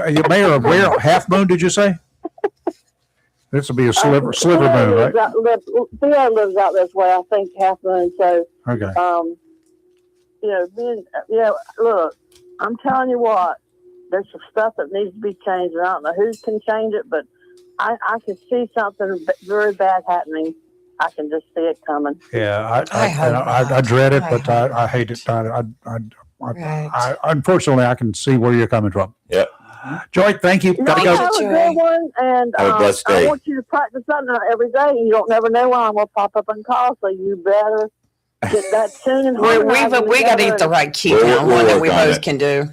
You're mayor of where? Half Moon? Did you say? This will be a sliver moon, right? Theo lives out this way. I think Half Moon. So. Okay. Look, I'm telling you what, there's some stuff that needs to be changed, and I don't know who can change it, but I can see something very bad happening. I can just see it coming. Yeah, I I dread it, but hope. I hate it. Right. Unfortunately, I can see where you're coming from. Yep. Joy, thank you. Gotta Have go. a good one, and Have a blessed day. I want you to practice something every day. You don't never know when I'm going to pop up and call, so you better get that tune and We got to eat the right key We'll down, one that work we on both it. can do.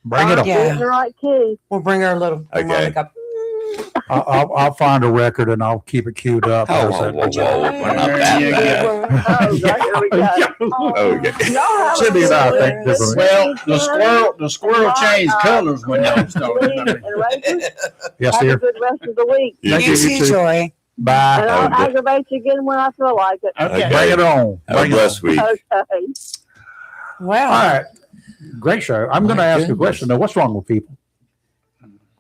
Bring it on. Yeah. Get the right key. We'll bring her a little Okay. harmonica. I'll find a record and I'll keep it queued up. Oh, How's that? whoa, whoa, whoa. We're not that Yeah, bad. There we go. Okay. Y'all have Cindy a and I good think one. differently. Well, the squirrel changed colors when y'all started. Lee and Rachel, Yes, have a dear. good rest of the week. You Thank You too. you. too, Joy. Bye. And I'll Have a good- aggravate you again when I feel like it. Okay. Bring it on. Have a Bring it blessed week. Okay. Well, All right. Great show. I'm going to My ask a goodness. question. Now, what's wrong with people?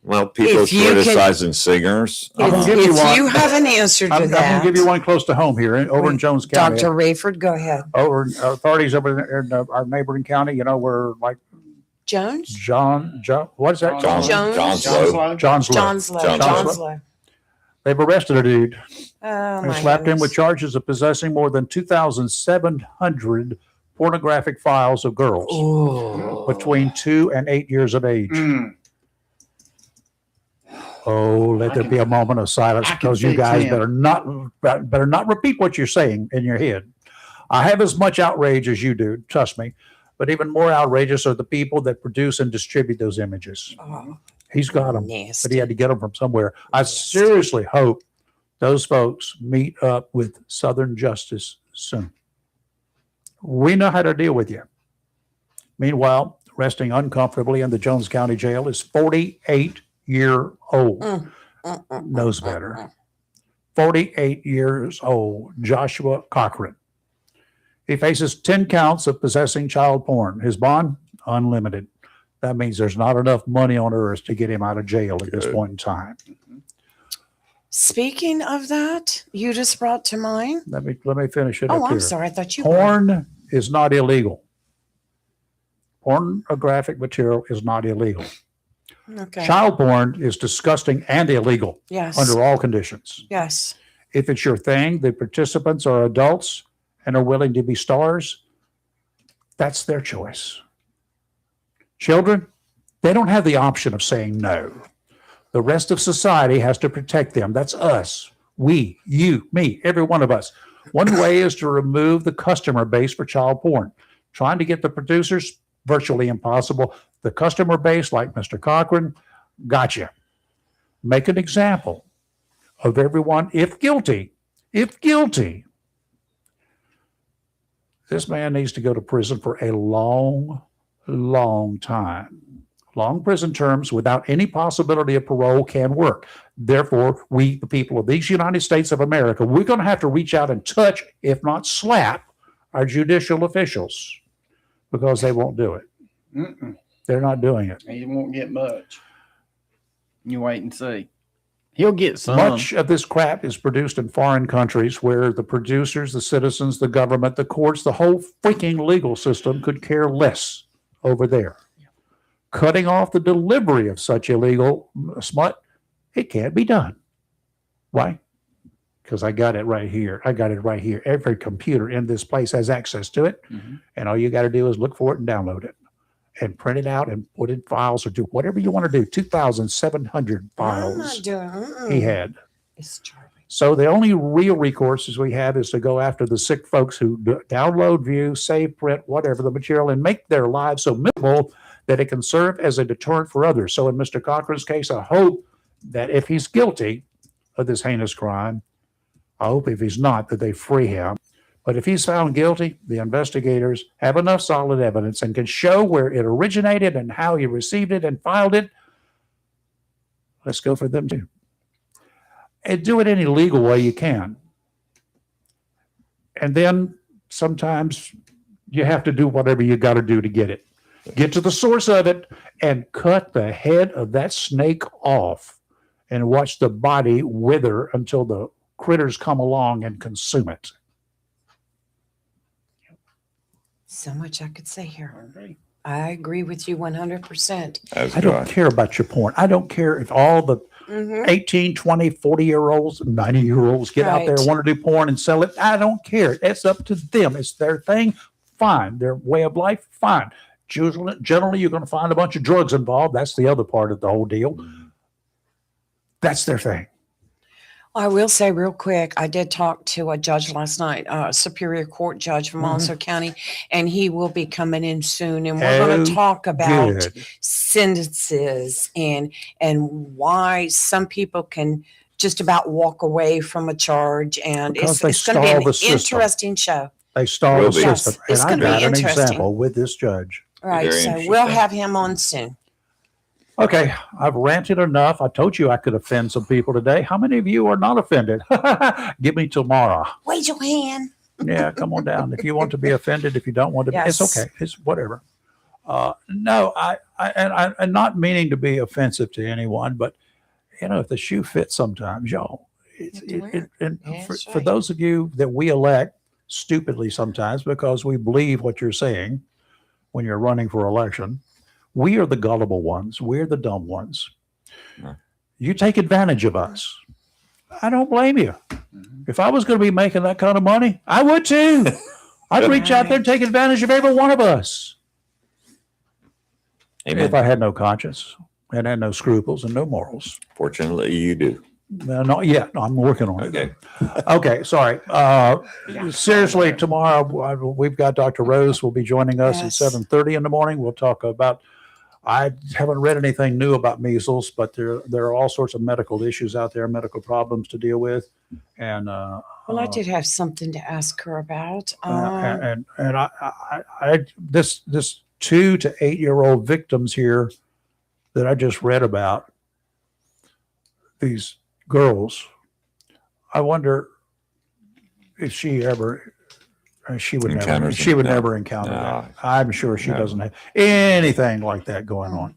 Well, people If you can- criticizing singers. I'm gonna give you one. if you have an answer to I'm going that, to give you one close to home here over in Jones County. Dr. Rayford, go ahead. Over authorities over in our neighboring county, we're like Jones? John, what is that? John, Jones? John's John's low. Low. John's Low. Johnslow. Johnslow. Johnslow. They've arrested a dude Oh, and my slapped him goodness. with charges of possessing more than 2,700 pornographic files of girls Ooh. between 2 and 8 years of age. Mm. Oh, let there be a moment of silence I can because you fix guys him. better not repeat what you're saying in your head. I have as much outrage as you do, trust me. But even more outrageous are the people that produce and distribute those images. Oh, He's got them, but nasty. he had to get them from somewhere. I seriously hope those folks meet up with Southern Justice soon. We know how to deal with you. Meanwhile, resting uncomfortably in the Jones County Jail is 48-year-old. Knows better. 48 years old, Joshua Cochran. He faces 10 counts of possessing child porn. His bond, unlimited. That means there's not enough money on earth to get him out of jail at this Good. point in time. Speaking of that, you just brought to mind. Let me finish it Oh, up I'm here. sorry. I thought you. Porn is not illegal. Pornographic material is not illegal. Okay. Child porn is disgusting and illegal Yes. under all conditions. Yes. If it's your thing, the participants are adults and are willing to be stars, that's their choice. Children, they don't have the option of saying no. The rest of society has to protect them. That's us. We, you, me, every one of us. One way is to remove the customer base for child porn. Trying to get the producers, virtually impossible. The customer base, like Mr. Cochran, gotcha. Make an example of everyone, if guilty, this man needs to go to prison for a long, long time. long prison terms without any possibility of parole can work. Therefore, we, the people of these United States of America, we're going to have to reach out and touch, if not slap, our judicial officials because they won't do it. Mm-mm. They're not doing it. He won't get much. You wait and see. He'll get some. Much of this crap is produced in foreign countries where the producers, the citizens, the government, the courts, the whole freaking legal system could care less over there. Cutting off the delivery of such illegal smut, it can't be done. Why? Because I got it right here. I got it right here. Every computer in this place has access to it. Mm-hmm. And all you got to do is look for it and download it and print it out and put in files or do whatever you want to do. 2,700 I'm files not doing he had. It's charming. So the only real recourses we have is to go after the sick folks who download, view, save, print, whatever the material, and make their lives so miserable that it can serve as a deterrent for others. So in Mr. Cochran's case, I hope that if he's guilty of this heinous crime, I hope if he's not, that they free him. But if he's found guilty, the investigators have enough solid evidence and can show where it originated and how he received it and filed it. Let's go for them too. And do it any legal way you can. And then sometimes you have to do whatever you got to do to get it. Get to the source of it and cut the head of that snake off and watch the body wither until the critters come along and consume it. So much I could say here. I agree with you 100%. As I do don't care about your porn. I don't care if all the Mm-hmm. 18, 20, 40-year-olds, 90-year-olds get out there and Right. want to do porn and sell it. I don't care. It's up to them. It's their thing. Fine. Their way of life. Fine. Generally, you're going to find a bunch of drugs involved. That's the other part of the whole deal. That's their thing. I will say real quick, I did talk to a judge last night, a Superior Court judge from Monson County, and he will be coming in soon. And we're going Oh, to talk about Good. sentences and why some people can just about walk away from a charge. And Because they it's going to be stall an the system. interesting show. They stall Will the be. system. Yes, it's And I gonna be got an interesting. example with this judge. Right. Very So interesting. we'll have him on soon. Okay, I've ranted enough. I told you I could offend some people today. How many of you are not offended? Give me tomorrow. Wave your hand. Yeah, come on down. If you want to be offended, if you don't want to, Yes. it's okay. It's whatever. No, I'm not meaning to be offensive to anyone, but you know, if the shoe fits sometimes, y'all. You have to wear it. And Yeah, for that's for right. those of you that we elect stupidly sometimes because we believe what you're saying when you're running for election, we are the gullible ones. We're the dumb ones. Right. You take advantage of us. I don't blame you. If I was going to be making that kind of money, I would too. I'd reach out there and take advantage of every one of us. Amen. If I had no conscience and had no scruples and no morals. Fortunately, you do. Well, not yet. No, I'm working on it. Okay. Okay, sorry. Seriously, tomorrow we've got Dr. Rose will be joining us Yes. at 7:30 in the morning. We'll talk about. I haven't read anything new about measles, but there are all sorts of medical issues out there, medical problems to deal with, and Well, I did have something to ask her about. and I this 2 to 8 year old victims here that I just read about, these girls, I wonder if she ever she would never Encounters she them. would No. never encounter No. that. I'm sure she No. doesn't have anything like that going on.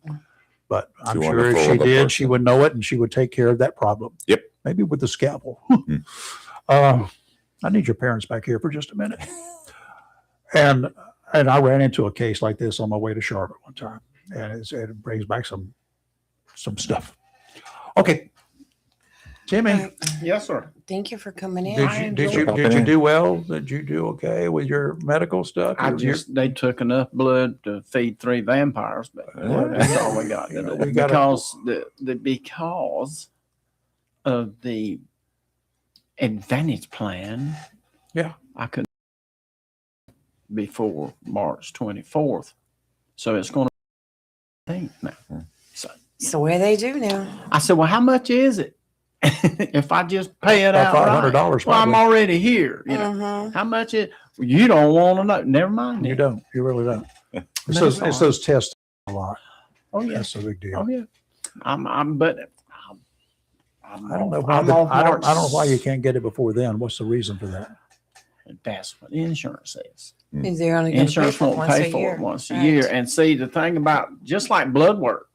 But I'm Too sure if wonderful she of a did, she person. would know it and she would take care of that problem. Yep. Maybe with the scalpel. Hmm. I need your parents back here for just a minute. And I ran into a case like this on my way to Charlotte one time, and it brings back some stuff. Okay, Jimmy, Yes, sir. Thank you for coming in. did you do well? Did you do okay with your medical stuff? They took enough blood to feed 3 vampires, but that's all we got. You know, we gotta- because because of the Advantage plan. Yeah. I couldn't before March 24th. So it's going to think now. So It's the way they do now. I said, well, how much is it? If I just pay it About out, $500 well, I'm probably. already here. You know, Mhm. how much it? You don't want to know. Never mind. You then. don't. You really don't. It's That's those all. tests a lot. Oh yeah. That's a big deal. Oh yeah. But I don't know why. I don't know why you can't get it before then. What's the reason for that? That's what the insurance says. They're only going to pay Insurance for it won't once pay a for year. it once a Right. year. And see, the thing about just like blood work,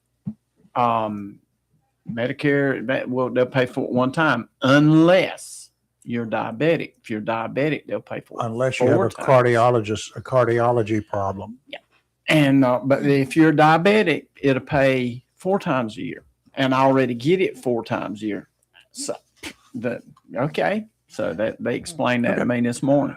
Medicare, they'll pay for it one time unless you're diabetic. If you're diabetic, they'll pay for it Unless you have 4 a times. cardiology problem. And but if you're diabetic, it'll pay 4 times a year, and I already get it 4 times a year. So so that they explained that to me this morning.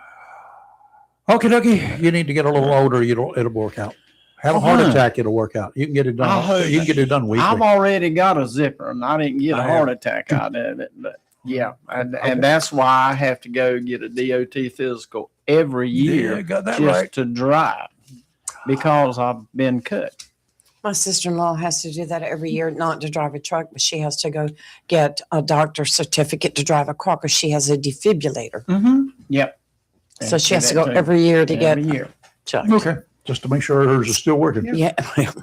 Okay, dokie. You need to get a little older. It'll work out. Have a heart attack. It'll work out. You can get it I done. hope- You can get it done weekly. I've already got a zipper, and I didn't get a I heart attack out of it. But yeah, and that's why I have to go get a DOT physical every year Yeah, got that just right. to drive because I've been cut. My sister-in-law has to do that every year, not to drive a truck, but she has to go get a doctor's certificate to drive a car because she has a defibrillator. Mm-hmm. Yep. So she has to go every year to get every year. checked. Okay. Just to make sure hers is still working. Yeah.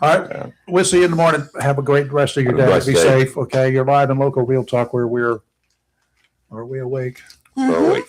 All right. We'll see you in the morning. Have a great rest of your Have a day. blessed Be day. safe. Okay. You're live and local Real Talk where are we awake? Well, wait.